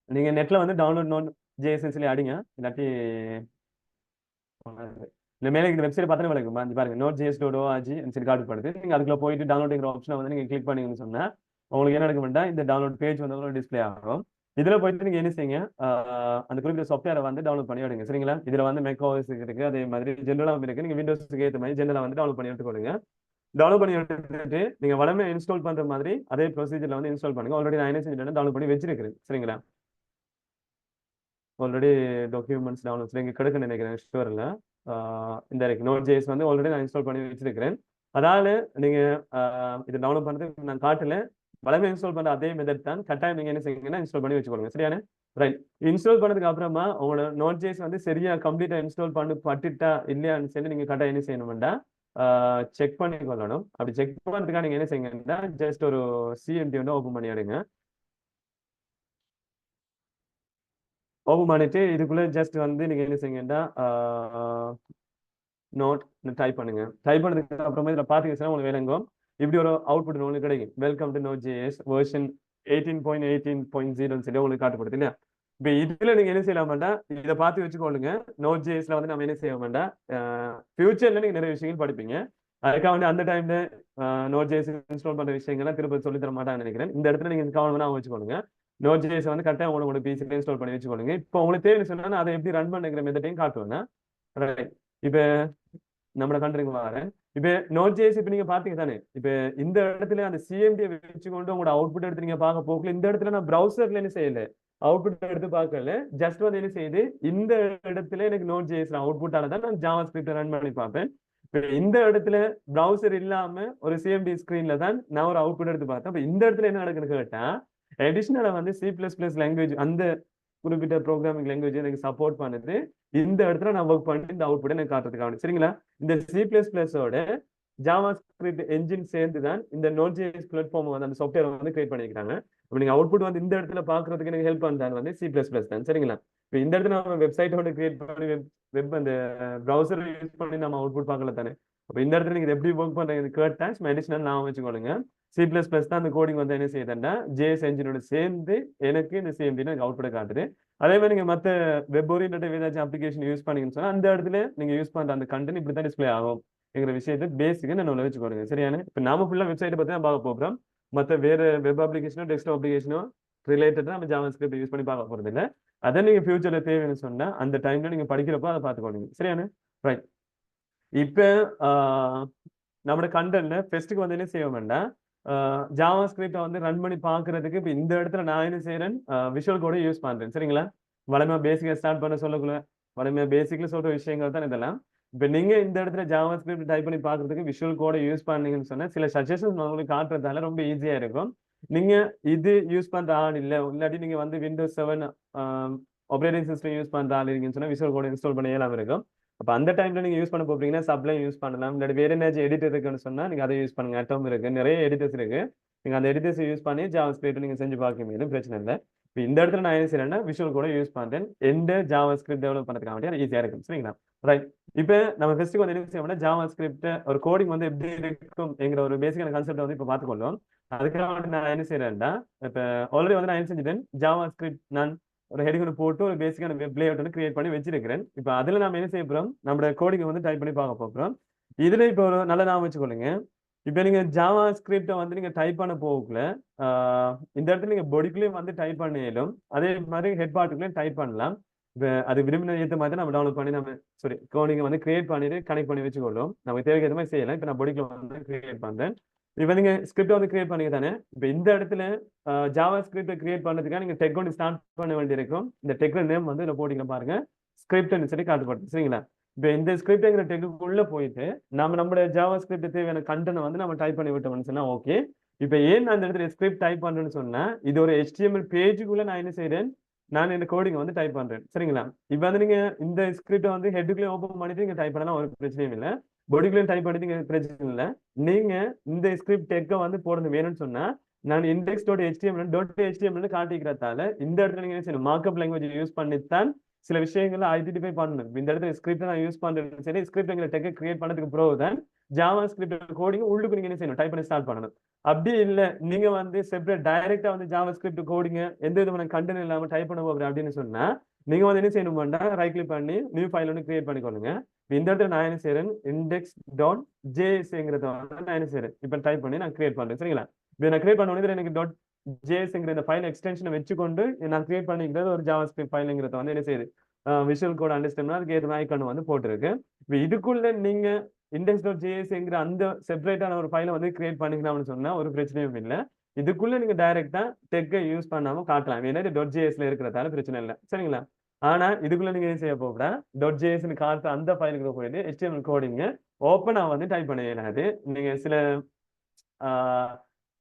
நீங்க நெட்ல வந்து டவுன்லோட் நோட் ஜேஎஸ் சொல்லி அடிங்க, இல்லாட்டி இந்த மேலே இந்த வெப்சைட் பார்த்தா உங்களுக்கு பாருங்க node.js.org சரி காட்டுப்படுது. நீங்க அதுக்குள்ள போயிட்டு டவுன்லோடிங்கிற ஆப்ஷனை வந்து நீங்க கிளிக் பண்ணீங்கன்னு சொன்னா உங்களுக்கு என்ன நடக்கும்னா இந்த டவுன்லோட் பேஜ் வந்து டிஸ்பிளே ஆகும். இதுல போயிட்டு நீங்க என்ன செய்யுங்க, அந்த குறிப்பிட்ட சாஃப்ட்வேரை வந்து டவுன்லோட் பண்ணி விடுங்க, சரிங்களா. இதுல வந்து மேக்ஓஎஸ் இருக்கு, அதே மாதிரி ஜென்ரலாகவும் இருக்கு. நீங்க விண்டோஸ்க்கு ஏற்ற மாதிரி ஜென்ரலா வந்து டவுன்லோட் பண்ணி எடுத்துக்கொள்ளுங்க. டவுன்லோட் பண்ணி எடுத்துட்டு நீங்க வளமே இன்ஸ்டால் பண்ற மாதிரி அதே ப்ரொசீஜர்ல வந்து இன்ஸ்டால் பண்ணுங்க. ஆல்ரெடி நான் என்ன செஞ்சுட்டேன், டவுன்லோட் பண்ணி வச்சிருக்கிறேன், சரிங்களா. ஆல்ரெடி டாக்குமெண்ட்ஸ் டவுன்லோட்ஸ் இங்கே கிடைக்க நினைக்கிறேன் ஸ்டோரில். இந்த நோட் ஜேஎஸ் வந்து ஆல்ரெடி நான் இன்ஸ்டால் பண்ணி வச்சிருக்கிறேன். அதாவது நீங்க இதை டவுன்லோட் பண்ணுறதுக்கு நான் காட்டல, வளமே இன்ஸ்டால் பண்ற அதே மெத்தட் தான். கட்டாயம் நீங்க என்ன செய்யுங்கன்னா இன்ஸ்டால் பண்ணி வச்சுக்கோங்க, சரியான. ரைட், இன்ஸ்டால் பண்ணதுக்கு அப்புறமா உங்களோட நோட் ஜேஎஸ் வந்து சரியா கம்ப்ளீட்டா இன்ஸ்டால் பண்ணி பட்டுட்டா இல்லையான்னு சொல்லி நீங்க கட்டாயம் என்ன செய்யணும்னா செக் பண்ணி கொள்ளணும். அப்படி செக் பண்ணுறதுக்காக நீங்க என்ன செய்யுங்கன்னா ஜஸ்ட் ஒரு சிஎம்டி வந்து ஓப்பன் பண்ணி எடுங்க. ஓப்பன் பண்ணிட்டு இதுக்குள்ள ஜஸ்ட் வந்து நீங்க என்ன செய்யுங்கன்னா நோட் டைப் பண்ணுங்க. டைப் பண்ணதுக்கு அப்புறமா இதுல பாத்தீங்கன்னா உங்களுக்கு விளங்கும் இப்படி ஒரு அவுட்புட் உங்களுக்கு கிடைக்கும். வெல்கம் டு Node.js வெர்ஷன் 18.18.0 சொல்லி உங்களுக்கு காட்டப்படுது இல்லையா? இப்போ இதுல நீங்க என்ன செய்யலாமாண்டா, இதை பார்த்து வச்சுக்கொள்ளுங்க. Node.jsல வந்து நம்ம என்ன செய்ய வேண்டாம், ஃபியூச்சர்ல நீங்க நிறைய விஷயங்கள் படிப்பீங்க. அதுக்காக வந்து அந்த டைம்ல Node.js இன்ஸ்டால் பண்ற விஷயங்கள்லாம் திரும்ப சொல்லி தர மாட்டாங்கன்னு நினைக்கிறேன். இந்த இடத்துல நீங்க கவனமா வச்சுக்கோங்க. Node.js வந்து கரெக்டாக உங்களோட பிசில இன்ஸ்டால் பண்ணி வச்சுக்கோங்க. இப்போ உங்களுக்கு தேவைன்னு சொன்னா நான் அதை எப்படி ரன் பண்ணுங்கிற மெத்தடையும் காட்டுவேன். ரைட், இப்போ நம்மளோட கண்ட்ரிக்கு வரேன். இப்போ Node.js இப்போ நீங்க பாத்தீங்க தானே, இப்போ இந்த இடத்துல அந்த சிஎம்டி வச்சுக்கொண்டு உங்களோட அவுட்புட் எடுத்து நீங்க பார்க்க போகல. இந்த இடத்துல நான் ப்ரௌசர்ல என்ன செய்யல, அவுட்புட் எடுத்து பார்க்கல. ஜஸ்ட் வந்து என்ன செய்யுது, இந்த இடத்துல எனக்கு Node.js அவுட்புட்டால தான் நான் ஜாவாஸ்கிரிப்ட் ரன் பண்ணி பார்ப்பேன். இப்போ இந்த இடத்துல ப்ரௌசர் இல்லாம ஒரு சிஎம்டி ஸ்கிரீன்ல தான் நான் ஒரு அவுட்புட் எடுத்து பார்த்தேன். அப்போ இந்த இடத்துல என்ன நடக்குன்னு கேட்டா, அடிஷனலா வந்து C++ லாங்குவேஜ், அந்த குறிப்பிட்ட ப்ரோக்ராமிங் லாங்குவேஜ் எனக்கு சப்போர்ட் பண்ணுது. இந்த இடத்துல நான் ஒர்க் பண்ணி இந்த அவுட்புட் எனக்கு காட்டுறதுக்காக, சரிங்களா? இந்த C++ஓட ஜாவாஸ்கிரிப்ட் என்ஜின் சேர்ந்து தான் இந்த Node.js பிளாட்ஃபார்ம் வந்து அந்த சாஃப்ட்வேர் வந்து கிரியேட் பண்ணிக்கிறாங்க. இப்போ நீங்க அவுட்புட் வந்து இந்த இடத்துல பாக்குறதுக்கு எனக்கு ஹெல்ப் பண்றது வந்து C++ தான், சரிங்களா? இப்போ இந்த இடத்துல நம்ம வெப்சைட் வந்து கிரியேட் பண்ணி வெப் அந்த ப்ரௌசர் யூஸ் பண்ணி நம்ம அவுட்புட் பார்க்கல தானே. அப்போ இந்த இடத்துல நீங்க எப்படி ஒர்க் பண்றீங்க கேட்டா அடிஷனல் நான் வச்சுக்கொள்ளுங்க. C++ தான் அந்த கோடிங் வந்து என்ன செய்யுதுன்னா JS என்ஜினோட சேர்ந்து எனக்கு இந்த CMD அவுட்புட் காட்டுது. அதே மாதிரி நீங்க மற்ற வெப் ஓரியன்டட் ஏதாச்சும் அப்ளிகேஷன் யூஸ் பண்ணீங்கன்னு சொன்னா அந்த இடத்துல நீங்க யூஸ் பண்ற அந்த கண்டென்ட் இப்படி தான் டிஸ்பிளே ஆகும் என்கிற விஷயத்தை பேசிக்கா நான் வச்சுக்கோங்க, சரியான? இப்போ நாம ஃபுல்லா வெப்சைட்டை பத்தி தான் பார்க்க போகிறோம். மற்ற வேற வெப் அப்ளிகேஷனோ டெஸ்க்டாப் அப்ளிகேஷனோ ரிலேட்டடா நம்ம ஜாவாஸ்கிரிப்ட் யூஸ் பண்ணி பார்க்க போறது இல்லை. அதை நீங்க ஃபியூச்சர்ல தேவைன்னு சொன்னா அந்த டைம்ல நீங்க படிக்கிறப்போ அதை பார்த்துக்கோங்க, சரியான? ரைட், இப்போ நம்மளோட கண்டென்ட்ல ஃபெஸ்ட்டுக்கு வந்து என்ன செய்ய வேண்டாம், ஜாவாஸ்கிரிப்டை வந்து ரன் பண்ணி பார்க்கறதுக்கு இப்போ இந்த இடத்துல நான் என்ன செய்யறேன், விஷுவல் கோடை யூஸ் பண்றேன், சரிங்களா? வளமையா பேசிக்கா ஸ்டார்ட் பண்ண சொல்லக்குள்ள வளமையா பேசிக்ல சொல்ற விஷயங்கள் தான் இதெல்லாம். இப்போ நீங்க இந்த இடத்துல ஜாவாஸ்கிரிப்ட் டைப் பண்ணி பார்க்கறதுக்கு விஷுவல் கோடை யூஸ் பண்ணீங்கன்னு சொன்னா சில சஜஷன்ஸ் உங்களுக்கு காட்டுறதால ரொம்ப ஈஸியா இருக்கும். நீங்க இது யூஸ் பண்ற ஆள் இல்லை, இல்லாட்டி நீங்க வந்து Windows 7 ஆப்ரேட்டிங் சிஸ்டம் யூஸ் பண்ற ஆள் இருக்கீங்கன்னு சொன்னா விஷுவல் கோடை இன்ஸ்டால் பண்ண இயலாம இருக்கும். அப்போ அந்த டைம்ல நீங்க யூஸ் பண்ண போறீங்கன்னா சப்ளைம் யூஸ் பண்ணலாம், இல்லாட்டி வேற ஏதாச்சும் எடிட்டர் இருக்குன்னு சொன்னா நீங்க அதை யூஸ் பண்ணுங்க. அட்டம் இருக்கு, நிறைய எடிட்டர்ஸ் இருக்கு. நீங்க அந்த எடிட்டர்ஸ் யூஸ் பண்ணி ஜாவாஸ்கிரிப்ட் நீங்க செஞ்சு பார்க்க எதுவும் பிரச்சனை இல்லை. இப்போ இந்த இடத்துல நான் என்ன செய்யறேன்னா விஷுவல் கூட யூஸ் பண்றேன், எந்த ஜாவாஸ்கிரிப்ட் டெவலப் பண்றதுக்காக வேண்டிய ஈஸியா இருக்கும், சரிங்களா? ரைட், இப்போ நம்ம ஃபர்ஸ்ட்டுக்கு வந்து என்ன செய்யணும்னா ஜாவாஸ்கிரிப்ட் ஒரு கோடிங் வந்து எப்படி இருக்கும் என்கிற ஒரு பேசிக்கான கான்செப்ட் வந்து இப்போ பார்த்துக்கொள்ளும். அதுக்காக வந்து நான் என்ன செய்யறேன்னா, இப்போ ஆல்ரெடி வந்து நான் என்ன செஞ்சுட்டேன், ஜாவாஸ்கிரிப்ட் நான் ஒரு ஹெடிங் ஒன்று போட்டு ஒரு பேசிக்கான வெப் லேஅவுட் வந்து கிரியேட் பண்ணி வச்சிருக்கிறேன். இப்போ அதில் நம்ம என்ன செய்ய போறோம், நம்மளோட கோடிங் வந்து டைப் பண்ணி பார்க்க போகிறோம். இதுல இப்போ ஒரு நல்ல ஞாபகம் வச்சுக்கொள்ளுங்க. இப்போ நீங்க ஜாவாஸ்கிரிப்டை வந்து நீங்க டைப் பண்ண போகல, இந்த இடத்துல நீங்க பொடிக்குள்ளேயும் வந்து டைப் பண்ணிடும், அதே மாதிரி ஹெட் பார்ட்டுக்குள்ளேயும் டைப் பண்ணலாம். இப்போ அது விரும்பின ஏற்ற மாதிரி நம்ம டவுன்லோட் பண்ணி நம்ம கோடிங்கை வந்து கிரியேட் பண்ணிட்டு கனெக்ட் பண்ணி வச்சுக்கொள்ளும். நமக்கு தேவைக்கு ஏற்ற மாதிரி செய்யலாம். இப்போ நான் பொடிக்குள்ள வந்து கிரியேட் பண்றேன். இப்போ நீங்க ஸ்கிரிப்ட் வந்து கிரியேட் பண்ணீங்க தானே. இப்போ இந்த இடத்துல ஜாவாஸ்கிரிப்டை கிரியேட் பண்ணதுக்காக நீங்க டெக் ஒன்று ஸ்டார்ட் பண்ண வேண்டியிருக்கும். இந்த டெக்ல நேம் வந்து இதில் போட்டிங்க பாருங்க, ஸ்கிரிப்ட்னு சொல்லி காட்டப்படுது, சரிங்களா? இப்போ இந்த ஸ்கிரிப்ட்ங்கிற டெக்குள்ள போயிட்டு நம்மளோட ஜாவாஸ்கிரிப்ட் தேவையான கண்டென்ட் வந்து நம்ம டைப் பண்ணி விட்டோம்னு சொன்னா ஓகே. இப்போ ஏன் நான் இந்த இடத்துல ஸ்கிரிப்ட் டைப் பண்றேன்னு சொன்னா, இது ஒரு HTML பேஜுக்குள்ள நான் என்ன செய்யறேன், நான் இந்த கோடிங் வந்து டைப் பண்றேன், சரிங்களா? இப்போ வந்து நீங்க இந்த ஸ்கிரிப்டை வந்து ஹெட்டுக்குள்ளே ஓப்பன் பண்ணிட்டு நீங்க டைப் பண்ணலாம், ஒரு பிரச்சனையும் இல்லை. பொடிக்குள்ளேயும் டைப் பண்ணிட்டு பிரச்சனை இல்லை. நீங்க இந்த ஸ்கிரிப்ட் டெக்கை வந்து போடுறது வேணும்னு சொன்னா நான் index.html காட்டிக்கிறதால இந்த இடத்துல நீங்க என்ன செய்யணும், மார்க்அப் லாங்குவேஜ் யூஸ் பண்ணித்தான் சில விஷயங்களை ஐடென்டிஃபை பண்ணணும். இந்த இடத்துல ஸ்கிரிப்ட் நான் யூஸ் பண்றேன், சரி, ஸ்கிரிப்ட் டெக்கை கிரியேட் பண்ணதுக்கு பிறகு தான் ஜாவாஸ்கிரிப்ட் கோடிங் உள்ளுக்கு நீங்க என்ன செய்யணும், டைப் பண்ணி ஸ்டார்ட் பண்ணணும். அப்படி இல்லை நீங்க வந்து செப்பரேட் டைரக்டா வந்து ஜாவாஸ்கிரிப்ட் கோடிங்க எந்த விதமான கண்டென்ட் இல்லாம டைப் பண்ண போகிறேன் அப்படின்னு சொன்னா நீங்க வந்து என்ன செய்யணும்னா ரைட் கிளிக் பண்ணி நியூ ஃபைல் ஒன்று கிரியேட் பண்ணிக்கொள்ளுங்க. இந்த இடத்துல நான் என்ன செய்யறேன், index.jsங்கிறத வந்து நான் என்ன செய்யறேன், இப்போ டைப் பண்ணி நான் கிரியேட் பண்றேன், சரிங்களா? இப்போ நான் கிரியேட் பண்ண எனக்கு .jsங்கிற இந்த ஃபைல் எக்ஸ்டென்ஷனை வச்சுக்கொண்டு நான் கிரியேட் பண்ணிக்கிறது ஒரு ஜாவாஸ்கிரிப்ட் ஃபைலுங்கிறத வந்து என்ன செய்யுது, விஷுவல் கோட் அண்டர்ஸ்டாண்ட் அதுக்கு ஏற்ற ஐக்கான் வந்து போட்டுருக்கு. இப்போ இதுக்குள்ள நீங்க index.jsங்கிற அந்த செப்பரேட்டான ஒரு ஃபைலை வந்து கிரியேட் பண்ணிக்கலாம்னு சொன்னா ஒரு பிரச்சனையும் இல்லை. இதுக்குள்ள நீங்க டைரக்டா டெக்கை யூஸ் பண்ணாம காட்டலாம், ஏன்னா இது .jsல இருக்கிறதால பிரச்சனை இல்லை, சரிங்களா? ஆனா இதுக்குள்ள நீங்க என்ன செய்ய போகிறா, .jsன்னு காட்ட அந்த ஃபைலுக்கு போயிட்டு HTML கோடிங்க ஓப்பனா வந்து டைப் பண்ண இயலாது. நீங்க சில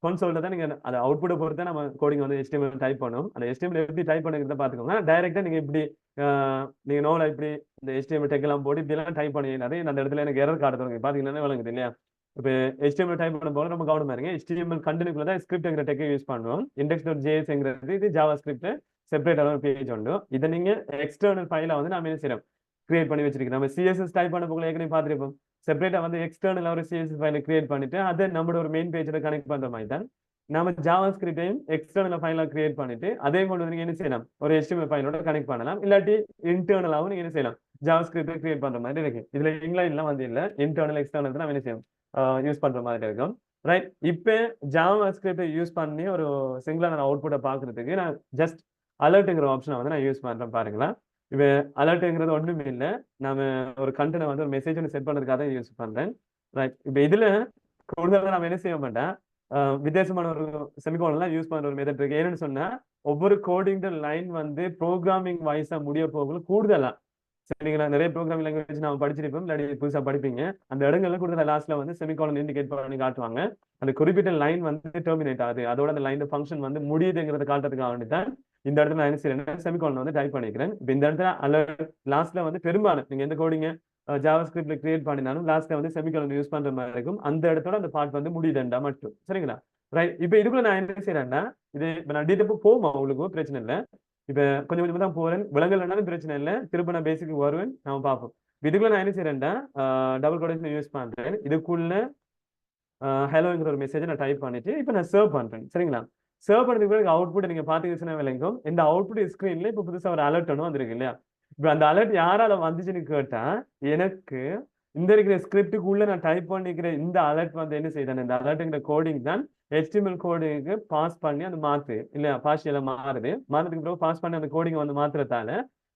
கன்சோல்ல தான் நீங்க அதை அவுட்புட்டை பொறுத்து நம்ம கோடிங் வந்து HTML டைப் பண்ணும். அந்த HTML எப்படி டைப் பண்ணுறத பார்த்துக்கோங்க. டைரக்டா நீங்க இப்படி நீங்க நோல இப்படி இந்த HTML டெக் எல்லாம் போட்டு இப்படி எல்லாம் டைப் பண்ண இயலாது. அந்த இடத்துல எனக்கு எரர் காட்ட தொடங்கி பாத்தீங்கன்னா விளங்குது இல்லையா? இப்போ HTML டைப் பண்ண போது நம்ம கவனமா இருங்க. HTML கண்டென்ட்குள்ள தான் ஸ்கிரிப்ட்ங்கிற டெக்கை யூஸ் பண்ணுவோம். index.jsங்கிறது இது ஜாவாஸ்கிரிப்ட் செப்பரேட்டான ஒரு பேஜ் உண்டு. இதை நீங்க எக்ஸ்டர்னல் ஃபைலை வந்து நாம என்ன செய்யறோம், கிரியேட் பண்ணி வச்சிருக்கோம். நம்ம CSS டைப் பண்ண போகல ஏற்கனவே பார்த்துருப்போம். செப்பரேட்டா வந்து எக்ஸ்டர்னல் ஒரு சிஎஸ்எஸ் ஃபைலை கிரியேட் பண்ணிட்டு அதை நம்மளோட ஒரு மெயின் பேஜில் கனெக்ட் பண்ற மாதிரி தான் நம்ம ஜாவா ஸ்கிரிப்டையும் எக்ஸ்டர்னல் ஃபைலா கிரியேட் பண்ணிட்டு அதே கொண்டு வந்து நீங்க என்ன செய்யலாம் ஒரு HTML ஃபைலோட கனெக்ட் பண்ணலாம் இல்லாட்டி இன்டர்னலாகவும் நீங்க என்ன செய்யலாம் ஜாவா ஸ்கிரிப்டை கிரியேட் பண்ற மாதிரி இருக்கு இதுல இன்லைன்லாம் வந்து இல்ல இன்டர்னல் எக்ஸ்டர்னல் தான் நம்ம என்ன செய்யணும் யூஸ் பண்ற மாதிரி இருக்கும் ரைட் இப்போ ஜாவா ஸ்கிரிப்டை யூஸ் பண்ணி ஒரு சிங்கிளான அவுட்புட்டை பார்க்கறதுக்கு நான் ஜஸ்ட் அலர்ட்டுங்கிற ஆப்ஷனை வந்து நான் யூஸ் பண்றேன் பாருங்களா இப்போ அலர்ட்டுங்கிறது ஒன்றுமே இல்லை நம்ம ஒரு கண்டென்ட் வந்து ஒரு மெசேஜ் ஒன்று செட் பண்ணுறதுக்காக தான் யூஸ் பண்றேன் ரைட் இப்போ இதுல கூடுதலாக நம்ம என்ன செய்ய மாட்டேன் வித்தியாசமான ஒரு செமிகோலன்லாம் யூஸ் பண்ற ஒரு மெத்தட் இருக்கு ஏன்னு சொன்னா ஒவ்வொரு கோடிங் லைன் வந்து ப்ரோக்ராமிங் வைஸா முடிய போகல கூடுதலா சரிங்களா நிறைய ப்ரோக்ராமிங் லாங்குவேஜ் நம்ம படிச்சிருப்போம் இல்லாட்டி புதுசா படிப்பீங்க அந்த இடங்கள்ல கூடுதலா லாஸ்ட்ல வந்து செமிகோலன் இண்டிகேட் பண்ணி காட்டுவாங்க அந்த குறிப்பிட்ட லைன் வந்து டெர்மினேட் ஆகுது அதோட அந்த லைன் ஃபங்க்ஷன் வந்து முடியுதுங்கிறத காட்டுறதுக்காக வேண்டி தான் இந்த இடத்துல நான் என்ன செய்யறேன் செமிகோலன் வந்து டைப் பண்ணிக்கிறேன் இப்போ இந்த இடத்துல அலர்ட் லாஸ்ட்ல வந்து பெரும்பாலும் நீங்க எந்த கோடிங்க ஜாவா ஸ்கிரிப்ட்ல கிரியேட் பண்ணினாலும் லாஸ்ட்ல வந்து செமிகோலன் யூஸ் பண்ற மாதிரி இருக்கும் அந்த இடத்தோட அந்த பார்ட் வந்து முடியுதுண்டா மட்டும் சரிங்களா ரைட் இப்போ இதுக்குள்ள நான் என்ன செய்யறேன்னா இது இப்போ நான் டீட்டெயில் போமா உங்களுக்கு பிரச்சனை இல்லை இப்போ கொஞ்சம் கொஞ்சமா தான் போறேன் விலங்கல்னாலும் பிரச்சனை இல்லை திரும்ப நான் பேசிக்கு வருவேன் நான் பார்ப்போம் இதுக்குள்ள நான் என்ன செய்யறேன்டா டபுள் கோடேஷன் யூஸ் பண்றேன் இதுக்குள்ள ஹலோங்கிற ஒரு மெசேஜை நான் டைப் பண்ணிட்டு இப்போ நான் சர்வ் பண்றேன் சரிங்களா சர்வ் பண்ணதுக்கு பிறகு அவுட்புட் நீங்க பாத்தீங்கன்னா விளங்கும் இந்த அவுட்புட் ஸ்கிரீன்ல இப்போ புதுசா ஒரு அலர்ட் ஒன்று வந்திருக்கு இல்லையா இப்போ அந்த அலர்ட் யாரால வந்துச்சுன்னு கேட்டா எனக்கு இந்த இருக்கிற ஸ்கிரிப்டுக்குள்ள நான் டைப் பண்ணிக்கிற இந்த அலர்ட் வந்து என்ன செய்யுது இந்த அலர்ட்டுங்கிற கோடிங் தான் HTML கோடிங்க்கு பாஸ் பண்ணி அந்த மாத்து இல்லையா பார்ஷியலா மாறுறதுக்கு பிறகு பாஸ் பண்ணி அந்த கோடிங் வந்து மாத்துறதால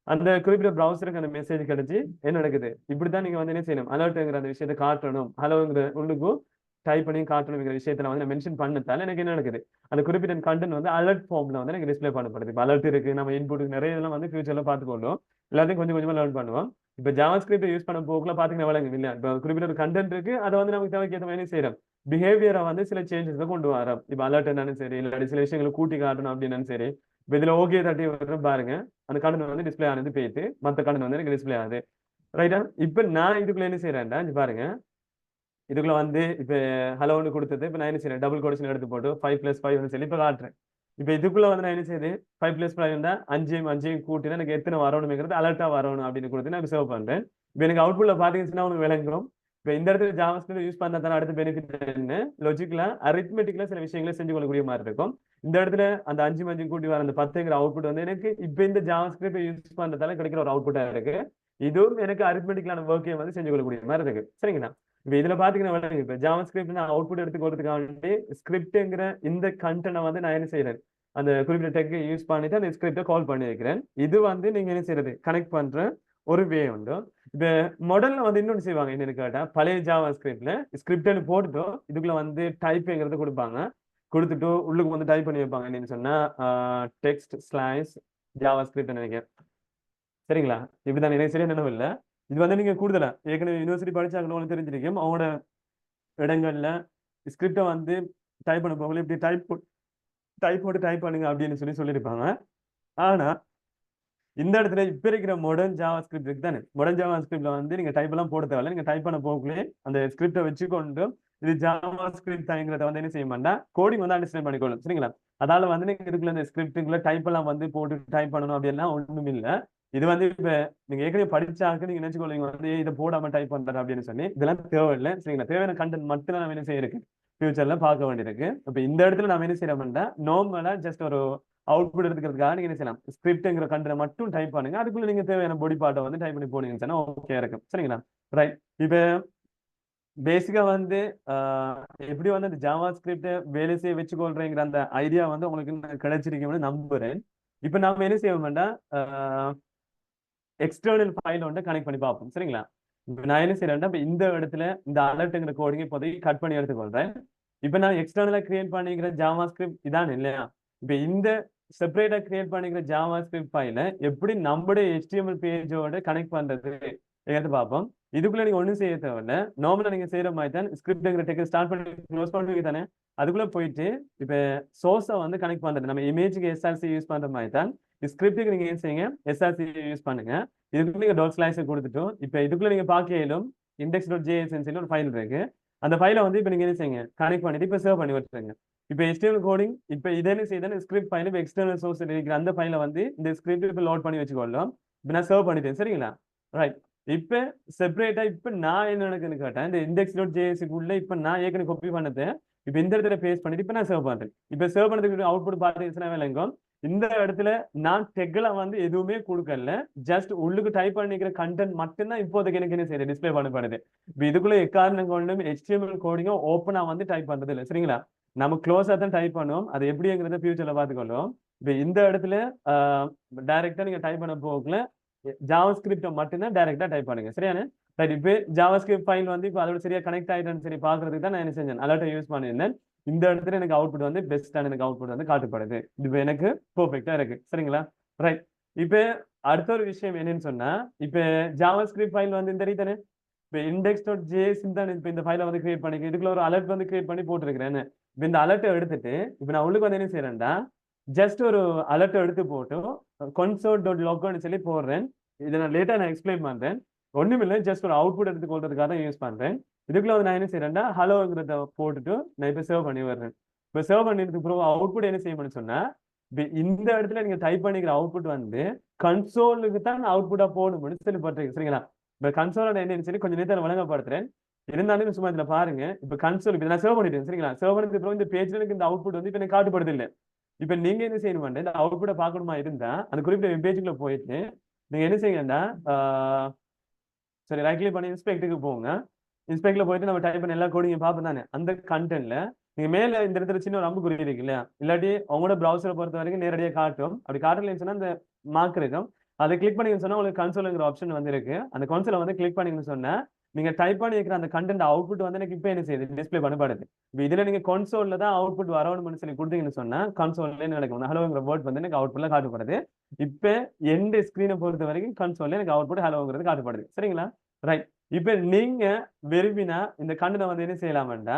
அந்த குறிப்பிட்ட ப்ரௌசருக்கு அந்த மெசேஜ் கிடைச்சி என்ன நடக்குது இப்படிதான் நீங்க வந்து என்ன செய்யணும் அலர்ட்டுங்கிற அந்த விஷயத்தை காட்டணும் ஹலோங்கிற உள்ளுக்கும் டைப் பண்ணி காட்டணுங்கிற விஷயத்தை வந்து நான் மென்ஷன் பண்ணதால எனக்கு என்ன நடக்குது அந்த குறிப்பிட்ட கண்டென்ட் வந்து அலர்ட் ஃபார்ம்ல வந்து எனக்கு டிஸ்பிளே பண்ணப்படுது இப்போ அலர்ட் இருக்கு நம்ம இன்புட்டுக்கு நிறைய இதெல்லாம் வந்து ஃபியூச்சர்ல பார்த்துக்கொள்ளும் எல்லாத்தையும் கொஞ்சம் கொஞ்சமா லேர்ன் பண்ணுவோம் இப்போ ஜாவா ஸ்கிரிப்ட் யூஸ் பண்ண போக்குல பாத்தீங்கன்னா வழங்கும் இல்லையா இப்போ குறிப்பிட்ட ஒரு கண்டென்ட் இருக்கு அதை வந்து நமக்கு தேவைக்கு ஏற்ற மாதிரி செய்யறோம் பிஹேவியரை வந்து சில சேஞ்சஸ் கொண்டு வரோம் இப்போ அலர்ட் என்னன்னு சரி இல்லாட்டி சில விஷயங்களை கூட்டி காட்டணும் அப்படின்னு சரி இப்போ இதுல ஓகே தட்டி வரும் பாருங்க அந்த கண்டென்ட் வந்து டிஸ்பிளே ஆனது போயிட்டு மற்ற கண்டென்ட் வந்து எனக்கு டிஸ்பிளே ஆகுது ரைட்டா இப்போ நான் இதுக்குள்ள என்ன செய்யறேன்டா பாருங்க இதுக்குள்ள வந்து இப்போ ஹலோன்னு கொடுத்தது இப்போ நான் என்ன செய்யறேன் டபுள் கோடேஷன் எடுத்து போட்டு 5+5 சொல்லி இப்போ காட்டுறேன் இப்போ இதுக்குள்ள வந்து நான் என்ன செய்யுது 5+5 அஞ்சையும் கூட்டினா எனக்கு எத்தனை வரணுங்கிறது அலர்ட்டா வரணும் அப்படின்னு கொடுத்து நான் சேவ் பண்றேன் இப்போ எனக்கு அவுட்புட்ல பாத்தீங்கன்னா உங்களுக்கு விளங்குறோம் இப்போ இந்த இடத்துல ஜாவா ஸ்கிரிப்ட் யூஸ் பண்ணதான அடுத்த பெனிஃபிட் என்ன லாஜிக்கலா அரித்மெட்டிக்ல சில விஷயங்களை செஞ்சு கொள்ளக்கூடிய மாதிரி இருக்கும் இந்த இடத்துல அந்த 5 கூட்டி வர அந்த 10ங்கிற அவுட்புட் வந்து எனக்கு இப்போ இந்த ஜாவா ஸ்கிரிப்ட் யூஸ் பண்றதால கிடைக்கிற ஒரு அவுட்புட்டா இருக்கு இதுவும் எனக்கு அரித்மெட்டிக்லான ஒர்க்கையும் வந்து செஞ்சு கொள்ளக்கூடிய மாதிரி இருக்கு சரிங்களா இப்போ இதுல பாத்தீங்கன்னா இப்போ ஜாவா ஸ்கிரிப்ட் நான் அவுட்புட் எடுத்துக்கிறதுக்காக வேண்டி ஸ்கிரிப்ட்ங்கிற இந்த கண்டென்ட்டை வந்து நான் என்ன செய்யறேன் அந்த குறிப்பிட்ட டெக் யூஸ் பண்ணிட்டு அந்த ஸ்கிரிப்டை கால் பண்ணி வைக்கிறேன் இது வந்து நீங்க என்ன செய்யறது கனெக்ட் பண்ற ஒரு வே உண்டு இப்போ மாடல்ல வந்து இன்னொன்று செய்வாங்க என்னன்னு கேட்டா பழைய ஜாவா ஸ்கிரிப்ட்ல ஸ்கிரிப்ட்னு போட்டுட்டோ இதுக்குள்ள வந்து டைப்பிங்கிறது கொடுப்பாங்க கொடுத்துட்டு உள்ளுக்கு வந்து டைப் பண்ணி வைப்பாங்க என்னன்னு சொன்னா டெக்ஸ்ட் ஸ்லாஷ் ஜாவா ஸ்கிரிப்ட் நினைக்கிறேன் சரிங்களா இப்படிதான் எனக்கு சரியா நினைவு இல்லை இது வந்து நீங்க கூடுதலா ஏற்கனவே யூனிவர்சிட்டி படிச்சாங்கன்னு தெரிஞ்சிருக்கோம் அவங்களோட இடங்கள்ல ஸ்கிரிப்டை வந்து டைப் பண்ண போகல இப்படி டைப் பண்ணுங்க அப்படின்னு சொல்லியிருப்பாங்க ஆனா இந்த இடத்துல இப்ப இருக்கிற மாடர்ன் ஜாவா ஸ்கிரிப்ட் இருக்கு தானே மாடர்ன் ஜாவா ஸ்கிரிப்ட்ல வந்து நீங்க டைப் எல்லாம் போட தேவையில்ல நீங்க டைப் பண்ண போகலே அந்த ஸ்கிரிப்டை வச்சுக்கொண்டு இது ஜாவா ஸ்கிரிப்ட் தாங்கிறத வந்து என்ன செய்ய மாட்டா கோடிங் வந்து அண்டர்ஸ்டாண்ட் பண்ணிக்கொள்ளும் சரிங்களா அதால வந்து நீங்க இதுக்குள்ள இந்த ஸ்கிரிப்டுக்குள்ள டைப் எல்லாம் வந்து போட்டு டைப் பண்ணணும் அப்படின்னா ஒண்ணும் இல்லை இது வந்து இப்ப நீங்க ஏற்கனவே படிச்சாக்க நீங்க நினைச்சுக்கொள்ளுங்க வந்து இதை போடாம டைப் பண்றது அப்படின்னு சொல்லி இதெல்லாம் தேவையில்லை சரிங்களா தேவையான கண்டென்ட் மட்டும் தான் நம்ம என்ன செய்ய இருக்கு ஃபியூச்சர்ல பார்க்க வேண்டியிருக்கு இப்ப இந்த இடத்துல நம்ம என்ன செய்யறோம்னா நார்மலா ஜஸ்ட் ஒரு அவுட்புட் எடுத்துக்கிறதுக்காக நீங்க என்ன செய்யலாம் ஸ்கிரிப்ட்ங்கிற கண்டென்ட் மட்டும் டைப் பண்ணுங்க அதுக்குள்ள நீங்க தேவையான பாடி பார்ட்டை வந்து டைப் பண்ணி போனீங்கன்னா ஓகே இருக்கும் சரிங்களா ரைட் இப்ப பேசிக்கா வந்து எப்படி வந்து அந்த ஜாவா ஸ்கிரிப்ட் வேலை செய்ய வச்சுக்கொள்றேங்கிற அந்த ஐடியா வந்து உங்களுக்கு கிடைச்சிருக்கீங்கன்னு நம்புறேன் இப்ப நாம என்ன செய்வோம்னா எக்ஸ்டர்னல் ஃபைல் வந்து கனெக்ட் பண்ணி பார்ப்போம் சரிங்களா இப்போ நான் என்ன செய்யறேன்னா இப்போ இந்த இடத்துல இந்த அலர்ட்டுங்கிற கோடிங் இப்போதைக்கு கட் பண்ணி எடுத்துக்கொள்றேன் இப்போ நான் எக்ஸ்டர்னலா கிரியேட் பண்ணிக்கிற ஜாவா ஸ்கிரிப்ட் இதான் இல்லையா இப்போ இந்த செப்பரேட்டா கிரியேட் பண்ணிக்கிற ஜாவா ஸ்கிரிப்ட் ஃபைலை எப்படி நம்மளுடைய HTML பேஜோட கனெக்ட் பண்றது எடுத்து பார்ப்போம் இதுக்குள்ள நீங்க ஒன்றும் செய்ய தேவையில்ல நார்மலா நீங்க செய்யற மாதிரி தான் ஸ்கிரிப்ட்ங்கிற டெக் ஸ்டார்ட் பண்ணி க்ளோஸ் பண்ணுவீங்க தானே அதுக்குள்ள போயிட்டு இப்போ சோர்ஸை வந்து கனெக்ட் பண்றது நம்ம இமேஜுக்கு SRC யூஸ் பண்ற மாதிரி தான் ஸ்கிரிப்டுக்கு நீங்க என்ன செய்யுங்க SRC யூஸ் பண்ணுங்க இதுக்குள்ள நீங்க டாட் ஸ்லாஷ் கொடுத்துட்டோம் இப்போ இதுக்குள்ள நீங்க பார்க்கலும் index.json ஒரு ஃபைல் இருக்கு அந்த ஃபைலை வந்து இப்போ நீங்க என்ன செய்யுங்க கனெக்ட் பண்ணிட்டு இப்போ சேவ் பண்ணி வச்சுருங்க இப்போ HTML கோடிங் இப்போ இதை என்ன செய்யுதுன்னு ஸ்கிரிப்ட் ஃபைல் இப்போ எக்ஸ்டர்னல் சோர்ஸ் இருக்கிற அந்த ஃபைலை வந்து இந்த ஸ்கிரிப்ட் இப்போ லோட் பண்ணி வச்சுக்கொள்ளும் இப்போ நான் சேவ் பண்ணிட்டேன் சரிங்களா ரைட் இப்ப செப்பரேட்டா இப்ப நான் என்ன நடக்குன்னு கேட்டேன், இந்த index.jsக்குள்ள இப்ப நான் ஏற்கனவே காப்பி பண்ணதை இப்ப இந்த இடத்துல பேஸ்ட் பண்ணிட்டு இப்ப நான் சேவ் பண்றேன். இப்ப சேவ் பண்ணதுக்கு அவுட்புட் பார்த்தீங்கன்னா விளங்கும். இந்த இடத்துல நான் டெக்ல வந்து எதுவுமே கொடுக்கல, ஜஸ்ட் உள்ளுக்கு டைப் பண்ணிக்கிற கண்டென்ட் மட்டும்தான் இப்போதைக்கு எனக்கு என்ன செய்யுது, டிஸ்பிளே பண்ணப்படுது. இப்ப இதுக்குள்ள எக்காரணம் கொண்டும் HTML கோடிங்க ஓப்பனா வந்து டைப் பண்றது இல்லை, சரிங்களா? நம்ம க்ளோஸா தான் டைப் பண்ணுவோம், அது எப்படிங்கிறத ஃபியூச்சர்ல பார்த்துக்கொள்ளும். இப்ப இந்த இடத்துல டைரக்டா நீங்க டைப் பண்ண போகல, ஜாவாஸ்கிரிப்ட் மட்டும்தான் டைரக்டா டைப் பண்ணுங்க, சரியான? ரைட். இப்போ ஜாவாஸ்கிரிப்ட் ஃபைல் வந்து இப்போ அதோட சரியா கனெக்ட் ஆயிட்டான்னு சரி பாக்குறதுக்கு தான் நான் என்ன செஞ்சேன், அலர்ட்டை யூஸ் பண்ணியிருந்தேன். இந்த இடத்துல எனக்கு அவுட்புட் வந்து பெஸ்டான எனக்கு அவுட்புட் வந்து காட்டப்படுது. இப்போ எனக்கு பெர்ஃபெக்ட்டா இருக்கு, சரிங்களா? ரைட். இப்போ அடுத்த ஒரு விஷயம் என்னன்னு சொன்னா, இப்போ ஜாவாஸ்கிரிப்ட் ஃபைல் வந்து இந்த தானே, இப்போ index.js தான் இப்போ இந்த ஃபைலை வந்து கிரியேட் பண்ணிக்க, இதுக்குள்ள ஒரு அலர்ட் வந்து கிரியேட் பண்ணி போட்டிருக்கிறேன். இப்போ இந்த அலர்ட்டை எடுத்துட்டு இப்போ நான் உள்ளுக்கு வந்து என்ன செய்யறேன்டா, ஜஸ்ட் ஒரு அலர்ட்டை எடுத்து போட்டு console.logன்னு சொல்லி போடுறேன். இதை நான் லேட்டா நான் எக்ஸ்பிளைன் பண்றேன். ஒண்ணுமில்லை, ஜஸ்ட் ஒரு அவுட்புட் எடுத்துக்கொள்றதுக்காக தான் யூஸ் பண்றேன். இதுக்குள்ள வந்து நான் என்ன செய்யறேன்டா, ஹலோங்கிறத போட்டுட்டு நான் இப்போ சேவ் பண்ணி வர்றேன். இப்போ சேவ் பண்ணிட்டு அப்புறம் அவுட்புட் என்ன செய்யணும்னு சொன்னா, இப்போ இந்த இடத்துல நீங்க டைப் பண்ணிக்கிற அவுட்புட் வந்து கன்சோலுக்கு தான் அவுட்புட்டா போகணும்னு சொல்லப்பட்டிருக்கு, சரிங்களா? இப்போ கன்சோலோட என்னன்னு சொல்லி கொஞ்சம் நேரத்தில் வழங்கப்படுத்துறேன். இருந்தாலும் சும்மா இதுல பாருங்க. இப்போ கன்சோல் இப்போ நான் சேவ் பண்ணிட்டேன், சரிங்களா? சேவ் பண்ணதுக்கு அப்புறம் இந்த பேஜ்ல எனக்கு இந்த அவுட்புட் வந்து இப்போ எனக்கு காட்டுப்படுது இல்லை. இப்போ நீங்க என்ன செய்யணும், இந்த அவுட்புட்டை பார்க்கணுமா இருந்தா அந்த குறிப்பிட்ட பேஜுக்குள்ள போயிட்டு நீங்க என்ன செய்யுங்கன்னா, சரி ரைட் கிளிக் பண்ணி இன்ஸ்பெக்டுக்கு போங்க. இன்ஸ்பெக்ட்ல போயிட்டு நம்ம டைப் பண்ண எல்லா கோடிங்கையும் பார்ப்போம் தானே. அந்த கண்டென்ட்ல நீங்க மேல இந்த இடத்துல சின்ன ஒரு அம்பு குறி இருக்கு இல்லையா, இல்லாட்டி அவங்களோட ப்ரௌசரை பொறுத்த வரைக்கும் நேரடியாக காட்டும். அப்படி காட்டலன்னு சொன்னா அந்த மார்க் இருக்கும், அதை கிளிக் பண்ணீங்கன்னு சொன்னா உங்களுக்கு கன்சோலுங்கிற ஆப்ஷன் வந்து இருக்கு. அந்த கன்சோலை வந்து கிளிக் பண்ணீங்கன்னு சொன்னா நீங்க டைப் பண்ணி இருக்கிற அந்த கண்டென்ட் அவுட்புட் வந்து எனக்கு இப்போ என்ன செய்யுது, டிஸ்பிளே பண்ணப்படுது. இப்போ இதுல நீங்க கன்சோல்ல தான் அவுட்புட் வரணும்னு சொல்லி கொடுத்தீங்கன்னு சொன்னா கன்சோல்ல நடக்கும், ஹலோங்கிற வேர்ட் வந்து எனக்கு அவுட்புட்ல காட்டப்படுது. இப்போ எந்த ஸ்கிரீனை பொறுத்த வரைக்கும் கன்சோல்ல எனக்கு அவுட்புட் ஹலோங்கிறது காட்டப்படுது, சரிங்களா? ரைட். இப்ப நீங்க விரும்பினா இந்த கண்டனை வந்து என்ன செய்யலாம்டா,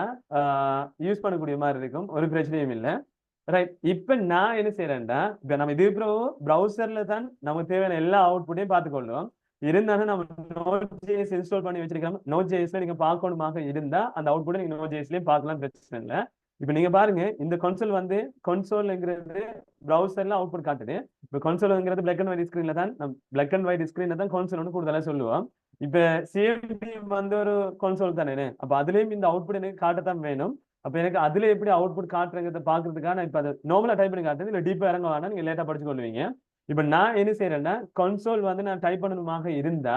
யூஸ் பண்ணக்கூடிய மாதிரி இருக்கும், ஒரு பிரச்சனையும் இல்லை. ரைட். இப்ப நான் என்ன செய்யறேன்டா, இப்ப நம்ம இது ப்ரௌசர்ல தான் நமக்கு தேவையான எல்லா அவுட்புட்டையும் பார்த்துக்கொள்ளும். இருந்தாலும் நம்ம Node.js இன்ஸ்டால் பண்ணி வச்சிருக்கோம். Node.jsல நீங்க பார்க்கணுமாக இருந்தா அந்த அவுட்புட்டை நீங்க Node.jsலயும் பார்க்கலாம், பிரச்சனை இல்லை. இப்ப நீங்க பாருங்க, இந்த கன்சோல் வந்து கன்சோல்ங்கிறது ப்ரௌசர்ல அவுட்புட் காட்டுது. இப்ப கன்சோல்ங்கிறது பிளாக் அண்ட் ஒயிட் ஸ்கிரீன்ல தான், பிளாக் அண்ட் ஒயிட் ஸ்கிரீன்ல தான் கன்சோல்னு கூடுதலா சொல்லுவோம். இப்ப சிஎம்டி வந்து ஒரு கன்சோல் தானே, அப்ப அதுலயும் இந்த அவுட்புட் எனக்கு காட்டத்தான் வேணும். அப்ப எனக்கு அதுல எப்படி அவுட்புட் காட்டுறத பாக்குறதுக்காக நான் இப்ப அதை நார்மலா டைப் பண்ணி காட்டுறது, இல்ல டீப்பா இறங்க வேணா நீங்க லேட்டா படிச்சு கொள்வீங்க. இப்ப நான் என்ன செய்யறேன்னா, கன்சோல் வந்து நான் டைப் பண்ணணுமாக இருந்தா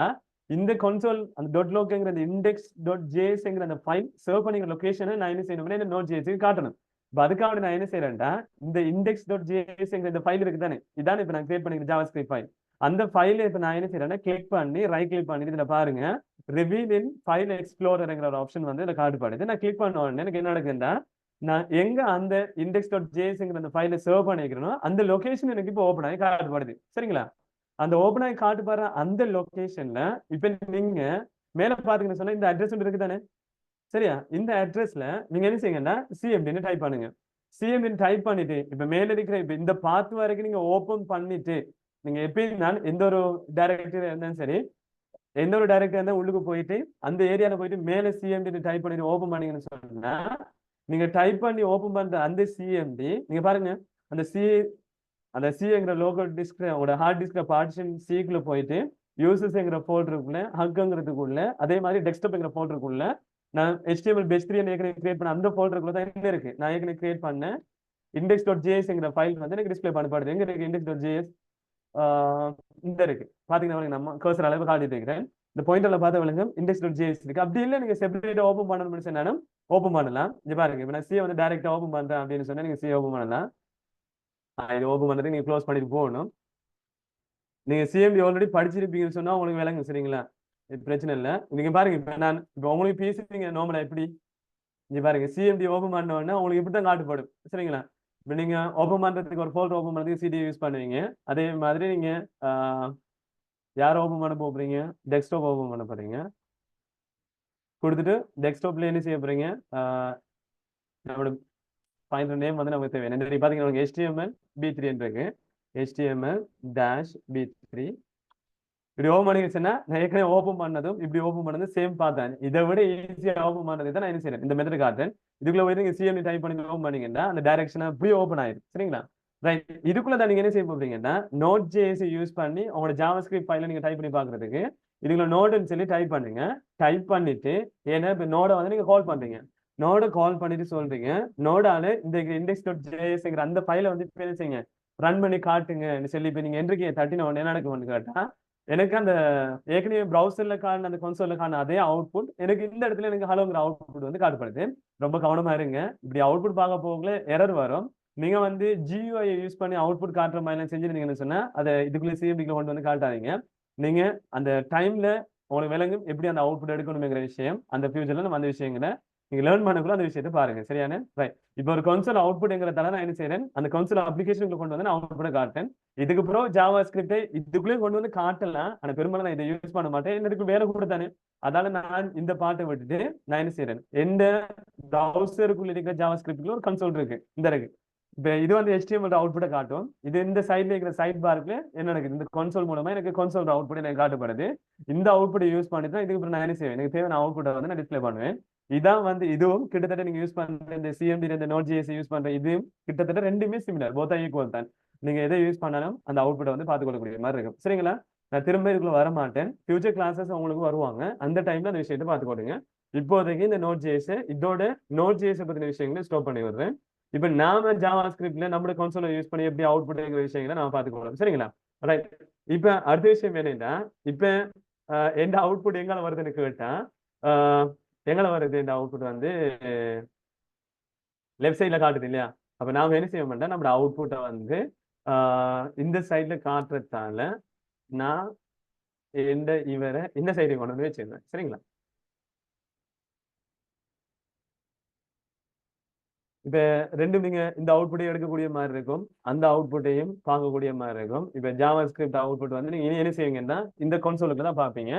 இந்த கன்சோல் அந்த .locங்கிற அந்த index.jsங்கிற அந்த ஃபைல் சேவ் பண்ணிக்கிற லொகேஷனை நான் என்ன செய்யணும்னா இந்த Node.js காட்டணும். இப்ப அதுக்காக நான் என்ன செய்யறேன்டா, இந்த index.jsங்கிற இந்த ஃபைல் இருக்கு தானே, இதானே இப்ப நான் கிரியேட் பண்ணிக்கிற ஜாவாஸ்கிரிப்ட் ஃபைல். அந்த ஃபைலை இப்ப நான் என்ன செய்யறேன்னா, கிளிக் பண்ணி ரைட் கிளிக் பண்ணி இதுல பாருங்க, ரிவீல் இன் ஃபைல் எக்ஸ்ப்ளோரர்ங்கிற ஒரு ஆப்ஷன் வந்து இதுல காட்டுப்படுது. நான் கிளிக் பண்ண உடனே எனக்கு என்ன நடக்குதுன்னா, நான் எங்க அந்த index.jsங்கிற அந்த ஃபைலை சேவ் பண்ணிக்கிறேனோ அந்த லொகேஷன் எனக்கு இப்போ ஓப்பன் ஆகி காட்டுப்படுது, சரிங்களா? அந்த ஓப்பன் ஆகி காட்டுப்படுற அந்த லொகேஷன்ல இப்ப நீங்க மேல பாத்தீங்கன்னு சொன்னா இந்த அட்ரஸ் இருக்கு தானே, சரியா? இந்த அட்ரஸ்ல நீங்க என்ன செய்யுங்கன்னா சிஎம்டின்னு டைப் பண்ணுங்க. சிஎம்டின்னு டைப் பண்ணிட்டு இப்ப மேல இருக்கிற இப்ப இந்த பாத் வரைக்கும் நீங்க ஓப்பன் பண்ணிட்டு நீங்க எப்பயும் நான் எந்த ஒரு டைரக்டரி இருந்தாலும் சரி, எந்த ஒரு டைரக்டரி இருந்தாலும் உள்ளுக்கு போயிட்டு அந்த ஏரியால போயிட்டு மேல சிஎம்டி டைப் பண்ணிட்டு ஓப்பன் பண்ணீங்கன்னு சொன்னா நீங்க டைப் பண்ணி ஓப்பன் பண்ற அந்த சிஎம்டி நீங்க பாருங்க, அந்த சிங்கிற லோகோ டிஸ்க் உங்களோட ஹார்ட் டிஸ்க்ல பார்ட்டிஷன் சிக்குள்ள போயிட்டு யூசர்ஸ்ங்கிற ஃபோல்டருக்குள்ள ஹக்குங்கிறதுக்குள்ள அதே மாதிரி டெஸ்க்டாப்ங்கிற ஃபோல்டருக்குள்ள நான் HTML பேஸ்3 ஏற்கனவே கிரியேட் பண்ண அந்த ஃபோல்டருக்குள்ள தான் என்ன இருக்கு, நான் ஏற்கனவே கிரியேட் பண்ண index.jsங்கிற ஃபைல் வந்து எனக்கு டிஸ்பிளே பண்ணப்படுது. எங்க இருக்கு index.js, இந்த இருக்கு பாத்தீங்கன்னா நம்ம கர்சர் அளவு காட்டிட்டு இருக்கிறேன். இந்த பாயிண்டர்ல பார்த்த விளங்க index.js இருக்கு. அப்படி இல்லை நீங்க செப்பரேட்டா ஓப்பன் பண்ணணும்னு சொன்னாலும் ஓப்பன் பண்ணலாம். இங்க பாருங்க, இப்ப நான் C வந்து டைரக்டா ஓப்பன் பண்றேன் அப்படின்னு சொன்னா நீங்க C ஓப்பன் பண்ணலாம். இது ஓப்பன் பண்றது நீங்க க்ளோஸ் பண்ணிட்டு போகணும். நீங்க சிஎம்டி ஆல்ரெடி படிச்சிருப்பீங்கன்னு சொன்னா உங்களுக்கு விளங்கும், சரிங்களா? இது பிரச்சனை இல்லை. நீங்க பாருங்க, இப்ப உங்களுக்கு பேசி நீங்க நார்மலா எப்படி இங்க பாருங்க, சிஎம்டி ஓப்பன் பண்ண உடனே உங்களுக்கு இப்படித்தான் காட்டுப்படும், சரிங்களா? இப்ப நீங்க ஓப்பன் பண்றதுக்கு ஒரு ஃபோல்டர் ஓப்பன் பண்றதுக்கு CD யூஸ் பண்ணுவீங்க. அதே மாதிரி நீங்க யார் ஓப்பன் பண்ண போறீங்க, டெஸ்க்டாப் ஓப்பன் பண்ண போறீங்க. கொடுத்துட்டு டெஸ்க்டாப்ல என்ன செய்ய போறீங்க, நம்மளோட ஃபைல் நேம் வந்து நமக்கு தேவை. பாத்தீங்கன்னா HTML B3 இருக்கு, HTML-B3 இப்படி ஓப்பன் பண்ணிச்சுன்னா நான் ஏற்கனவே ஓப்பன் பண்ணதும் இப்படி ஓப்பன் பண்ணது சேம் பார்த்தேன். இதை விட ஈஸியா ஓப்பன் பண்ணது தான் நான் என்ன செய்யறேன், இந்த மெத்தட் காட்டுறேன். இதுக்குள்ள போய் நீங்க சிஎம்டி டைப் பண்ணி ஓப்பன் பண்ணீங்கன்னா அந்த டைரக்ஷன் அப்படியே ஓப்பன் ஆயிடும், சரிங்களா? ரைட். இதுக்குள்ள தான் நீங்க என்ன செய்ய போறீங்கன்னா Node.js யூஸ் பண்ணி உங்களோட ஜாவாஸ்கிரிப்ட் ஃபைல நீங்க டைப் பண்ணி பாக்குறதுக்கு இதுல நோடுன்னு சொல்லி டைப் பண்ணுங்க. டைப் பண்ணிட்டு ஏன்னா இப்ப நோட வந்து நீங்க கால் பண்றீங்க. நோட கால் பண்ணிட்டு சொல்றீங்க நோடால இந்த index.jsங்கிற அந்த ஃபைலை வந்து இப்ப என்ன செய்யுங்க ரன் பண்ணி காட்டுங்கன்னு சொல்லி இப்ப நீங்க என்ட்ரிக்கு தட்டின உடனே என்ன நடக்கும்னு கேட்டா எனக்கு அந்த ஏற்கனவே ப்ரௌசர்ல காண அந்த கன்சோல்ல காண அதே அவுட்புட் எனக்கு இந்த இடத்துல எனக்கு ஹலோங்கிற அவுட்புட் வந்து காட்டப்படுது. ரொம்ப கவனமா இருங்க. இப்படி அவுட்புட் பார்க்க போகல எரர் வரும். நீங்க வந்து GUI யூஸ் பண்ணி அவுட்புட் காட்டுற மாதிரி செஞ்சிருந்தீங்கன்னு சொன்னா அதை இதுக்குள்ள CMDக்குள்ள கொண்டு வந்து காட்டாதீங்க. நீங்க அந்த டைம்ல உங்களுக்கு விளங்கும் எப்படி அந்த அவுட்புட் எடுக்கணுங்கிற விஷயம் அந்த ஃபியூச்சர்ல நம்ம அந்த விஷயங்களை நீங்க லேர்ன் பண்ணக்குள்ள அந்த விஷயத்தை பாருங்க. சரியான ரைட். இப்போ ஒரு கன்சோல் அவுட்புட்ங்கிறதால நான் என்ன செய்யறேன் அந்த கன்சோல் அப்ளிகேஷனுக்குள்ள கொண்டு வந்து நான் அவுட்புட் காட்டேன். இதுக்கு அப்புறம் ஜாவா ஸ்கிரிப்டை இதுக்குள்ளேயே கொண்டு வந்து காட்டலாம். ஆனா பெரும்பாலும் நான் இதை யூஸ் பண்ண மாட்டேன். எனக்கு வேலை கூட தானே. அதால நான் இந்த பாட்டை விட்டுட்டு நான் என்ன செய்யறேன் எந்த ப்ரௌசருக்குள்ள இருக்கிற ஜாவா ஸ்கிரிப்ட்ல ஒரு கன்சோல் இருக்கு இந்த இருக்கு. இப்போ இது வந்து HTML அவுட்புட்டை காட்டும். இது இந்த சைட்ல இருக்கிற சைட் பார்க்கு என்ன நடக்குது இந்த கன்சோல் மூலமா எனக்கு கன்சோல் அவுட்புட் எனக்கு காட்டப்படுது. இந்த அவுட்புட்டை யூஸ் பண்ணி தான் இதுக்கு அப்புறம் நான் என்ன செய்வேன் எனக்கு தேவையான அவுட்புட்டை வந்து நான் டிஸ்பிளே பண்ணுவேன். இதான் வந்து இதுவும் கிட்டத்தட்ட நீங்க யூஸ் பண்ற இந்த CMD இந்த Node.js யூஸ் பண்ற இதுவும் கிட்டத்தட்ட ரெண்டுமே சிமிலர் போத் ஈக்குவல் தான். நீங்க எதை யூஸ் பண்ணாலும் அந்த அவுட்புட்டை வந்து பார்த்துக்கொள்ளக்கூடிய மாதிரி இருக்கும். சரிங்களா? நான் திரும்ப இதுக்குள்ள வர மாட்டேன். ஃபியூச்சர் கிளாஸஸ் உங்களுக்கு வருவாங்க. அந்த டைம்ல அந்த விஷயத்தை பார்த்துக்கோடுங்க. இப்போதைக்கு இந்த Node.js இதோட Node.js பத்தின விஷயங்களை ஸ்டாப் பண்ணி விடுறேன். இப்ப நாம ஜாவா ஸ்கிரிப்ட்ல நம்ம கன்சோலை யூஸ் பண்ணி எப்படி அவுட்புட் இருக்கிற விஷயங்களை நாம பார்த்துக்கோம். சரிங்களா? ரைட். இப்ப அடுத்த விஷயம் என்னன்னா இப்ப எந்த அவுட்புட் எங்கால வருதுன்னு கேட்டா எங்களை வருது இந்த அவுட்புட் வந்து லெஃப்ட் சைட்ல காட்டுது இல்லையா? அப்ப நாம என்ன செய்ய மாட்டோம் நம்ம அவுட்புட்டை வந்து இந்த சைட்ல காட்டுறதால நான் இவரை இந்த சைடை கொண்டு வந்து வச்சிருந்தேன். சரிங்களா? இப்ப ரெண்டும் நீங்க இந்த அவுட்புட்டையும் எடுக்கக்கூடிய மாதிரி இருக்கும் அந்த அவுட்புட்டையும் பார்க்கக்கூடிய மாதிரி இருக்கும். இப்ப ஜாவா ஸ்கிரிப்ட் அவுட்புட் வந்து நீங்க என்ன செய்வீங்கன்னா இந்த கன்சோலுக்கு தான் பார்ப்பீங்க.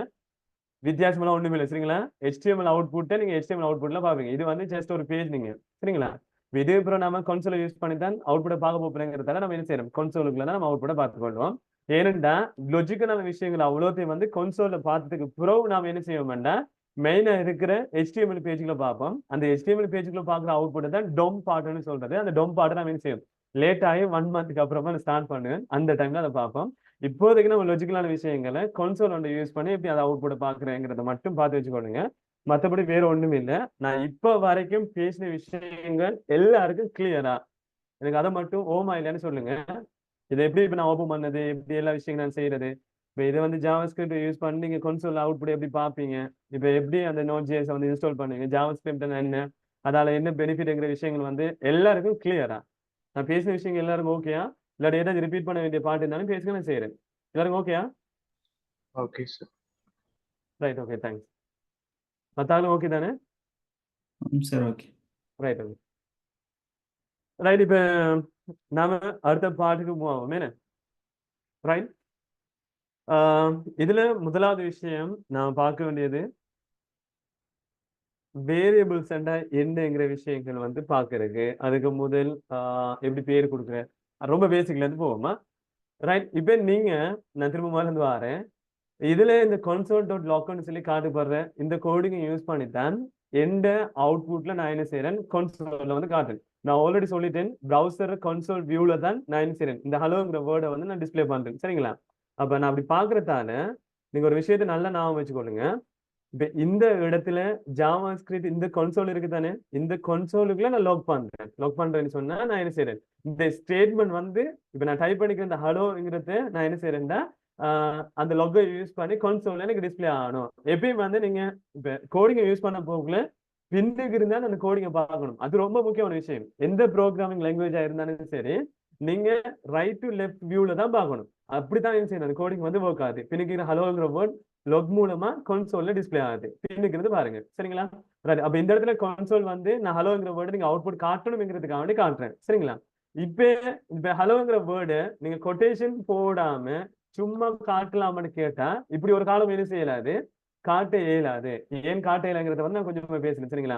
வித்தியாசமெல்லாம் ஒண்ணுமே இல்லை. சரிங்களா? HTML அவுட்புட்டை நீங்க HTML அவுட்புட்ல பாப்பீங்க. இது வந்து ஜஸ்ட் ஒரு பேஜ் நீங்க. சரிங்களா? இதே அப்புறம் நம்ம கன்சோலை யூஸ் பண்ணி தான் அவுட்புட்டை பார்க்க போறோங்கிறதால நம்ம என்ன செய்யறோம் கன்சோலுக்குள்ள தான் நம்ம அவுட்புட்டை பார்த்துக்கொள்வோம். ஏனென்றா லாஜிக்கலான விஷயங்கள் அவ்வளோத்தையும் வந்து கன்சோல்ல பார்த்ததுக்கு பிறகு நாம என்ன செய்வோம்னா மெயினா இருக்கிற HTML பேஜ்களை பார்ப்போம். அந்த HTML பேஜ்களை பார்க்குற அவுட்புட்டை தான் டொம் பாட்டுன்னு சொல்றது. அந்த டொம் பாட்டை நம்ம என்ன செய்யும் லேட் ஆகி 1 மந்த்துக்கு அப்புறமா ஸ்டார்ட் பண்ணுவேன். அந்த டைம்ல அதை பார்ப்போம். இப்போதைக்கு நம்ம லாஜிக்கலான விஷயங்களை கன்சோல் ஒன்று யூஸ் பண்ணி எப்படி அதை அவுட்புட்டை பார்க்குறேங்கிறத மட்டும் பார்த்து வச்சுக்கோங்க. மற்றபடி வேற ஒண்ணும் இல்லை. நான் இப்போ வரைக்கும் பேசின விஷயங்கள் எல்லாருக்கும் கிளியரா எனக்கு அதை மட்டும் ஓமா இல்லைன்னு சொல்லுங்க. இதை எப்படி இப்போ நான் ஓப்பன் பண்ணது எப்படி எல்லா விஷயங்களும் நான் செய்யறது. இப்போ இதை வந்து ஜாவா ஸ்கிரிப்ட் யூஸ் பண்ணி நீங்க கன்சோல் அவுட்புட் எப்படி பார்ப்பீங்க. இப்போ எப்படி அந்த Node.js வந்து இன்ஸ்டால் பண்ணுவீங்க ஜாவா ஸ்கிரிப்ட் என்ன அதால என்ன பெனிஃபிட்ங்கிற விஷயங்கள் வந்து எல்லாருக்கும் கிளியரா நான் பேசின விஷயங்கள் எல்லாருக்கும் ஓகேயா இல்லாட்டி ஏதாவது ரிப்பீட் பண்ண வேண்டிய பாட்டு இருந்தாலும் பேசுங்க நான் செய்யறேன். எல்லாருக்கும் ஓகேயா? Okay sir. Right. Okay. Thanks. மத்தாலும் ஓகே தானே? Sir okay. Right. Okay. Right. இப்ப நாம அடுத்த பாட்டுக்கு போவோம். என்ன ரைட். இதுல முதலாவது விஷயம் நான் பார்க்க வேண்டியது வேரியபிள்ஸ் என்னங்கிற விஷயங்கள் வந்து பாக்குறதுக்கு அதுக்கு முதல் எப்படி பேர் கொடுக்குறேன் ரொம்ப பேசிக்ல இருந்து போவோமா. ரைட். இப்ப நீங்க நான் திரும்ப முதல்ல இருந்து வரேன். இதுல இந்த console.logன்னு சொல்லி காட்டுப்படுற இந்த கோடிங் யூஸ் பண்ணித்தான் எந்த அவுட்புட்ல நான் என்ன செய்யறேன் கன்சோல்ல வந்து காட்டுறேன். நான் ஆல்ரெடி சொல்லிட்டேன் ப்ரௌசர் கன்சோல் வியூல தான் நான் என்ன செய்யறேன் இந்த ஹலோங்கிற வேர்டை வந்து நான் டிஸ்பிளே பண்றேன். சரிங்களா? அப்ப நான் அப்படி பாக்குறதால நீங்க ஒரு விஷயத்த நல்லா ஞாபகம் வச்சுக்கொள்ளுங்க. இப்ப இந்த இடத்துல ஜாவா ஸ்கிரிப்ட் இந்த கன்சோல் இருக்கு தானே இந்த கன்சோலுக்குள்ள நான் லாக் பண்றேன்னு சொன்னா நான் என்ன செய்யறேன் இந்த ஸ்டேட்மெண்ட் வந்து இப்ப நான் டைப் பண்ணிக்கிற இந்த ஹலோங்கிறத நான் என்ன செய்யறேன்னா அந்த லொகை யூஸ் பண்ணி கன்சோல்ல எனக்கு டிஸ்பிளே ஆகணும். எப்பயும் வந்து நீங்க இப்ப கோடிங்கை யூஸ் பண்ண போகல பின்னுக்கு இருந்தா அந்த கோடிங்கை பார்க்கணும். அது ரொம்ப முக்கியமான விஷயம். எந்த ப்ரோக்ராமிங் லாங்குவேஜா இருந்தாலும் சரி நீங்க ரைட் டு லெஃப்ட் வியூல தான் பார்க்கணும். அப்படித்தான் என்ன செய்யணும் அந்த கோடிங் வந்து ஒர்க் ஆகுது. பின்னுக்கு ஹலோங்கிற வேர்ட் லொக் மூலமா கன்சோல்ல டிஸ்பிளே ஆகுது. பின்னுக்கு பாருங்க. சரிங்களா? ரைட். அப்ப இந்த இடத்துல கன்சோல் வந்து நான் ஹலோங்கிற வேர்டு நீங்க அவுட்புட் காட்டணும்ங்கிறதுக்காக வேண்டி காட்டுறேன். சரிங்களா? இப்ப ஹலோங்கிற வேர்டு நீங்க கொட்டேஷன் போடாம சும்மா காட்டலாமான்னு கேட்டா இப்படி ஒரு காலம் என்ன செய்யலாது காட்ட இயலாது. ஏன் காட்ட இயலாங்கிறத வந்து நான் கொஞ்சம் பேசுறேன். சரிங்களா?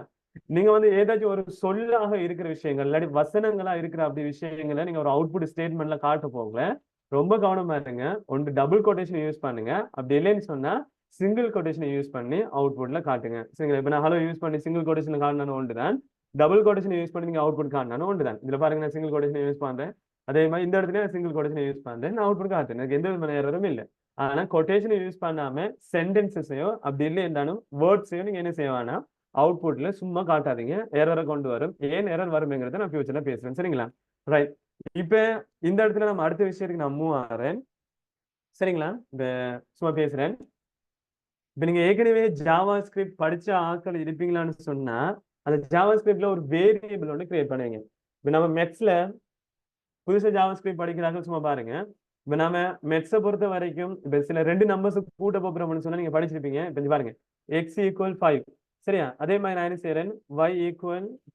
நீங்க வந்து ஏதாச்சும் ஒரு சொல்லாக இருக்கிற விஷயங்கள் இல்லாட்டி வசனங்களா இருக்கிற அப்படி விஷயங்களை நீங்க ஒரு அவுட்புட் ஸ்டேட்மெண்ட்ல காட்ட போகல ரொம்ப கவனமா இருங்க. ஒன்று டபுள் கொட்டேஷன் யூஸ் பண்ணுங்க. அப்படி இல்லைன்னு சொன்னா சிங்கிள் கொட்டேஷனை யூஸ் பண்ணி அவுட்புட்ல காட்டுங்க. சரிங்களா? இப்ப நான் ஹலோ யூஸ் பண்ணி சிங்கிள் கொட்டேஷன்ல காட்டினாலும் ஒன்று தான் டபுள் கொட்டேஷன் யூஸ் பண்ணி நீங்க அவுட்புட் காட்டினாலும் ஒன்று தான். இதுல பாருங்க நான் சிங்கிள் கொட்டேஷன் யூஸ் பண்றேன். அதே மாதிரி இந்த இடத்துல சிங்கிள் கொட்டேஷன் யூஸ் பண்றேன் நான் அவுட்புட் காட்டுறேன். எனக்கு எந்த விதமான எரரும் இல்லை. ஆனா கொட்டேஷனை யூஸ் பண்ணாம சென்டென்சஸையோ அப்படி இல்லை என்றாலும் வேர்ட்ஸையோ நீங்க என்ன செய்வானா அவுட்புட்ல சும்மா காட்டாதீங்க, எரரை கொண்டு வரும். ஏன் எரர் வரும்ங்கிறத நான் ஃபியூச்சர்ல பேசுறேன். சரிங்களா? ரைட். இப்ப இந்த இடத்துல நம்ம அடுத்த விஷயத்துக்கு நான் மூவ் ஆகிறேன். சரிங்களா? இப்ப சும்மா பேசுறேன். இப்ப நீங்க ஏற்கனவே ஜாவா ஸ்கிரிப்ட் படிச்ச ஆட்கள் இருப்பீங்களான்னு சொன்னா அந்த ஜாவா ஸ்கிரிப்ட்ல ஒரு வேரியபிள் ஒன்று கிரியேட் பண்ணுவீங்க. இப்ப நம்ம மெட்ஸ்ல புதுசா ஜாவா ஸ்கிரிப்ட் படிக்கிறாங்க, சும்மா பாருங்க. இப்ப நாம மெட்ஸை பொறுத்த வரைக்கும் இப்ப சில ரெண்டு நம்பர்ஸ் கூட்ட போறோம்னு சொன்னா நீங்க படிச்சிருப்பீங்க. இப்ப இங்க பாருங்க, x = 5. சரியா? அதே மாதிரி நான் என்ன செய்யறேன், y =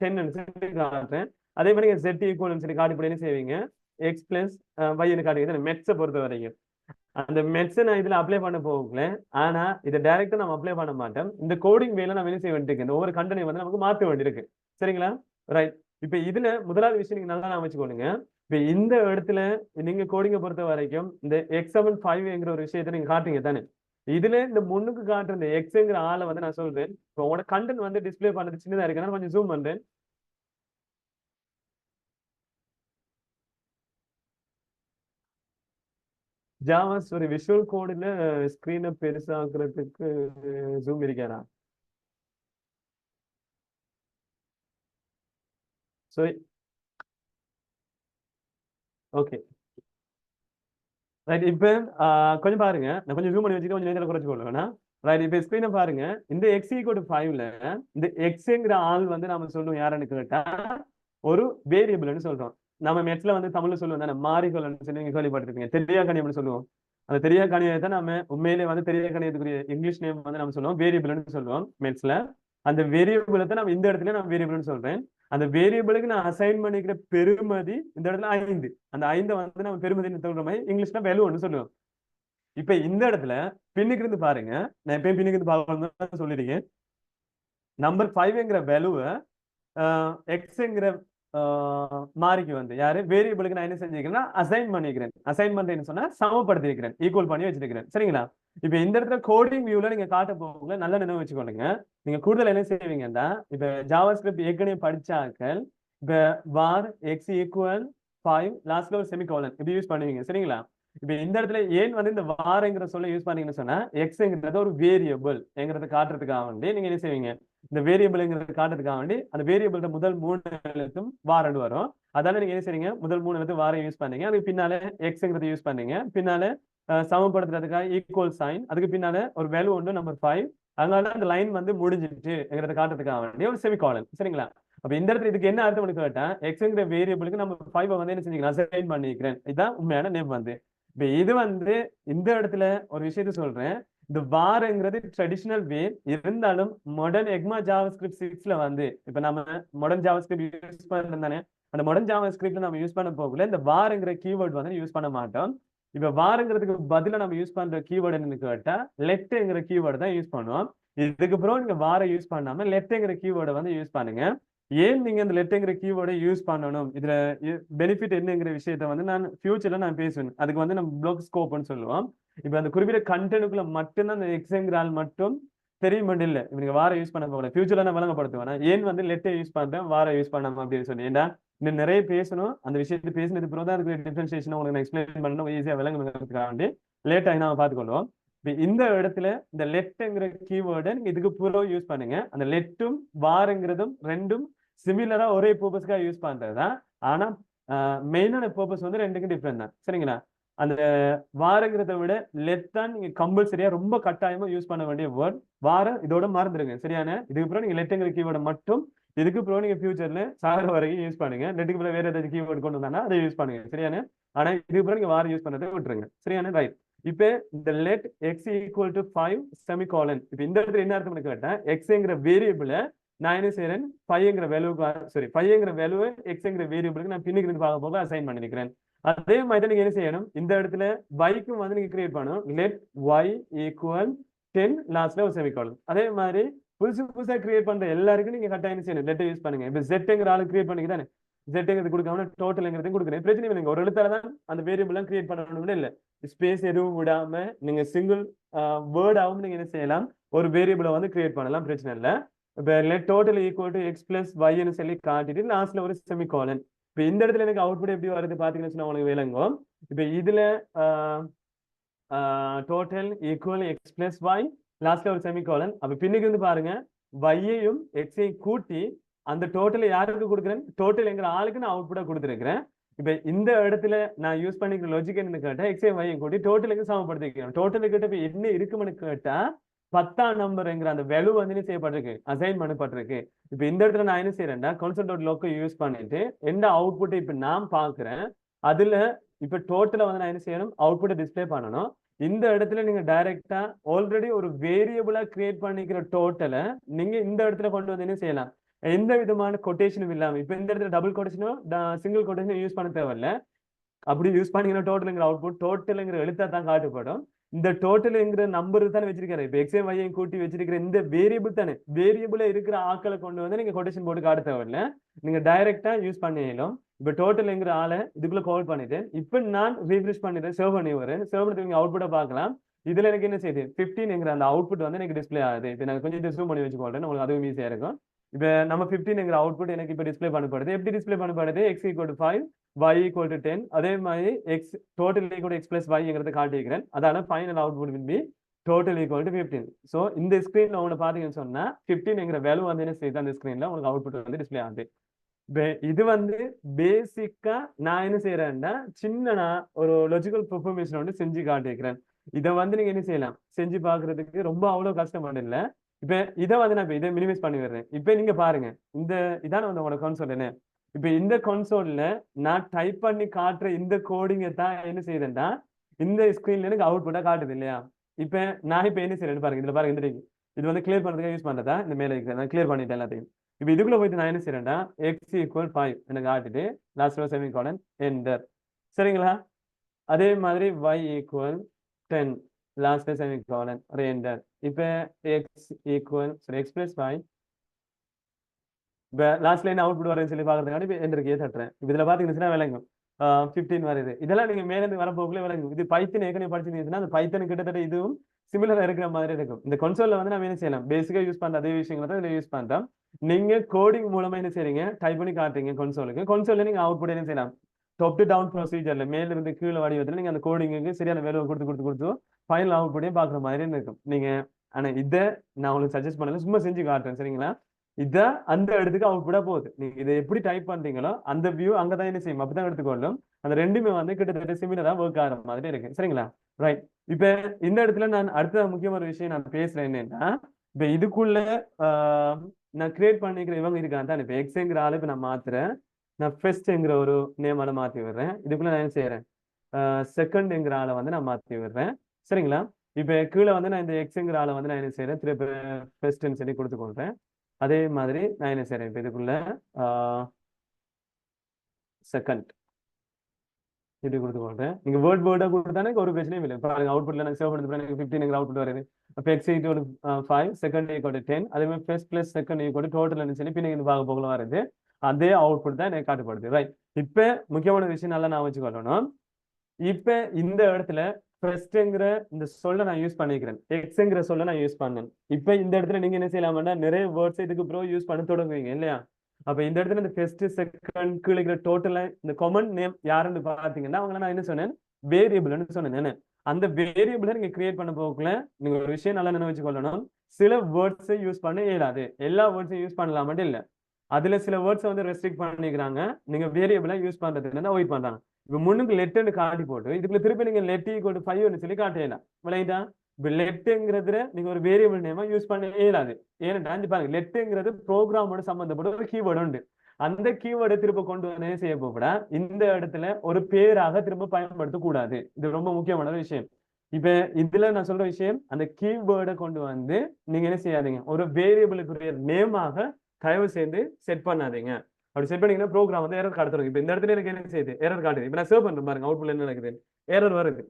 10 சொல்லி காட்டுறேன். அதே மாதிரி z = சொல்லி காட்டி போட என்ன செய்வீங்க, x + y காட்டுங்க. மெட்ஸை பொறுத்த வரைக்கும் அந்த மெட்ஸை நான் இதுல அப்ளை பண்ண போகல. ஆனா இதை டைரக்டா நம்ம அப்ளை பண்ண மாட்டோம். இந்த கோடிங் வேலை நம்ம என்ன செய்ய வேண்டியிருக்கு, இந்த ஒவ்வொரு கண்டனை வந்து நமக்கு மாற்ற வேண்டியிருக்கு. சரிங்களா? ரைட். இப்ப இதுல முதலாவது விஷயம் நீங்க நல்லா அமைச்சுக்கோங்க. இப்ப இந்த இடத்துல நீங்க கோடிங்கை பொறுத்த வரைக்கும் இந்த x7 ஒரு விஷயத்தை நீங்க காட்டுறீங்க தானே. இதுல இந்த முன்னுக்கு காட்டுற இந்த எக்ஸ்ங்கிற ஆளை வந்து நான் சொல்றேன். இப்போ உங்களோட கண்டென்ட் வந்து டிஸ்பிளே பண்றது சின்னதா இருக்குன்னா கொஞ்சம் ஜூம் பண்றேன். ஜாவா ஒரு விஷுவல் கோடுல ஸ்கிரீனை பெருசாக்குறதுக்கு ஜூம் இருக்காரா? சரி, ஓகே. ரைட். இப்ப கொஞ்சம் பாருங்க, நான் கொஞ்சம் ஜூம் பண்ணி வச்சுட்டு கொஞ்சம் நேரத்தில் குறைச்சு கொள்ளுவேன். ரைட். இப்ப ஸ்கிரீனை பாருங்க. இந்த x = 5ல இந்த எக்ஸ்ங்கிற ஆள் வந்து நாம சொல்லுவோம் யாருன்னு கேட்டா ஒரு வேரியபிள்னு சொல்றோம். நம்ம மெட்ஸ்ல வந்து தமிழ்ல சொல்லுவோம் தானே, மாறிகள்னு சொல்லி நீங்க கேள்விப்பட்டிருப்பீங்க. தெரியா கணியம்னு சொல்லுவோம். அந்த தெரியா கணியத்தை நம்ம உண்மையிலே வந்து தெரியா கணியத்துக்குரிய இங்கிலீஷ் நேம் வந்து நம்ம சொல்லுவோம் வேரியபிள்னு சொல்லுவோம் மெட்ஸ்ல. அந்த வேரியபிளை தான் நம்ம இந்த இடத்துல நான் வேரியபிள்னு சொல்றேன். அந்த வேரியபிளுக்கு நான் அசைன் பண்ணிக்கிற பெருமதி இந்த இடத்துல 5. அந்த 5 வந்து நம்ம பெருமதின்னு சொல்ற மாதிரி இங்கிலீஷ்ல வேல்யூன்னு சொல்லுவோம். இப்ப இந்த இடத்துல பின்னுக்கு இருந்து பாருங்க, நான் எப்பயும் பின்னுக்கு இருந்து பாருங்க சொல்லிருக்கேன். நம்பர் 5ங்கிற வேல்யூவை எக்ஸ்ங்கிற மாறிக்கு வந்து யாரு வேரியபிளுக்கு நான் என்ன செஞ்சிருக்கேன்னா அசைன் பண்ணிக்கிறேன். அசைன் பண்றேன்னு சொன்னா சமப்படுத்தி இருக்கிறேன், ஈக்குவல் பண்ணி வச்சிருக்கிறேன். சரிங்களா? இப்ப இந்த இடத்துல கோடிங் வியூல நீங்க காட்ட போக நல்ல நினைவு வச்சுக்கொள்ளுங்க. நீங்க கூடுதல் என்ன செய்வீங்கன்னா, இப்ப ஜாவா ஸ்கிரிப்ட் ஏற்கனவே படிச்சாக்கள் இப்ப var x = 5 லாஸ்ட்ல ஒரு செமிகோலன் இப்படி யூஸ் பண்ணுவீங்க. சரிங்களா? இப்ப இந்த இடத்துல ஏன் வந்து இந்த வார்ங்கிற சொல்ல யூஸ் பண்ணீங்கன்னு சொன்னா எக்ஸ்ங்கிறது ஒரு வேரியபிள் என்கிறத காட்டுறதுக்காக வேண்டி நீங்க என்ன செய்வீங்க, இந்த வேரியபிள்ங்கிறது காட்டுறதுக்காக வேண்டி அந்த வேரியபிள் முதல் 3 எழுத்தும் வாரண்டு வரும். அதால நீங்க என்ன செய்றீங்க, முதல் 3 எழுத்து வாரை யூஸ் பண்ணீங்க. அதுக்கு பின்னால எக்ஸ்ங்கிறத யூஸ் பண்ணீங்க. பின்னால சமப்படுத்துறதுக்காக ஈக்குவல் சைன், அதுக்கு பின்னால ஒரு வேல்யூ ஒன்று நம்பர் 5. அதனால அந்த லைன் வந்து முடிஞ்சிட்டுங்கிறத காட்டுறதுக்காக வேண்டிய ஒரு செமிகோலன். சரிங்களா? அப்ப இந்த இடத்துல இதுக்கு என்ன அர்த்தம் கேட்டா எக்ஸ்ங்கிற வேரியபிளுக்கு நம்ம 5 வந்து என்ன செஞ்சீங்க, அசைன் பண்ணிக்கிறேன். இதுதான் உண்மையான நேம் வந்து. இப்ப இது வந்து இந்த இடத்துல ஒரு விஷயத்த சொல்றேன். இந்த வார்ங்கிறது ட்ரெடிஷனல் வே இருந்தாலும் மாடர்ன் எக்மா ஜாவா ஸ்கிரிப்ட் 6ல வந்து இப்ப நம்ம மாடர்ன் ஜாவா ஸ்கிரிப்ட் யூஸ் பண்றோம் தானே. அந்த மாடர்ன் ஜாவா ஸ்கிரிப்ட்ல நம்ம யூஸ் பண்ண போகல இந்த வார்ங்கிற கீவேர்ட் வந்து யூஸ் பண்ண மாட்டோம். இப்ப வார்ங்கிறதுக்கு பதிலா நம்ம யூஸ் பண்ற கீவேர்டு என்னன்னு கேட்டா லெட்ங்கிற கீவேர்டு தான் யூஸ் பண்ணுவோம். இதுக்கு அப்புறம் நீங்க வாரை யூஸ் பண்ணாம லெட்ங்கிற கீவேர்டை வந்து யூஸ் பண்ணுங்க. ஏன் நீங்க இந்த லெட்ங்கிற கீவேர்டை யூஸ் பண்ணணும், இதுல பெனிஃபிட் என்னங்கிற விஷயத்த வந்து நான் ஃபியூச்சர்ல நான் பேசுவேன். அதுக்கு வந்து நம்ம பிளாக் ஸ்கோப்னு சொல்லுவோம். இப்ப அந்த குறிப்பிட்ட கண்டென்ட்டுக்குள்ள மட்டும்தான் அந்த எக்ஸ்ங்கிறால் மட்டும் தெரியும் இல்ல. இப்ப நீங்க வார யூஸ் பண்ண போகல, ஃபியூச்சர்ல நான் விளங்கப்படுத்துவேன் ஏன் வந்து லெட்டை யூஸ் பண்றேன் வார யூஸ் பண்ணாம அப்படின்னு சொல்லி. ஏன்னா இன்னும் நிறைய பேசணும், அந்த விஷயத்தை பேசினது பிறகு தான் அதுக்கு டிஃபரன்சியேஷன் உங்களுக்கு நான் எக்ஸ்பிளைன் பண்ணணும், ஈஸியா விளங்குறதுக்காக வேண்டி லேட் ஆகி நாம பார்த்துக்கொள்வோம். இந்த இடத்துல இந்த லெட்ங்கிற கீவேர்டை நீங்க இதுக்கு பூரா யூஸ் பண்ணுங்க. அந்த லெட்டும் வாருங்கிறதும் ரெண்டும் சிமிலரா ஒரே பர்பஸ்க்காக யூஸ் பண்றதுதான். ஆனா மெயினான பர்பஸ் வந்து ரெண்டுக்கும் டிஃப்ரெண்ட் தான். சரிங்களா? அந்த வாரங்கிறத விட லெட் தான் நீங்க கம்பல்சரியா ரொம்ப கட்டாயமா யூஸ் பண்ண வேண்டிய வேர்ட். வாரம் இதோட மறந்துடுங்க. சரியான? இதுக்கு அப்புறம் நீங்க லெட்ங்கிற கீவேர்டை மட்டும் இதுக்கு அப்புறம் நீங்க ஃபியூச்சர்ல சாகர வரைக்கும் யூஸ் பண்ணுங்க. லெட்டுக்கு அப்புறம் வேற ஏதாச்சும் கீவேர்டு கொண்டு வந்தானா அதை யூஸ் பண்ணுங்க. சரியான? ஆனா இதுக்கு அப்புறம் நீங்க வாரம் யூஸ் பண்ணதை விட்டுருங்க. சரியான? ரைட். இப்ப இந்த லெட் x = 5 செமிகோலன். இப்ப இந்த இடத்துல என்ன அர்த்தம் கேட்டா எக்ஸ்ங்கிற வேரியபிளை நான் என்ன செய்யறேன் 5ங்கிற வேல்யூக்கு சாரி 5ங்கிற வேல்யூவை எக்ஸ்ங்கிற வேரியபிளுக்கு நான் பின்னுக்கு இருந்து பார்க்க போக அசைன் பண்ணிருக்கிறேன். அதே மாதிரி நீங்க என்ன செய்யணும், இந்த இடத்துல y-க்கும் வந்து நீங்க கிரியேட் பண்ணணும். லெட் y = 10 லாஸ்ட்ல ஒரு செமிகோலன். அதே மாதிரி புதுசா கிரியேட் பண்ற எல்லாருக்கும் நீங்க கட்டாயம் செய்யணும் லெட்டை யூஸ் பண்ணுங்க. இப்ப z-ங்கிற ஆளு கிரியேட் பண்ணிக்கு தானே, z-ங்கிறது கொடுக்காம டோட்டல்ங்கிறதையும் கொடுக்குறேன். பிரச்சனை இல்லைங்க, ஒரு எழுத்தால தான் அந்த வேரியபிள் கிரியேட் பண்ணணும் இல்ல. ஸ்பேஸ் எதுவும் விடாம நீங்க சிங்கிள் வேர்டாவும் நீங்க என்ன செய்யலாம், ஒரு வேரியபிளை வந்து கிரியேட் பண்ணலாம், பிரச்சனை இல்லை. இப்ப லெட் டோட்டல் = x + y சொல்லி காட்டிட்டு லாஸ்ட்ல ஒரு செமிகோலன். இப்ப இந்த இடத்துல எனக்கு அவுட்புட் எப்படி வருது பாத்தீங்கன்னா உங்களுக்கு விளங்கும். இப்ப இதுல total equal X plus y, லாஸ்ட்ல ஒரு செமிகோலன். அப்ப பின்னுக்கு வந்து பாருங்க, வையையும் எக்ஸையும் கூட்டி அந்த டோட்டலை யாருக்கு கொடுக்குறேன், டோட்டல் எங்கிற ஆளுக்கு நான் அவுட்புட்டா கொடுத்துருக்கிறேன். இப்ப இந்த இடத்துல நான் யூஸ் பண்ணிக்கிற லாஜிக் என்னன்னு கேட்டா, எக்ஸையும் வையும் கூட்டி டோட்டலுக்கு சமப்படுத்திக்கிறேன். டோட்டலுக்கு கிட்ட இப்ப என்ன இருக்குன்னு கேட்டா 10ஆம் நம்பர்ங்கிற அந்த வேல்யூ வந்து என்ன செய்யப்பட்டிருக்கு, அசைன் பண்ணப்பட்டிருக்கு. இப்ப இந்த இடத்துல நான் என்ன செய்யறேன்னா, கான்ஸ்டன்ட் லோக்கல் யூஸ் பண்ணிட்டு எந்த அவுட்புட் இப்ப நான் பாக்குறேன், அதுல இப்ப டோட்டலை வந்து நான் என்ன செய்யணும், அவுட்புட்டை டிஸ்பிளே பண்ணணும். இந்த இடத்துல நீங்க டைரக்டா ஆல்ரெடி ஒரு வேரியபிளா கிரியேட் பண்ணிக்கிற டோட்டலை நீங்க இந்த இடத்துல கொண்டு வந்து என்ன செய்யலாம், எந்த விதமான கொட்டேஷனும் இல்லாம. இப்ப இந்த இடத்துல டபுள் கொட்டேஷனோ சிங்கிள் கொட்டேஷனோ யூஸ் பண்ண தேவையில்ல. அப்படி யூஸ் பண்ணீங்கன்னா டோட்டலுங்கிற அவுட்புட் டோட்டலுங்கிற எழுத்தா தான் காட்டப்படும். இந்த டோட்டலுங்கிற நம்பர் தானே வச்சிருக்காரு. இப்ப எக்ஸே வையும் கூட்டி வச்சிருக்கிற இந்த வேரியபிள் தானே, வேரியபிள இருக்கிற ஆக்களை கொண்டு வந்து நீங்க கொட்டேஷன் போட்டு காட்ட தேவையில்ல, நீங்க டைரக்டா யூஸ் பண்ணிடலாம். இப்ப டோட்டல்ங்கிற ஆளை இதுக்குள்ள கால் பண்ணிட்டு இப்ப நான் ரீஃப்ரெஷ் பண்ணிட்டு சேவ் பண்ணி வரேன். சேவ் பண்ணி நீங்க அவுட்புட்டை பார்க்கலாம். இதுல எனக்கு என்ன செய்யுது, 15ங்கிற அந்த அவுட்புட் வந்து எனக்கு டிஸ்பிளே ஆகுது. இப்ப நான் கொஞ்சம் ஜூம் பண்ணி வச்சுக்கொள்றேன், உங்களுக்கு அதுவும் ஈஸியா இருக்கும். இப்ப நம்ம 15ங்கிற அவுட்புட் எனக்கு இப்ப டிஸ்பிளே பண்ணப்படுது. எப்படி டிஸ்பிளே பண்ணப்படுது, X equal to 5, y equal to 10. அதே மாதிரி x total equal to x plus y ங்கிறத காட்டிக்கிறேன். அதான final output will be total equal to 15. So இந்த ஸ்கிரீன்ல உங்களுக்கு பாத்தீங்கன்னு சொன்னா 15ங்கிற வேல்யூ வந்து என்ன செய்யுது, அந்த ஸ்கிரீன்ல உங்களுக்கு அவுட்புட் வந்து டிஸ்பிளே ஆகுது. இது வந்து பேசிக்கா நான் என்ன செய்யறேன்னா, சின்னனா ஒரு லாஜிக்கல் பெர்ஃபார்மன்ஸ் வந்து செஞ்சு காட்டிக்கிறேன். இதை வந்து நீங்க என்ன செய்யலாம், செஞ்சு பாக்குறதுக்கு ரொம்ப அவ்வளவு கஷ்டப்பட இல்லை. இப்ப இதை வந்து நான் இதை மினிமைஸ் பண்ணி வர்றேன். இப்ப நீங்க பாருங்க, இந்த இதான வந்து உங்களோட கான்சோல் என்ன. இப்ப இந்த கன்சோல்ல நான் டைப் பண்ணி காட்டுற இந்த கோடிங்கை தான் என்ன செய்யுதுன்னா இந்த ஸ்கிரீன்ல எனக்கு அவுட்புட்டா காட்டுது இல்லையா. இப்ப நான் இப்ப என்ன செய்யறேன்னு பாருங்க, இதுல பாருங்க, இந்த இது வந்து கிளியர் பண்றதுக்காக யூஸ் பண்றதா, இந்த மேல இருக்கிற நான் கிளியர் பண்ணிட்டேன் எல்லாத்தையும். இப்ப இதுக்குள்ள போயிட்டு நான் என்ன செய்யறேன்னா, எக்ஸ் ஈக்குவல் 5 எனக்கு காட்டிட்டு லாஸ்ட் செமிகோலன் என்டர். சரிங்களா. அதே மாதிரி y equal 10 last semicolon enter. இப்ப X equal X plus 5 last line output வரேன்னு சொல்லி பாக்குறதுக்காண்டி இப்போ என்டர் கீயை தட்டுறேன். இதுல பாத்தீங்கன்னா விளங்கும் 15 வருது. இதெல்லாம் நீங்க மேல இருந்து வரப்போக்குள்ள விளங்கும். இது பைத்தன் ஏற்கனவே படிச்சிருந்தீங்கன்னா அந்த பைத்தன் கிட்டத்தட்ட இதுவும் சிமிலரா இருக்கிற மாதிரி இருக்கும். இந்த கன்சோல்ல வந்து நம்ம என்ன செய்யலாம், பேசிக்கா யூஸ் பண்ற அதே விஷயங்களை தான் இதுல யூஸ் பண்றோம். நீங்க கோடிங் மூலமா என்ன செய்றீங்க, டைப் பண்ணி காட்டுறீங்க கன்சோலுக்கு. கன்சோல்ல நீங்க அவுட்புட் என்ன செய்யலாம், டாப் டு டவுன் ப்ரொசீஜர்ல மேல இருந்து கீழே வடிவத்துல நீங்க அந்த கோடிங்க்கு சரியான வேல்யூ கொடுத்து ஃபைனல் அவுட்புட்டையும் பாக்குற மாதிரி இருக்கும் நீங்க. ஆனா இதை நான் உங்களுக்கு சஜஸ்ட் பண்ணல, சும்மா செஞ்சு காட்டுறேன். சரிங்களா. இத அந்த இடத்துக்கு அவுட்புட்டா போகுது. நீங்க இதை எப்படி டைப் பண்றீங்களோ அந்த வியூ அங்கதான் என்ன செய்யும், அப்படிதான் எடுத்துக்கொள்ளும். அந்த ரெண்டுமே வந்து கிட்டத்தட்ட சிமிலரா ஒர்க் ஆகிற மாதிரி இருக்கு. சரிங்களா. ரைட். இப்ப இந்த இடத்துல நான் அடுத்த முக்கியமான விஷயம் நான் பேசுறேன் என்னன்னா, இப்ப இதுக்குள்ள நான் கிரியேட் பண்ணிக்கிற இவங்க இருக்காங்க தான். இப்ப எக்ஸ்ங்கிற ஆளு இப்ப நான் மாத்துறேன். நான் ஃபர்ஸ்ட்ங்கிற ஒரு நேமால மாத்தி விடுறேன். இதுக்குள்ள நான் என்ன செய்யறேன், செகண்ட்ங்கிற ஆளை வந்து நான் மாத்தி விடுறேன். சரிங்களா. இப்ப கீழே வந்து நான் இந்த எக்ஸ்ங்கிற ஆளை வந்து நான் என்ன செய்யறேன், திருப்பி ஃபர்ஸ்ட்ன்னு சொல்லி கொடுத்துக்கொள்றேன். அதே மாதிரி நான் என்ன செய்றேன், இப்போ இதுக்குள்ள செகண்ட் இப்படி கொடுத்துக்கொள்றேன். நீங்க வேர்டா கொடுத்தானே ஒரு பிரச்சனையும் இல்லை. பாருங்க அவுட்புட்ல நான் சேவ் பண்ணது எனக்கு 15 அவுட்புட் வருது. அப்போ எக்ஸ் ஈக்குவல் 5, செகண்ட் ஈக்குவல் 10, அதே மாதிரி first plus second equal total சொல்லி பின்ன பார்க்க போகல வருது. அதே அவுட்புட் தான் எனக்கு காட்டப்படுது. ரைட். இப்ப முக்கியமான விஷயம் நல்லா நான் வச்சுக்கொள்ளணும். இப்ப இந்த இடத்துல ஃபர்ஸ்ட்ங்கிற இந்த சொல்ல நான் யூஸ் பண்ணிக்கிறேன், எக்ஸ்ங்கிற சொல்ல நான் யூஸ் பண்ணேன். இப்ப இந்த இடத்துல நீங்க என்ன செய்யலாம்னா, நிறைய வேர்ட்ஸ் இதுக்கு ப்ரோ யூஸ் பண்ண தொடங்குவீங்க இல்லையா. அப்ப இந்த இடத்துல இந்த ஃபர்ஸ்ட் செகண்ட் கீழே டோட்டல் இந்த காமன் நேம் யாருன்னு பாத்தீங்கன்னா அவங்கள நான் என்ன சொன்னேன், வேரியபிள்னு சொன்னேன். அந்த வேரியபிளை நீங்க கிரியேட் பண்ண போக்குள்ள நீங்க ஒரு விஷயம் நல்லா நினைவு வச்சுக்கொள்ளணும். சில வேர்ட்ஸை யூஸ் பண்ண இயலாது, எல்லா வேர்ட்ஸையும் யூஸ் பண்ணலாம் மட்டும் இல்ல. அதுல சில வேர்ட்ஸை வந்து ரெஸ்ட்ரிக்ட் பண்ணிக்கிறாங்க. நீங்க வேரியபிளா யூஸ் பண்றதுக்கு அவாய்ட் பண்றாங்க. இப்ப முன்னுக்கு லெட்னு காட்டி போட்டு இதுக்குள்ள திருப்பி நீங்க லெட் ஈக்குவல் 5 சொல்லி காட்டலாம். விளையாட்டா. இப்ப லெட்டுங்கிறதுல நீங்க ஒரு வேரியபிள் நேமா யூஸ் பண்ண இயலாது. ஏன்னா பாருங்க, லெட்டுங்கிறது ப்ரோக்ராமோட சம்பந்தப்பட்ட ஒரு கீவேர்டு உண்டு. அந்த கீவேர்டை திரும்ப கொண்டு வந்து செய்ய போகக்கூடா இந்த இடத்துல ஒரு பேராக திரும்ப பயன்படுத்த கூடாது. இது ரொம்ப முக்கியமான விஷயம். இப்ப இதுல நான் சொல்ற விஷயம், அந்த கீவேர்டை கொண்டு வந்து நீங்க என்ன செய்யாதீங்க, ஒரு வேரியபிளுக்குரிய நேமாக தயவு செய்து செட் பண்ணாதீங்க. அப்படி செட் பண்ணீங்கன்னா ப்ரோக்ராம் வந்து எரர் காட்டுறோம். இப்ப இந்த இடத்துல எனக்கு என்ன செய்யுது, எரர் காட்டுது. இப்ப நான் சேவ் பண்றேன் பாருங்க, அவுட்புட்ல என்ன நடக்குது, எரர் வருது.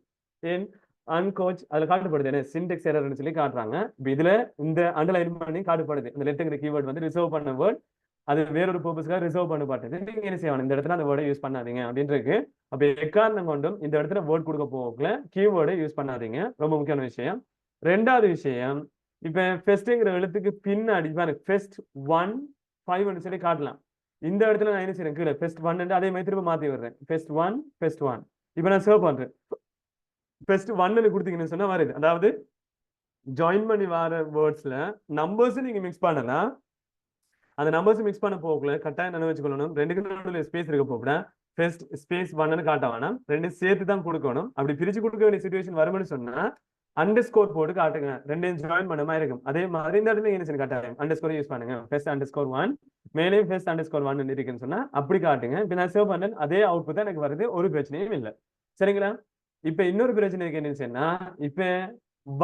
ஏன் அன்கோச் அதுல காட்டப்படுது என்ன, சின்டெக்ஸ் எரர்னு சொல்லி காட்டுறாங்க. இப்ப இதுல இந்த அண்டர்லைன் பண்ணி காட்டப்படுது, இந்த லெட்டுங்கிற கீவேர்ட் வந்து ரிசர்வ் பண்ண வேர்ட், அது வேறொரு பர்பஸ்க்காக ரிசர்வ் பண்ணப்பட்டது. நீங்க என்ன செய்யணும், இந்த இடத்துல அந்த வேர்டை யூஸ் பண்ணாதீங்க அப்படின்றது. அப்ப எக்காரணம் கொண்டும் இந்த இடத்துல வேர்ட் கொடுக்க போகல கீவேர்டை யூஸ் பண்ணாதீங்க. ரொம்ப முக்கியமான விஷயம். ரெண்டாவது விஷயம், இப்ப ஃபெஸ்ட்ங்கிற எழுத்துக்கு பின்னாடி பாருங்க, ஃபெஸ்ட் 1 5 சொல்லி காட்டலாம். இந்த இடத்துல நான் என்ன செய்யறேன், கீழே ஃபெஸ்ட் 1 அதே மாதிரி திரும்ப மாத்தி விடுறேன், ஃபெஸ்ட் 1 ஃபெஸ்ட் 1. இப்ப நான் சேவ் பண்றேன். ஃபர்ஸ்ட் ஒன்னு கொடுத்தீங்கன்னு சொன்னா வருது. அதாவது ஜாயின் பண்ணி வர வேர்ட்ஸ்ல நம்பர்ஸ் நீங்க மிக்ஸ் பண்ணலாம். அந்த நம்பர்ஸ் மிக்ஸ் பண்ண போகல கட்டாயம் என்ன வச்சுக்கொள்ளணும், ரெண்டுக்கு நடுவில் ஸ்பேஸ் இருக்க போகல. ஃபர்ஸ்ட் ஸ்பேஸ் ஒன்னு காட்ட வேணாம், ரெண்டு சேர்த்து தான் கொடுக்கணும். அப்படி பிரிச்சு கொடுக்க வேண்டிய சுச்சுவேஷன் வரும்னு சொன்னா அண்டர்ஸ்கோர் போட்டு காட்டுங்க, ரெண்டையும் ஜாயின் பண்ண மாதிரி இருக்கும். அதே மாதிரி இந்த இடத்துல என்ன கட்டாயம் அண்டர்ஸ்கோர் யூஸ் பண்ணுங்க. ஃபர்ஸ்ட் அண்டர்ஸ்கோர் 1 மேலேயும் ஃபர்ஸ்ட் அண்டர்ஸ்கோர் 1 இருக்குன்னு சொன்னா அப்படி காட்டுங்க. இப்போ நான் சேவ் பண்ணேன், அதே அவுட்புட் தான் எனக்கு வருது, ஒரு பிரச்சனையும் இல்லை. சரிங்களா? இப்ப இன்னொரு பிரச்சனை இருக்கு என்னன்னு சொன்னா, இப்ப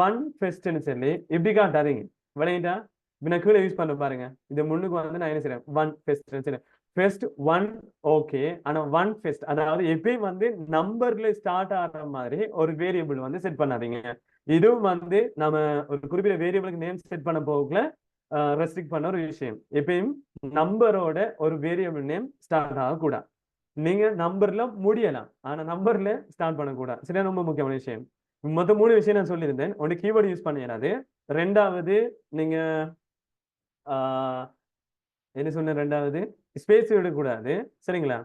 1 ஃபர்ஸ்ட்னு சொல்லி இப்படி காட்டாதீங்க. விளையாண்டா நான் கீழே யூஸ் பண்ண பாருங்க. இந்த முன்னுக்கு வந்து நான் என்ன செய்றேன், 1 ஃபர்ஸ்ட் ஃபர்ஸ்ட் 1 ஓகே. ஆனா 1 ஃபர்ஸ்ட் அதாவது எப்பயும் வந்து நம்பர்ல ஸ்டார்ட் ஆகிற மாதிரி ஒரு வேரியபிள் வந்து செட் பண்ணாதீங்க. இதுவும் வந்து நம்ம ஒரு குறிப்பிட்ட வேரியபிளுக்கு நேம் செட் பண்ண போகல ரெஸ்ட்ரிக்ட் பண்ண ஒரு விஷயம். எப்பயும் நம்பரோட ஒரு வேரியபிள் நேம் ஸ்டார்ட் ஆகக்கூடாது. நீங்க நம்பர்ல முடியலாம், ஆனா நம்பர்ல ஸ்டார்ட் பண்ணக்கூடாது. சரியா? ரொம்ப முக்கியமான விஷயம். மொத்தம் 3 விஷயம் நான் சொல்லியிருந்தேன். ஒன்று கீவேர்டு யூஸ் பண்ணிடாது, ரெண்டாவது நீங்க என்ன சொன்ன, ரெண்டாவது ஸ்பேஸ் விடக்கூடாது. சரிங்களா?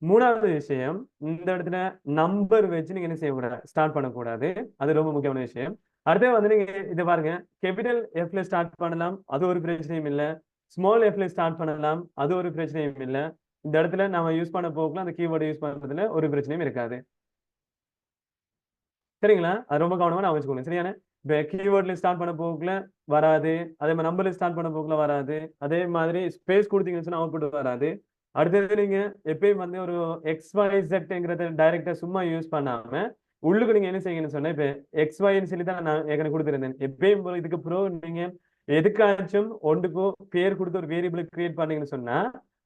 மூணாவது விஷயம், இந்த இடத்துல நம்பர் வச்சு நீங்க என்ன செய்யக்கூடாது, ஸ்டார்ட் பண்ணக்கூடாது. அது ரொம்ப முக்கியமான விஷயம். அடுத்து வந்து நீங்க இதை பாருங்க, கேபிட்டல் எஃப்ல ஸ்டார்ட் பண்ணலாம், அது ஒரு பிரச்சனையும் இல்லை. ஸ்மால் எஃப்ல ஸ்டார்ட் பண்ணலாம், அது ஒரு பிரச்சனையும் இல்லை. இந்த இடத்துல நாம யூஸ் பண்ண போகலாம், அந்த கீவேர்டு யூஸ் பண்றதுல ஒரு பிரச்சனையும் இருக்காது. சரிங்களா? அது ரொம்ப கவனமா நான் வச்சுக்கோங்க. சரியான? இப்போ கீவேர்ட்ல ஸ்டார்ட் பண்ண போகல வராது, அதே மாதிரி நம்பர்ல ஸ்டார்ட் பண்ண போகல வராது, அதே மாதிரி ஸ்பேஸ் கொடுத்தீங்கன்னு சொன்னா அவுட்புட் வராது. அடுத்தது நீங்க எப்பயும் வந்து ஒரு XYZங்கிறத டைரக்டா சும்மா யூஸ் பண்ணாம உள்ளுக்கு நீங்க என்ன செய்யுங்கன்னு சொன்னா, இப்ப XYன்னு சொல்லி தான் நான் ஏற்கனவே கொடுத்துருந்தேன். எப்பயும் போல இதுக்கு ப்ரோ நீங்க எதுக்காச்சும் ஒன்றுக்கோ பேர் கொடுத்து ஒரு வேரியபிள் கிரியேட் பண்ணீங்கன்னு சொன்னா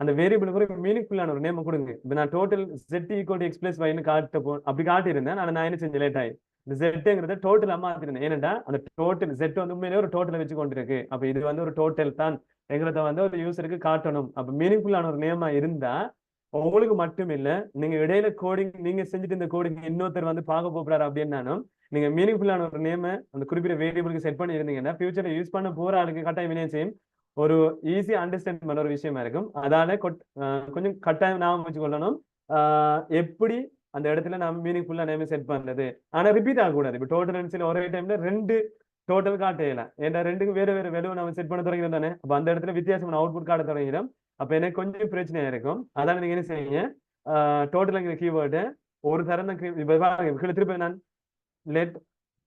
அந்த வேரியபிளுக்கு ஒரு மீனிங்ஃபுல்லான ஒரு நேம் கொடுங்க. இப்போ நான் total Z equal to X plus Yன்னு அப்படி காட்டியிருந்தேன். நான் என்ன செஞ்சேன், லேட் ஆகி இந்த Zங்கிறத டோட்டல் மாத்திருந்தேன். ஏனென்றா அந்த டோட்டல் Z வந்து உண்மையிலே ஒரு டோட்டலை வச்சு கொண்டிருக்கு. அப்ப இது வந்து ஒரு டோட்டல் தான் எங்கிறத வந்து ஒரு யூசருக்கு காட்டணும். அப்ப மீனிங்ஃபுல்லான ஒரு நேமா இருந்தா உங்களுக்கு மட்டும் இல்ல, நீங்க இடையில கோடிங் நீங்க செஞ்சுட்டு இந்த கோடிங் இன்னொருத்தர் வந்து பார்க்க போறாரு அப்படின்னாலும் நீங்க மீனிங்ஃபுல்லான ஒரு நேம அந்த குறிப்பிட்ட வேரியபிளுக்கு செட் பண்ணி இருந்தீங்கன்னா ஃபியூச்சர்ல யூஸ் பண்ண போற ஆளுக்கு கட்டாயம் வினையம் செய்யும் ஒரு ஈஸி அண்டர்ஸ்டாண்ட் பண்ண ஒரு விஷயமா இருக்கும். அதால கொஞ்சம் கட்டாயம் நாம வச்சுக்கொள்ளணும் எப்படி அந்த இடத்துல நம்ம மீனிங்ஃபுல்லா நேம் செட் பண்றது. ஆனா ரிப்பீட் ஆகக்கூடாது. இப்போ டோட்டல் ஒரே டைம்ல 2 டோட்டல் காட்டலாம். ஏன்னா ரெண்டுக்கும் வேற வேற வேல்யூ நம்ம செட் பண்ண தொடங்கிறோம் தானே. அப்ப அந்த இடத்துல வித்தியாசமான அவுட்புட் காட்ட தொடங்கிடும். அப்ப எனக்கு கொஞ்சம் பிரச்சனையா இருக்கும். அதால நீங்க என்ன செய்யுங்க, டோட்டல்ங்கிற கீவேர்டு ஒரு தரம் தான் திருப்பி நான் லெட்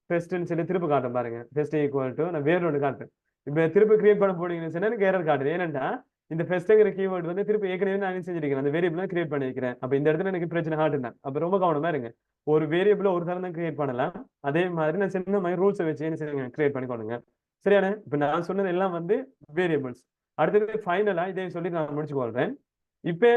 ஃபர்ஸ்ட்னு சொல்லி திருப்பி காட்டும் பாருங்க. ஃபர்ஸ்ட் ஈக்குவல் டு நான் வேற ஒன்று காட்டுறேன். இப்ப திருப்பி கிரியேட் பண்ண போனீங்கன்னு சொன்னா எனக்கு எரர் காட்டுது. ஏன்னா இந்த ஃபர்ஸ்ட்ங்கிற கீவேர்டு வந்து திருப்பி ஏற்கனவே நான் செஞ்சிருக்கேன், அந்த வேரியபிள் கிரியேட் பண்ணிருக்கிறேன். அப்ப இந்த இடத்துல எனக்கு பிரச்சனை காட்டுதான். அப்ப ரொம்ப கவனமா இருங்க. ஒரு வேரியபிள் ஒரு தரம் தான் கிரியேட் பண்ணலாம். அதே மாதிரி நான் சின்ன மாதிரி ரூல்ஸை வச்சு என்ன செய்யுங்க, கிரியேட் பண்ணிக்கோங்க. சரியான? இப்ப நான் சொன்னது எல்லாம் வந்து வேரியபிள்ஸ். அடுத்தது ஃபைனலா இதை சொல்லி நான் முடிச்சு கொள்றேன். இப்ப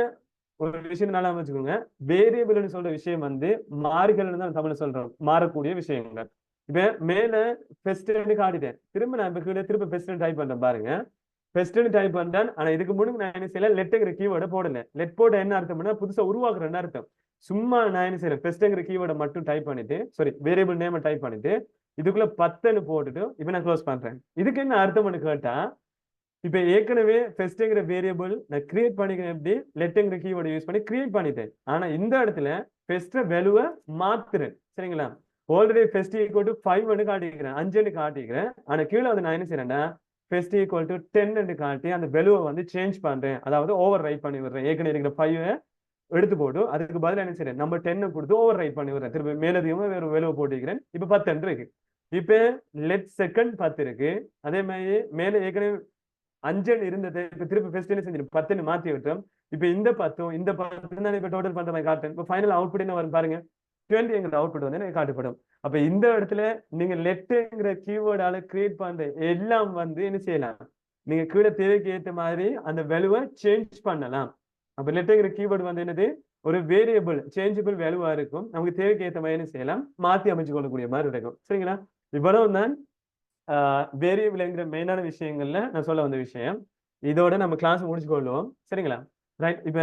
ஒரு விஷயம் நல்லா வச்சுக்கோங்க, வேரியபிள்னு சொல்ற விஷயம் வந்து மாறிகள்னு தான் தமிழ்ல சொல்றோம், மாறக்கூடிய விஷயங்கள். இப்ப மேல ஃபர்ஸ்ட் காட்டிட்டேன், திரும்ப நான் இப்ப கீழே திரும்ப ஃபர்ஸ்ட் டைப் பண்றேன் பாருங்க. ஃபர்ஸ்ட் டைப் பண்றேன். ஆனா இதுக்கு முன்னாடி நான் என்ன செய்யல, லெட்ங்கிற கீவேர்டை போடல. லெட் போட என்ன அர்த்தம்னா புதுசா உருவாக்குறேன்னு அர்த்தம். சும்மா நான் என்ன செய்யறேன், ஃபர்ஸ்ட்ங்கிற கீவேர்டை மட்டும் டைப் பண்ணிட்டு வேரியபிள் நேம் டைப் பண்ணிட்டு இதுக்குள்ள 10ன்னு போட்டுட்டு இப்ப நான் க்ளோஸ் பண்றேன். இதுக்கு என்ன அர்த்தம்னு கேட்டா, இப்ப ஏற்கனவே ஃபர்ஸ்ட்ங்கிற வேரியபிள் நான் கிரியேட் பண்ணிக்கிறேன். எப்படி லெட்ங்கிற கீவேர்டை யூஸ் பண்ணி கிரியேட் பண்ணிட்டேன். ஆனா இந்த இடத்துல ஃபர்ஸ்ட் வேல்யூவை மாத்துறேன். சரிங்களா? ஆல்ரெடி ஃபர்ஸ்ட் ஈக்குவல் டு 5ன்னு காட்டிக்கிறேன், 5ன்னு காட்டிக்கிறேன். ஆனா கீழே வந்து நான் என்ன செய்யறேன்னா ஃபர்ஸ்ட் ஈக்குவல் டு 10ன்னு காட்டி அந்த வேல்யூவை வந்து சேஞ்ச் பண்றேன். அதாவது ஓவர் ரைட் பண்ணி விடுறேன். ஏற்கனவே இருக்கிற 5 எடுத்து போட்டு அதுக்கு பதில் என்ன செய்யறேன், நம்ம 10 கொடுத்து ஓவர் ரைட் பண்ணி விடுறேன். திரும்ப மேலதிகமா வேற வேல்யூவை போட்டிருக்கிறேன். இப்ப 10 இருக்கு. இப்ப லெட் செகண்ட் 10 இருக்கு. அதே மாதிரி மேல ஏற்கனவே 5 இருந்தது, இப்ப திருப்பி ஃபர்ஸ்ட் என்ன செஞ்சிடும் 10ன்னு மாத்தி விட்டோம். இப்ப இந்த 10 இந்த 10 தான் இப்ப டோட்டல் பண்ற மாதிரி காட்டுறேன். இப்ப ஃபைனல் அவுட்புட் என்ன வரும் பாருங்க, 20ங்கிற அவுட்புட் வந்து எனக்கு காட்டப்படும். அப்ப இந்த இடத்துல நீங்க லெட்ங்கிற கீவேர்டால கிரியேட் பண்ற எல்லாம் வந்து என்ன செய்யலாம், நீங்க கீழே தேவைக்கு ஏற்ற மாதிரி அந்த வேல்யூவை சேஞ்ச் பண்ணலாம். அப்ப லெட்ங்கிற கீவேர்டு வந்து என்னது, ஒரு வேரியபிள் சேஞ்சபிள் வேல்யூவா இருக்கும். நமக்கு தேவைக்கு ஏற்ற மாதிரி என்ன செய்யலாம், மாத்தி அமைச்சு கொள்ளக்கூடிய மாதிரி இருக்கும். சரிங்களா? இவ்வளவு தான் வேரியபிள்ங்கிற மெயினான விஷயங்கள்ல நான் சொல்ல வந்த விஷயம். இதோட நம்ம கிளாஸ் முடிச்சு கொள்வோம். சரிங்களா? ரைட். இப்ப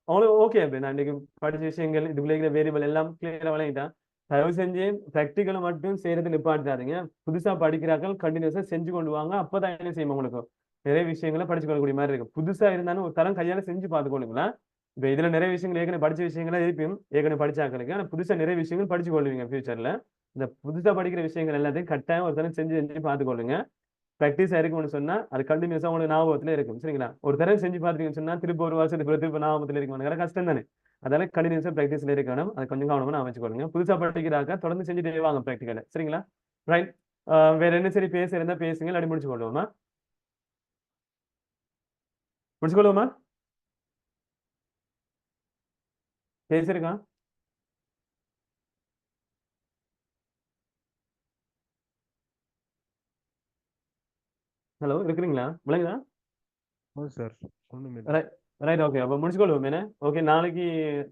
அவ்வளவு ஓகே. நான் இன்னைக்கு படிச்ச விஷயங்கள் இதுக்குள்ள வேரியபிள் எல்லாம் கிளியரா விளங்கிட்டான். தயவு செஞ்சு பிராக்டிக்கலை மட்டும் செய்யறது நிப்பாட்டாதீங்க. புதுசா படிக்கிறார்கள் கண்டினியூஸா செஞ்சு கொண்டு வாங்க. அப்பதான் என்ன செய்யும், உங்களுக்கு நிறைய விஷயங்களை படிச்சு கொள்ளக்கூடிய மாதிரி இருக்கும். புதுசா இருந்தாலும் ஒரு தரம் கையால செஞ்சு பார்த்துக்கொள்ளுங்களா. இப்ப இதுல நிறைய விஷயங்கள் ஏற்கனவே படிச்ச விஷயங்களா இருப்பீங்க, ஏற்கனவே படிச்சாக்களுக்கு. ஆனா புதுசா நிறைய விஷயங்கள் படிச்சு கொள்வீங்க ஃபியூச்சர்ல. இந்த புதுசா படிக்கிற விஷயங்கள் எல்லாத்தையும் கட்டாயம் ஒரு தடவை செஞ்சு செஞ்சு பார்த்துக்கொள்ளுங்க. ப்ராக்டிஸ் ஆயிருக்கும்னு சொன்னா அது கண்டினியூஸா உங்களுக்கு ஞாபகத்துல இருக்கும். சரிங்களா? ஒரு தடவை செஞ்சு பார்த்துட்டீங்கன்னு சொன்னா திருப்பி ஒரு வருஷத்துக்கு பிறகு திருப்பி ஞாபகத்துல இருக்கும் கஷ்டம் தானே. அதனால கண்டினியூஸா ப்ராக்டிஸ்ல இருக்கணும். அது கொஞ்சம் கவனமா அமைச்சுக்கொள்ளுங்க. புதுசா படிக்கிறாக்க தொடர்ந்து செஞ்சுட்டே வாங்க ப்ராக்டிக்கல. சரிங்களா? ரைட். வேற என்ன சரி பேச இருந்தா பேசுங்க, இல்லாட்டி முடிச்சு கொள்வோமா? முடிச்சுக்கொள்வோமா? பேசிருக்கா? ஹலோ இருக்கிறீங்களா? விளங்குதா? అవును సార్ ஒண்ணுமில்லை. Right right okay. அப்போ முடிச்சுக்கொள்வோம் என்ன? ஓகே, நாளைக்கு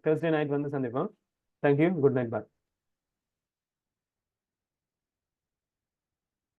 Thursday நைட் வந்து சந்திப்போம். தேங்க்யூ. Good night. பாய்.